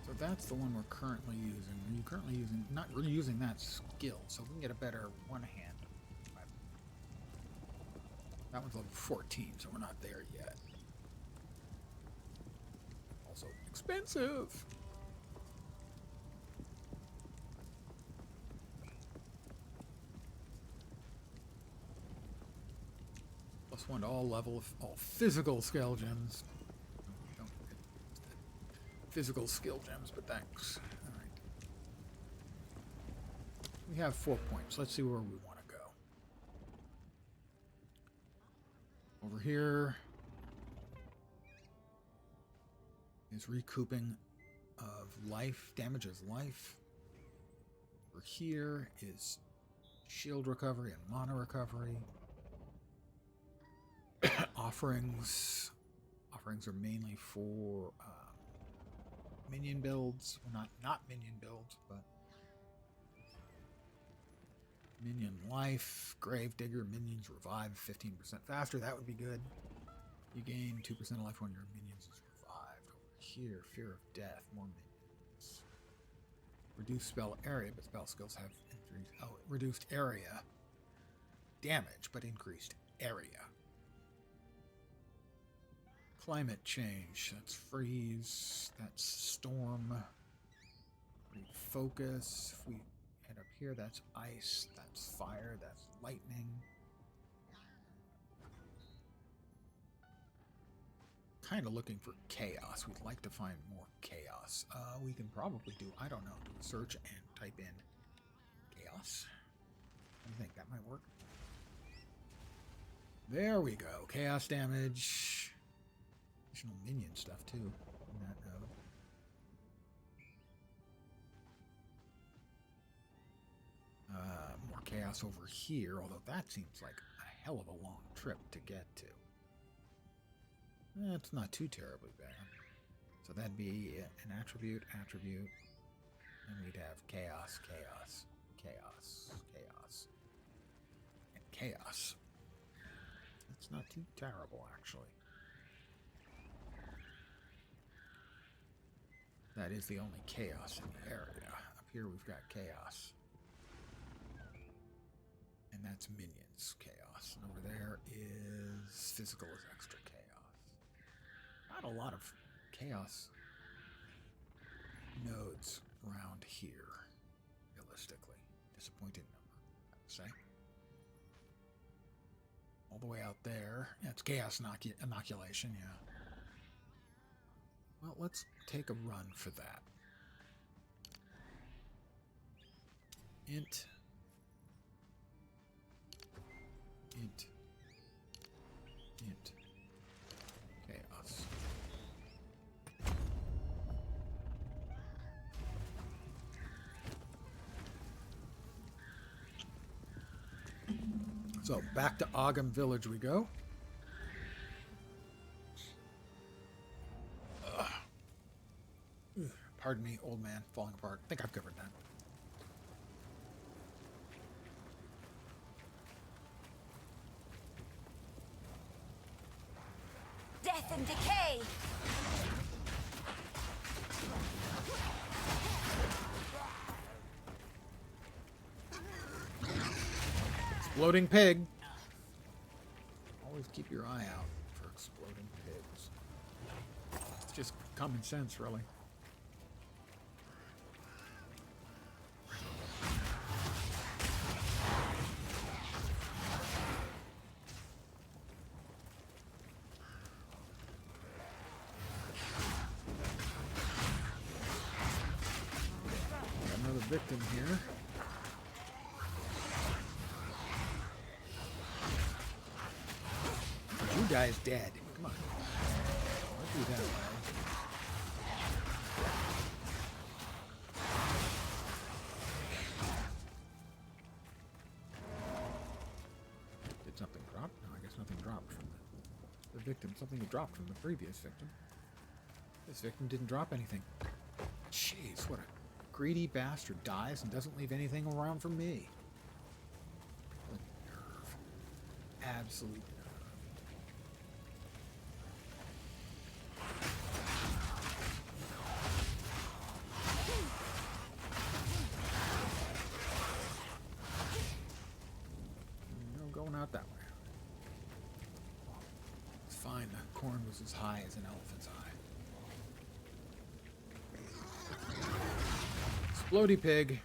So that's the one we're currently using. Are you currently using... Not really using that skill, so we can get a better one-hand weapon. That one's level 14, so we're not there yet. Also expensive. +1 to all all physical skill gems. We don't get physical skill gems, but thanks. All right. We have 4 points. Let's see where we want to go. Over here. is recouping of life, damages life. Over here is shield recovery and mana recovery. Offerings are mainly for minion builds. Well, not minion builds, but minion life. Gravedigger minions revive 15% faster. That would be good. You gain 2% of life when your minions is revived. Over here, fear of death, more minions. Reduced spell area, but spell skills have increased. Oh, reduced area damage, but increased area. Climate change, that's freeze, that's storm. Refocus, if we head up here, that's ice, that's fire, that's lightning. Kind of looking for chaos. We'd like to find more chaos. We can probably do, I don't know, do a search and type in chaos. What do you think? That might work. There we go. Chaos damage. Additional minion stuff too in that node. More chaos over here, although that seems like a hell of a long trip to get to. It's not too terribly bad. So that'd be an attribute, and we'd have chaos, chaos, chaos, chaos, and chaos. That's not too terrible, actually. That is the only chaos in the area. Up here we've got chaos. And that's minions chaos. And over there is physical is extra chaos. Not a lot of chaos nodes around here, realistically. Disappointing number, I would say. All the way out there. Yeah, it's chaos inoculation, yeah. Well, let's take a run for that. Int. Chaos. So, back to Ogham Village we go. Pardon me, old man, falling apart. I think I've covered that. Death and decay! Exploding pig. Always keep your eye out for exploding pigs. It's just common sense, really. Victim here. You guys dead. Come on. Don't do that way. Did something drop? No, I guess nothing dropped from the victim. Something had dropped from the previous victim. This victim didn't drop anything. Jeez, what a greedy bastard. Dies and doesn't leave anything around for me. What nerve. Absolute nerve. No going out that way. It's fine. The corn was as high as an elephant's eye. Explodey pig.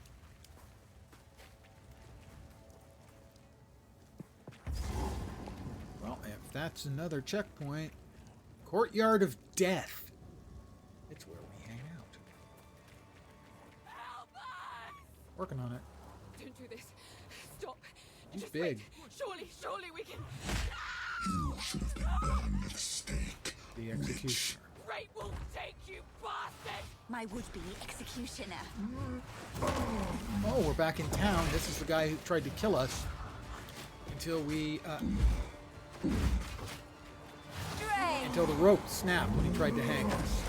Well, if that's another checkpoint, Courtyard of Death. It's where we hang out. Help us! Working on it. Don't do this. Stop. He's Just big. Wait. Surely we can. You should have been burned at the stake. The executioner. Great will take you My would-be executioner. Oh, we're back in town. This is the guy who tried to kill us until we, until the rope snapped when he tried to hang us.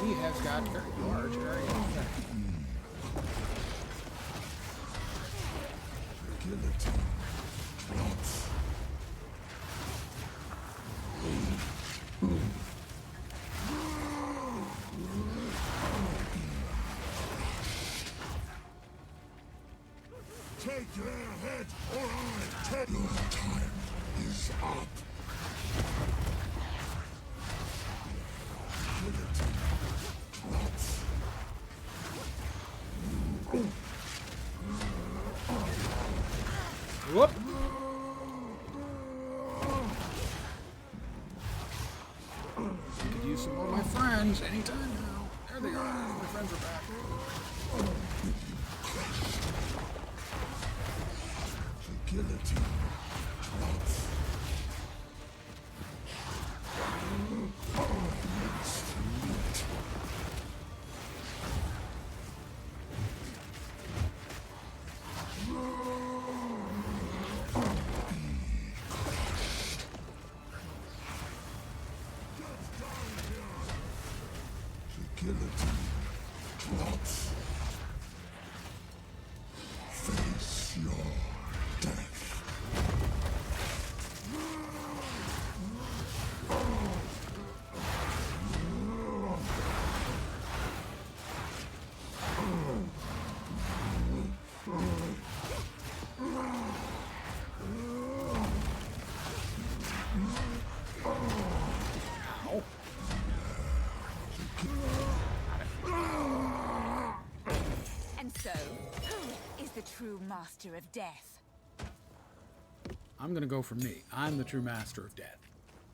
He has got very large areas. Take their head, or I take your time is up. Whoop! Could use some more of my friends anytime now. There they are. My friends are back. The guillotine drops. Guillotine drops. Face your death. And so, who is the true master of death? I'm gonna go for me. I'm the true master of death.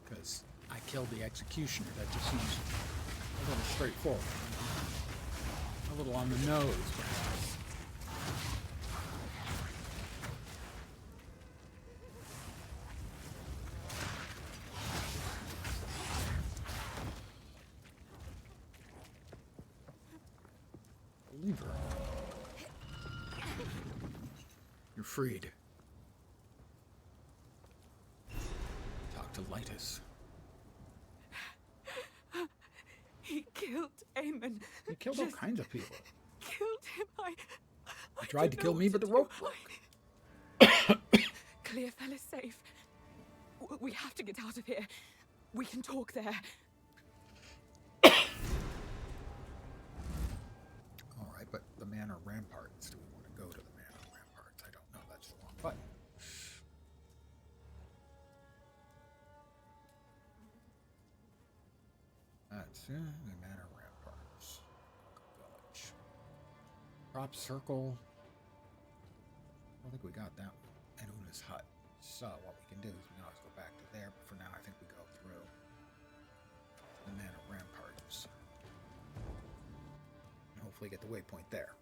Because I killed the executioner. That just seems a little straightforward. A little on the nose, perhaps. Lever. You're freed. Talk to Lytus. He killed Aemon. He killed all kinds of people. Killed him. He tried to kill me, but the rope broke. Clearfell is safe. We have to get out of here. We can talk there. All right, but the Manor Ramparts. Do we want to go to the Manor Ramparts? I don't know. That's the wrong button. That's the Manor Ramparts. Village. Prop Circle. I think we got that one. And Una's hut. So what we can do is we can always go back to there, but for now I think we go through the Manor Ramparts. And hopefully get the waypoint there.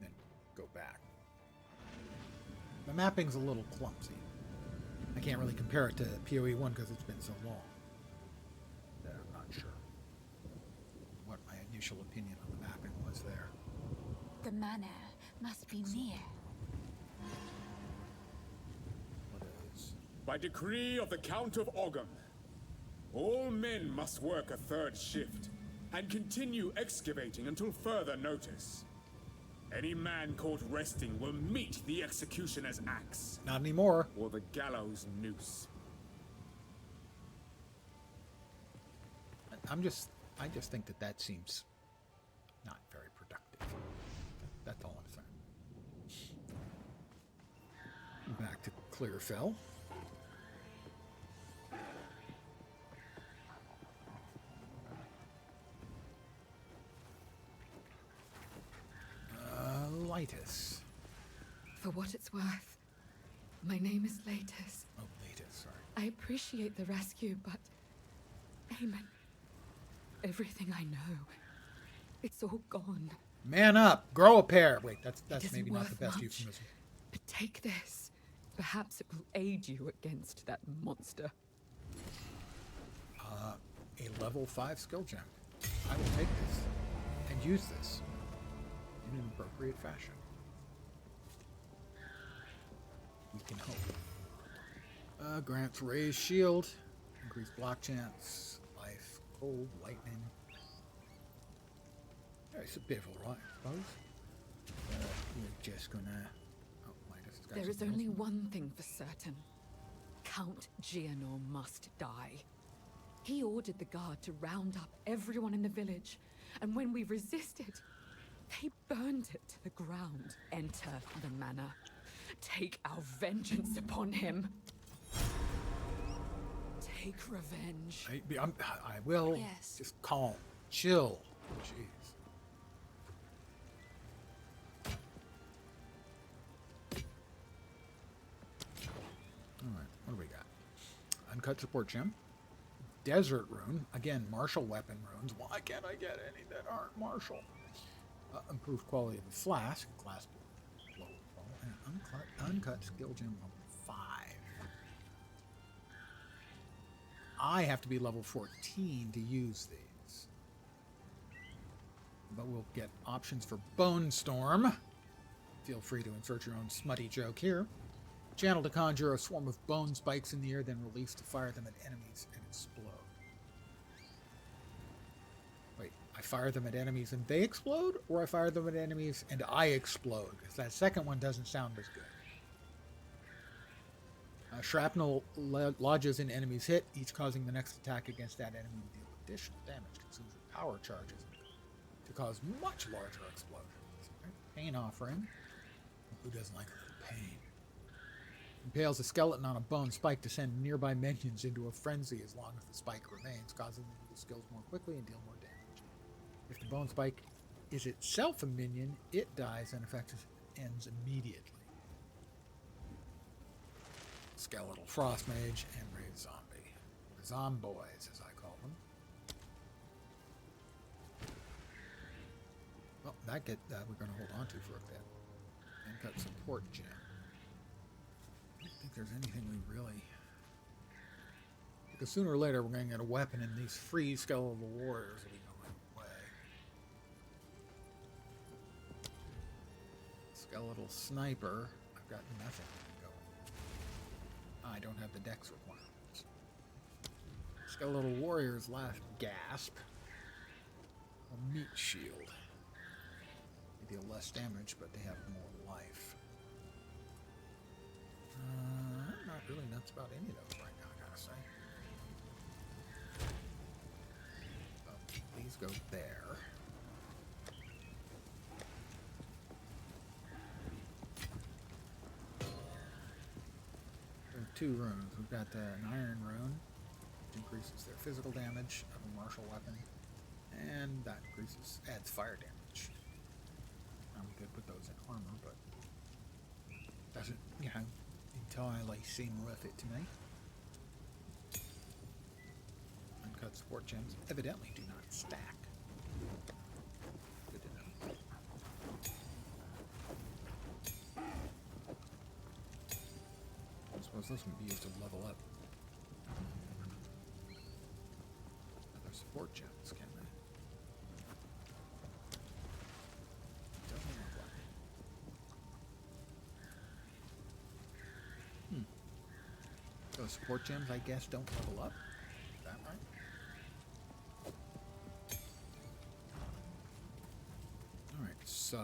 Then go back. The mapping's a little clumsy. I can't really compare it to PoE1 because it's been so long that I'm not sure what my initial opinion on the mapping was there. The manor must be near. What is? By decree of the Count of Ogham, all men must work a third shift and continue excavating until further notice. Any man caught resting will meet the executioner's axe. Not anymore. Or the gallows noose. I just think that seems not very productive. That's all I'm saying. Back to Clearfell. My name is Latus. Oh, Latus, sorry. I appreciate the rescue, but... Aemon, everything I know, it's all gone. Man up! Grow a pair! Wait, that's It maybe isn't not the worth best much, euphemism. But take this. Perhaps it will aid you against that monster. A level 5 skill gem. I will take this and use this in an appropriate fashion. We can hope. Grants raise shield, increase block chance, life, cold, lightning. Yeah, it's a bit of a lot, I suppose. We're just gonna. Oh, Midas has got There is something only else. one thing for certain. Count Gianor must die. He ordered the guard to round up everyone in the village, and when we resisted, they burned it to the ground. Enter the manor. Take our vengeance upon him. Take revenge. I will. Yes. Just calm. Chill. Jeez. Alright, what do we got? Uncut support gem. Desert rune. Again, martial weapon runes. Why can't I get any that aren't martial? Improved quality of the flask. Class low and uncut skill gem level 5. I have to be level 14 to use these. But we'll get options for Bone Storm. Feel free to insert your own smutty joke here. Channel to conjure a swarm of bone spikes in the air, then release to fire them at enemies and explode. Wait, I fire them at enemies and they explode? Or I fire them at enemies and I explode? Because that second one doesn't sound as good. Shrapnel lodges in enemies hit, each causing the next attack against that enemy to deal additional damage. Consumes your power charges to cause much larger explosions. Pain offering. Who doesn't like a little pain? Impales a skeleton on a bone spike to send nearby minions into a frenzy as long as the spike remains, causing them to use skills more quickly and deal more damage. If the bone spike is itself a minion, it dies and effect ends immediately. Skeletal Frost Mage and Raid Zombie. The Zomboys, as I call them. Well, that we're going to hold on to for a bit. And cut support gem. I don't think there's anything we really... Because sooner or later we're going to get a weapon and these free skeletal warriors will be going away. Skeletal Sniper. I've got nothing. I don't have the dex requirements. Skeletal Warrior's last gasp. A meat shield. They deal less damage, but they have more life. I'm not really nuts about any of those right now, I gotta say. These go there. Two runes. We've got an iron rune, which increases their physical damage of a martial weapon, and that adds fire damage. I'm good with those in armor, but doesn't, entirely seem worth it to me. Uncut support gems evidently do not stack. Good to know. I suppose those can be used to level up other support gems, can they? Don't look like. Those support gems, I guess, don't level up. Is that right? Alright, so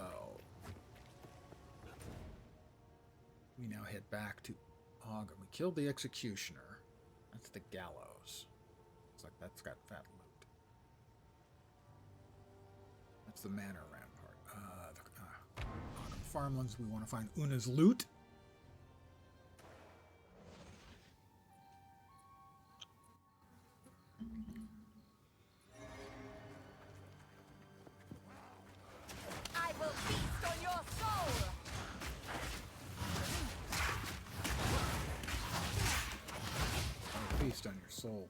we now head back to Ogre. We killed the Executioner. That's the Gallows. Looks like that's got fat loot. That's the Manor Rampart. The Ogre Farmlands, we want to find Una's loot. I will feast on your soul! feast on your soul.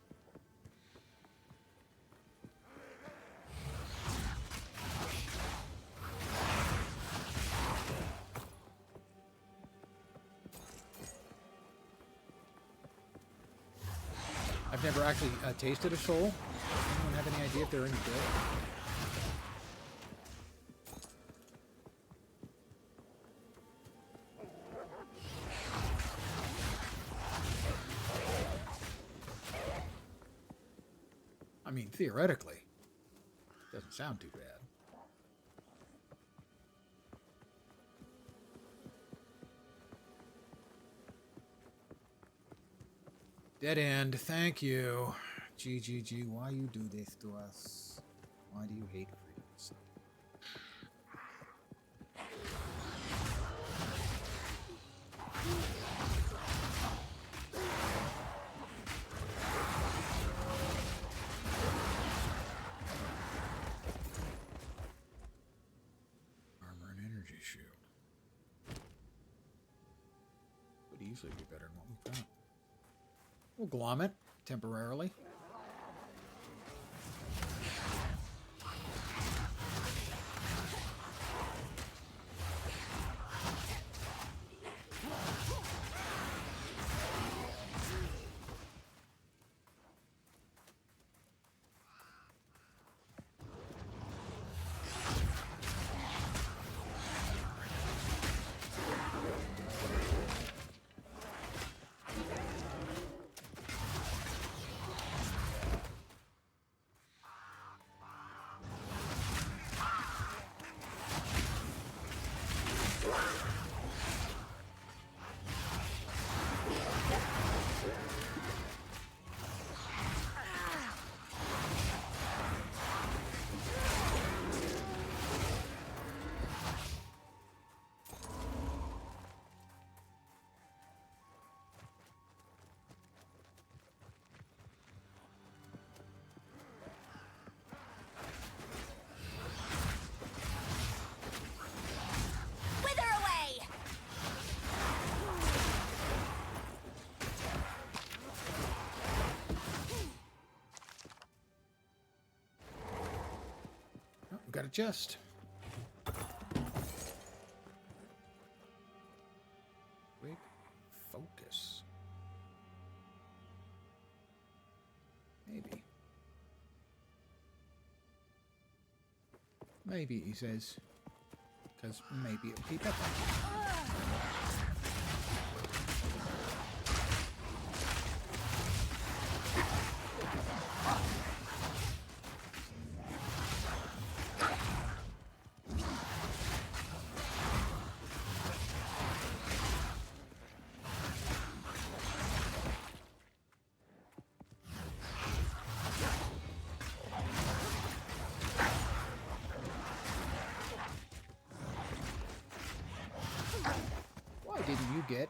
I've never actually tasted a soul. Does anyone have any idea if they're any good? I mean, theoretically, doesn't sound too bad. Dead end. Thank you. GGG. Why you do this to us? Why do you hate freaks? Armor and energy shield. Would easily be better than what we've got. We'll glom it temporarily. Got a chest. Quick focus. Maybe. Maybe, he says. Because maybe it'll be better. Didn't you get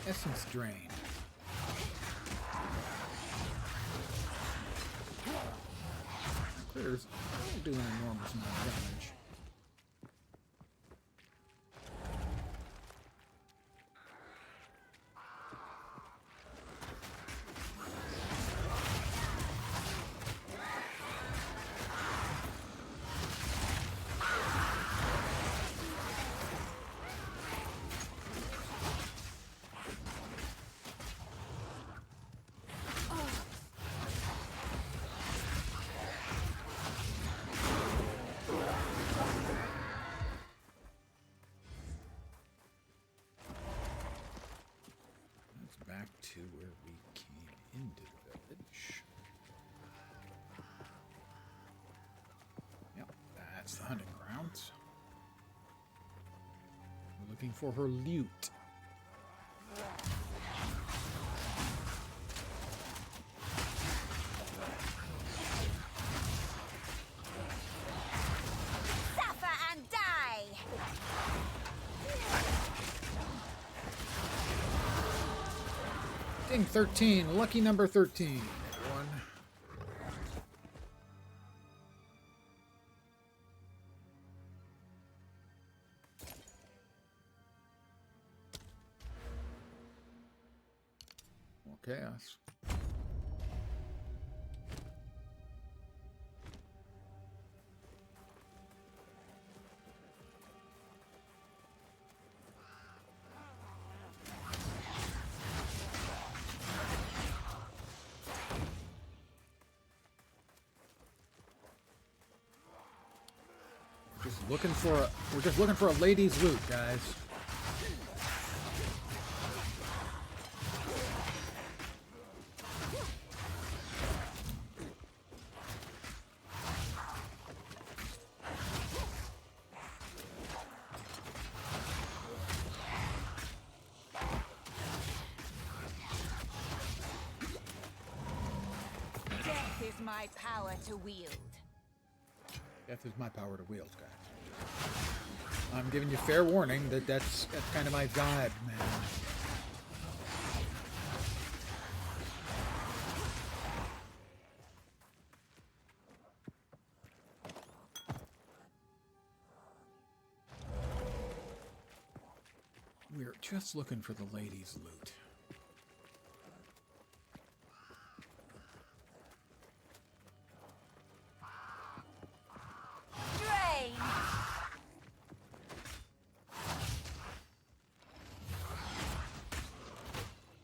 essence drain? Critters don't do an enormous amount of damage. Back to where we came into the village. Yep, that's the hunting grounds. We're looking for her lute. Suffer and die! 13, lucky number 13. Everyone. More chaos. We're just looking for a lady's loot, guys. Death is my power to wield. Death is my power to wield, guys. I'm giving you fair warning that that's kind of my vibe, man. We're just looking for the ladies' loot. Drain!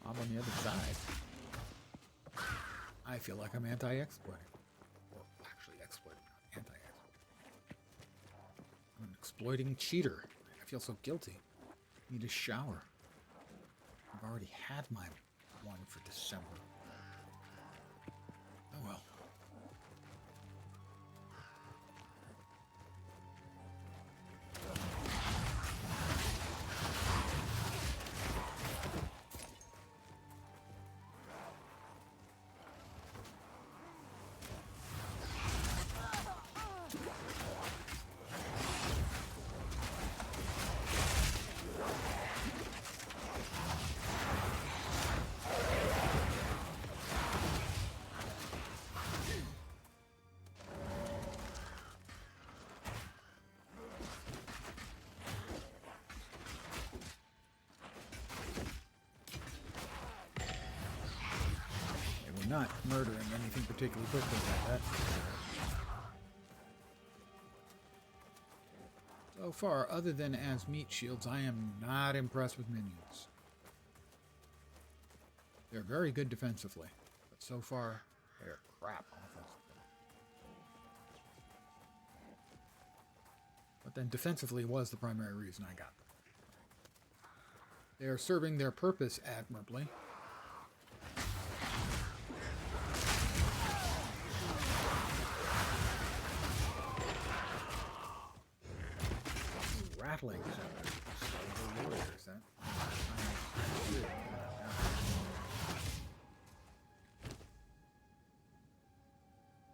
I'm on the other side. I feel like I'm anti-exploiting. Or actually exploiting, not anti-exploiting. I'm an exploiting cheater. I feel so guilty. Need a shower. I've already had my one for December. Oh well. Not murdering anything particularly quickly like that. So far, other than as meat shields, I am not impressed with minions. They're very good defensively, but so far, they're crap offensively. But then defensively was the primary reason I got them. They are serving their purpose admirably. Rattling warriors, that.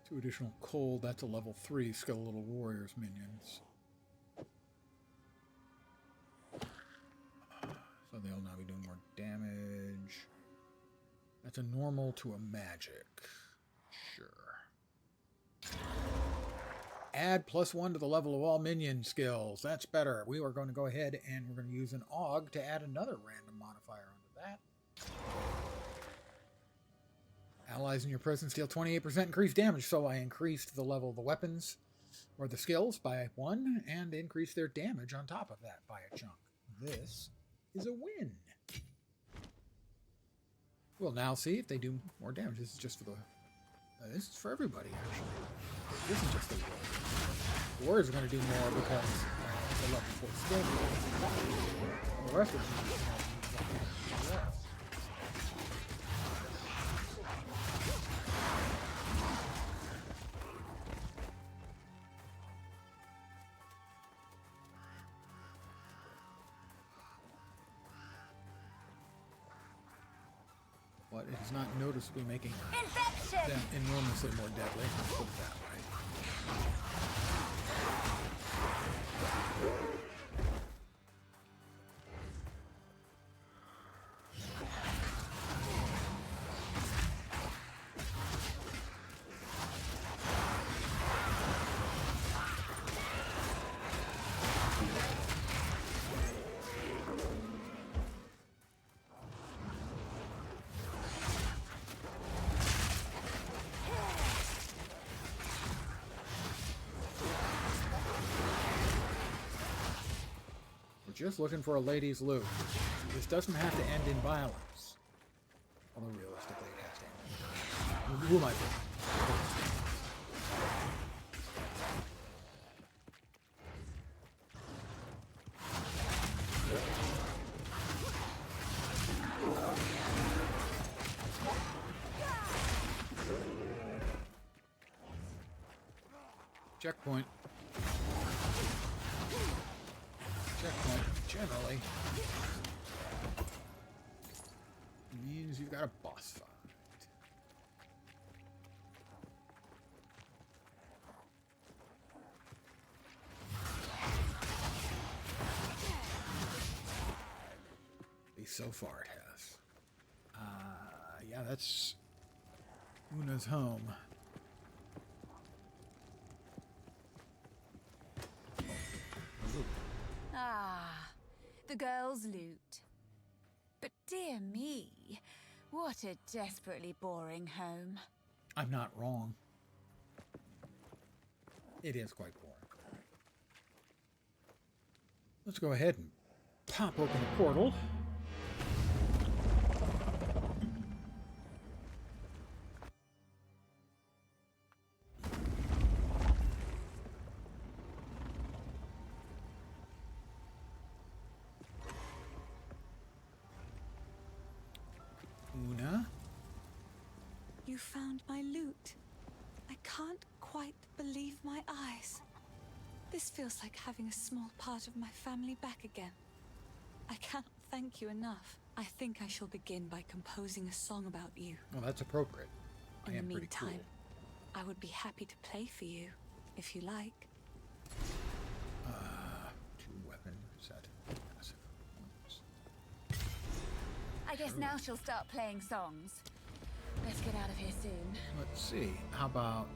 Two additional cold, that's a level 3 skeletal warriors minions. So they'll now be doing more damage. That's a normal to a magic. Sure. Add +1 to the level of all minion skills. That's better. We are going to go ahead and we're going to use an AUG to add another random modifier onto that. Allies in your presence deal 28% increased damage, so I increased the level of the weapons or the skills by 1 and increased their damage on top of that by a chunk. This is a win. We'll now see if they do more damage. This is just for the... this is for everybody, actually. This isn't just the Warriors. The Warriors are going to do more because it's a level 4 skill. The rest of them are but it is not noticeably making them enormously more deadly. Let's put it that way. Just looking for a lady's loot. This doesn't have to end in violence. Although realistically it has to end. Who am I thinking? Checkpoint. Checkpoint, generally, means you've got a boss fight. At least so far it has. Yeah, that's Una's home. Ah, the girl's loot. But dear me, what a desperately boring home. I'm not wrong. It is quite boring. Let's go ahead and pop open the portal. Una? You found my loot. I can't quite believe my eyes. This feels like having a small part of my family back again. I cannot thank you enough. I think I shall begin by composing a song about you. Well, that's appropriate. I In the am pretty meantime, cool. I would be happy to play for you, if you like. 2-weapon set. Massive ones. I guess now she'll start playing songs. Let's get out of here soon. Let's see. How about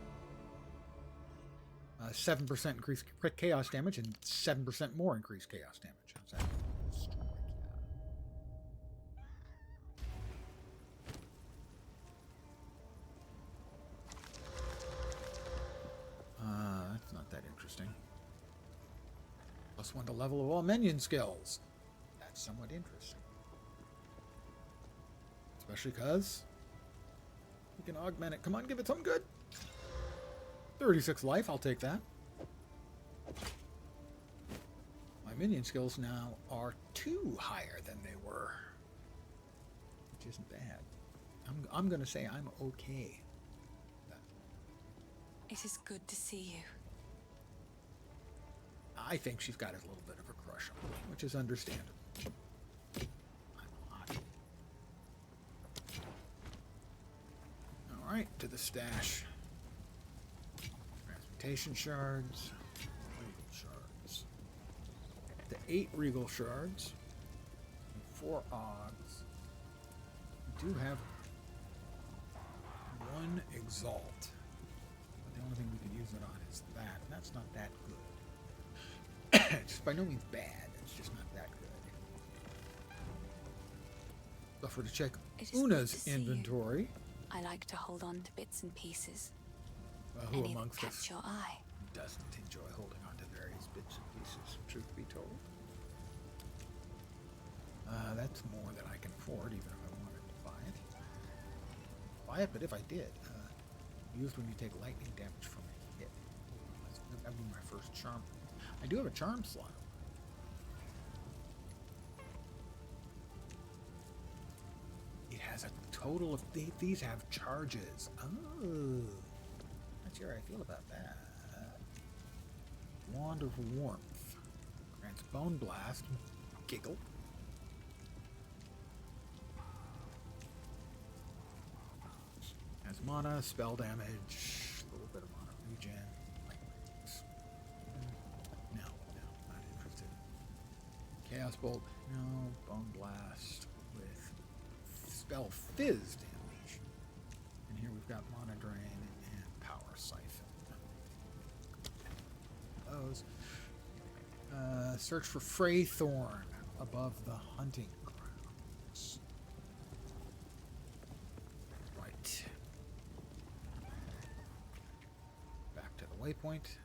7% increased crit chaos damage and 7% more increased chaos damage? How's that? Strike, yeah. That's not that interesting. +1 to level of all minion skills. That's somewhat interesting. Especially because we can augment it. Come on, give it something good. 36 life, I'll take that. My minion skills now are 2 higher than they were, which isn't bad. I'm going to say I'm okay. It is good to see you. I think she's got a little bit of a crush on me, which is understandable. I'm hot. All right, to the stash. Transmutation shards, regal shards. The 8 regal shards, and 4 odds. We do have 1 exalt. But the only thing we could use it on is that, and that's not that good. It's by no means bad, it's just not that good. Buffer to check Una's inventory. I like to hold on to bits and pieces. Who Any amongst that us catch your eye. doesn't enjoy holding on to various bits and pieces, truth be told? That's more than I can afford, even if I wanted to buy it. Buy it, but if I did, used when you take lightning damage from a hit. That would be my first charm. I do have a charm slot. It has a total of... These have charges. Oh. Not sure how I feel about that. Wand of Warmth. Grants Bone Blast. Giggle. Has mana, spell damage, a little bit of mana regen. No, not interested. Chaos Bolt, no. Bone Blast with spell fizz damage. And here we've got Mana Drain and Power Siphon. Those. Search for Freythorn above the hunting grounds. Right. Back to the waypoint.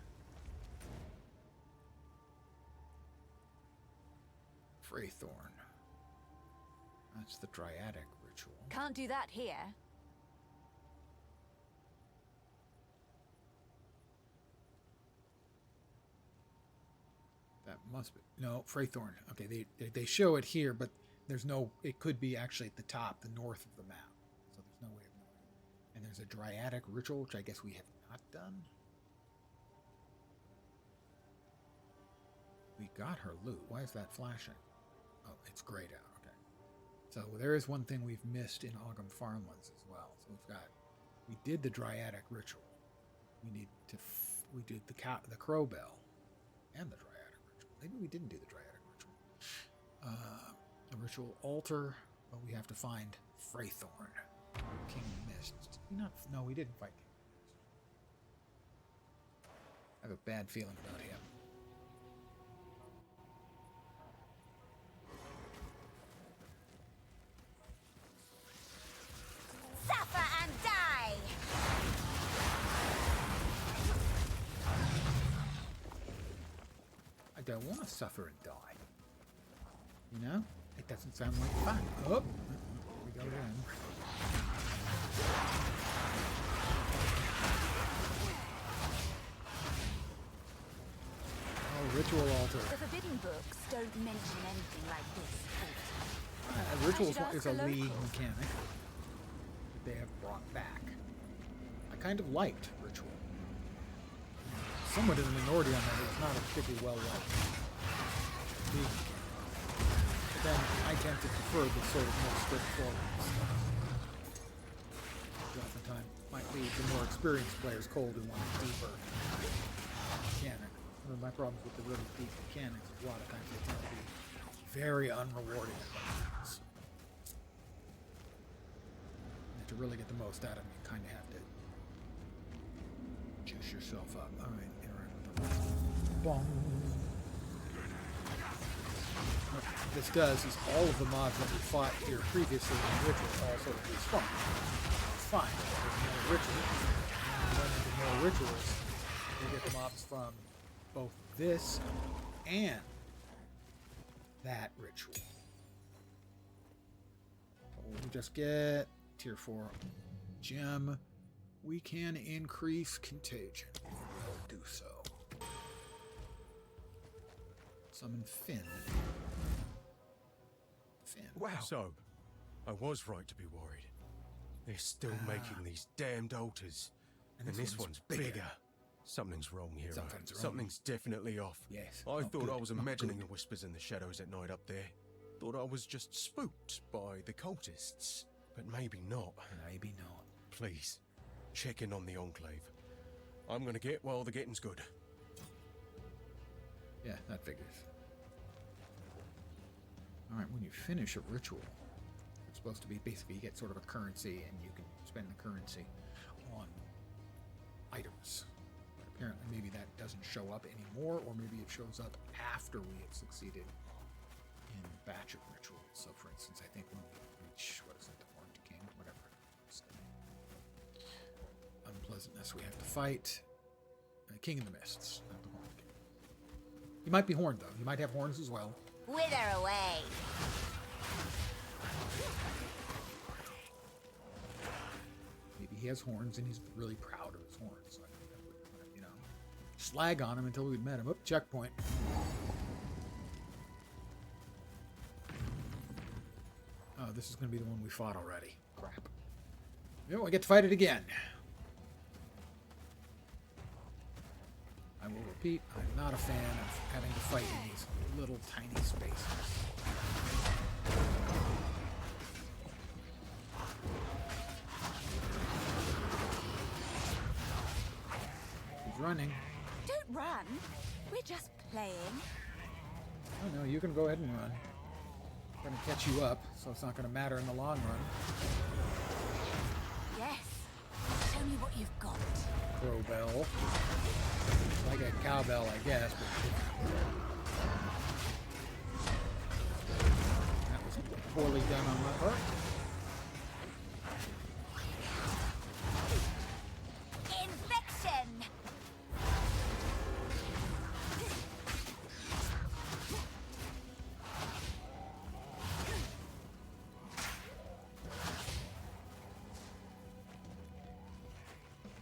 Freythorn. That's the Dryadic ritual. Can't do that here. That must be... No, Freythorn. Okay, they show it here, but there's no... It could be actually at the top, the north of the map. So there's no way of knowing. And there's a Dryadic ritual, which I guess we have not done. got her loot. Why is that flashing? Oh, it's grayed out. Okay. So there is one thing we've missed in Ogham Farmlands as well. So we did the Dryadic ritual. We did the Crow Bell and the Dryadic ritual. Maybe we didn't do the Dryadic ritual. The ritual altar, but we have to find Freythorn, King of the Mist. No, we didn't fight King of the Mist. I have a bad feeling about him. Suffer and die! I don't want to suffer and die. You know? It doesn't sound like fun. Oh! Here we go again. Oh, ritual altar. The forbidden books don't mention anything like this. Rituals is a league mechanic that they have brought back. I kind of liked ritual. Somewhat in the minority on that. It's not a particularly well-liked league mechanic. But then I tend to prefer the sort of more straightforward stuff. Which oftentimes might lead to more experienced players cold and want a deeper mechanic. One of my problems with the really deep mechanics is a lot of times they tend to be very unrewarding at times. And to really get the most out of them, you kind of have to juice yourself up. All right, interact with the rest. Bong. What this does is all of the mobs that we fought here previously in the ritual all sort of respawn. It's fine. There's more rituals. And when there's more rituals, we get the mobs from both this and that ritual. We just get tier 4 gem. We can increase contagion. We'll do so. Summon Finn. Wow. So, I was right to be worried. They're still making these damned altars. And this one's bigger. Something's wrong here. Something's definitely off. Yes. I thought I was imagining the whispers in the shadows at night up there. Thought I was just spooked by the cultists. But maybe not. Maybe not. Please, check in on the Enclave. I'm gonna get while the getting's good. Yeah, that figures. Alright, when you finish a ritual, it's supposed to be basically you get sort of a currency and you can spend the currency on items. But apparently maybe that doesn't show up anymore, or maybe it shows up after we have succeeded in a batch of rituals. So for instance, I think when we reach, what is it, the Horned King? Whatever. Unpleasantness, we have to fight King of the Mists, not the Horned King. He might be horned though. He might have horns as well. Wither away! Maybe he has horns and he's really proud of his horns. So I think that would, you know, slag on him until we'd met him. Oop, checkpoint. Oh, this is going to be the one we fought already. Crap. No, I get to fight it again. I will repeat, I'm not a fan of having to fight in these little tiny spaces. He's running. Don't run! We're just playing. Oh no, you can go ahead and run. I'm going to catch you up, so it's not going to matter in the long run. Yes. Show me what you've got. Crow bell. Like a cowbell, I guess, but that was poorly done on my part. Infection!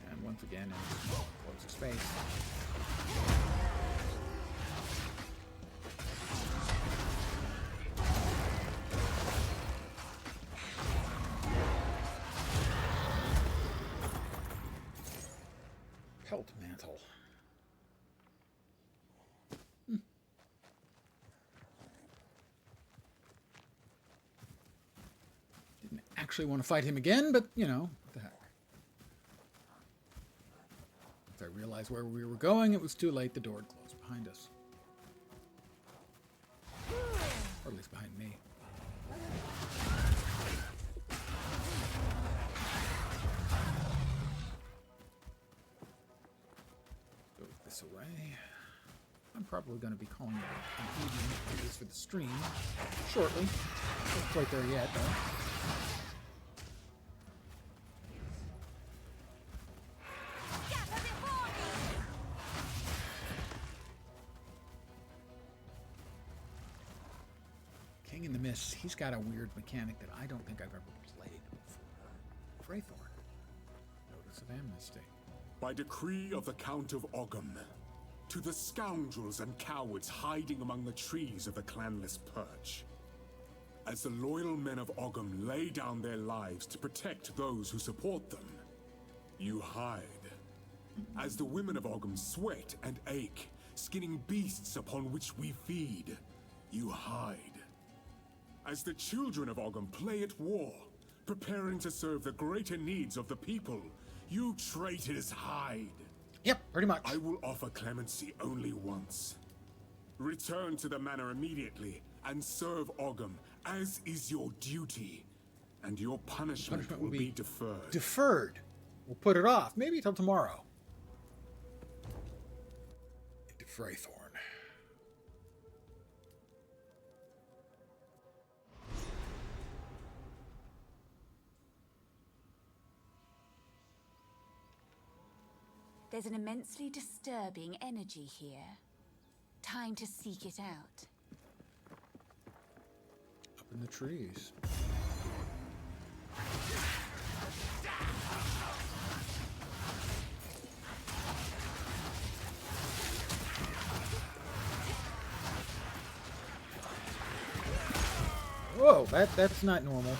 And once again, close the space. Pelt mantle. actually want to fight him again, but, you know, what the heck. As I realized where we were going, it was too late. The door had closed behind us. Or at least behind me. Throw this away. I'm probably going to be calling it an evening, at least for the stream, shortly. Not quite there yet, though. King in the Mist, he's got a weird mechanic that I don't think I've ever played before. Freythorn. Notice of Amnesty. By decree of the Count of Ogham, to the scoundrels and cowards hiding among the trees of the clanless Perch. As the loyal men of Ogham lay down their lives to protect those who support them, you hide. As the women of Ogham sweat and ache, skinning beasts upon which we feed, you hide. As the children of Ogham play at war, preparing to serve the greater needs of the people, you traitors hide. Yep, pretty much. I will offer clemency only once. Return to the manor immediately and serve Ogham, as is your duty. And your punishment will be deferred. Deferred. We'll put it off. Maybe till tomorrow. Into Freythorn. There's an immensely disturbing energy here. Time to seek it out. Up in the trees. Whoa, that's not normal.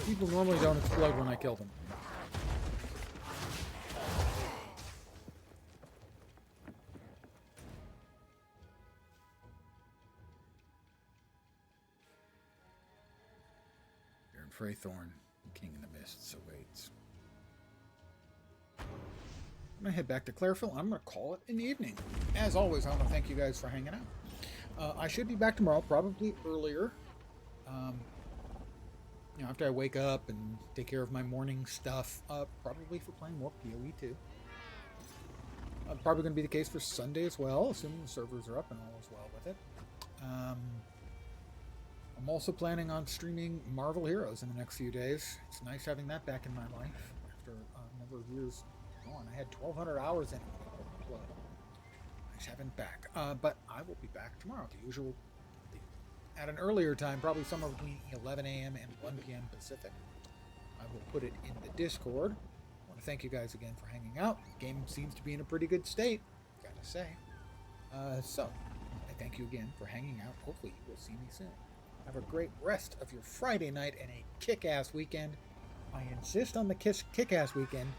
People normally don't explode when I kill them. Freythorn, King in the Mists awaits. I'm going to head back to Clareville. I'm going to call it an evening. As always, I want to thank you guys for hanging out. I should be back tomorrow, probably earlier. After I wake up and take care of my morning stuff, probably for playing more PoE2. Probably going to be the case for Sunday as well, assuming the servers are up and all is well with it. I'm also planning on streaming Marvel Heroes in the next few days. It's nice having that back in my life after a number of years gone. I had 1,200 hours in it. Nice having it back. But I will be back tomorrow at the usual, at an earlier time, probably somewhere between 11 a.m. and 1 p.m. Pacific. I will put it in the Discord. I want to thank you guys again for hanging out. The game seems to be in a pretty good state, gotta say. So, I thank you again for hanging out. Hopefully you will see me soon. Have a great rest of your Friday night and a kick-ass weekend. I insist on the kick-ass weekend,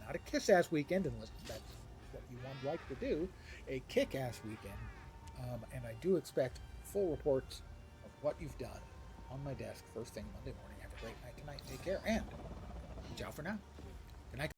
not a kiss-ass weekend, unless that's what you would like to do. A kick-ass weekend. And I do expect full reports of what you've done on my desk first thing Monday morning. Have a great night tonight. Take care, and ciao for now.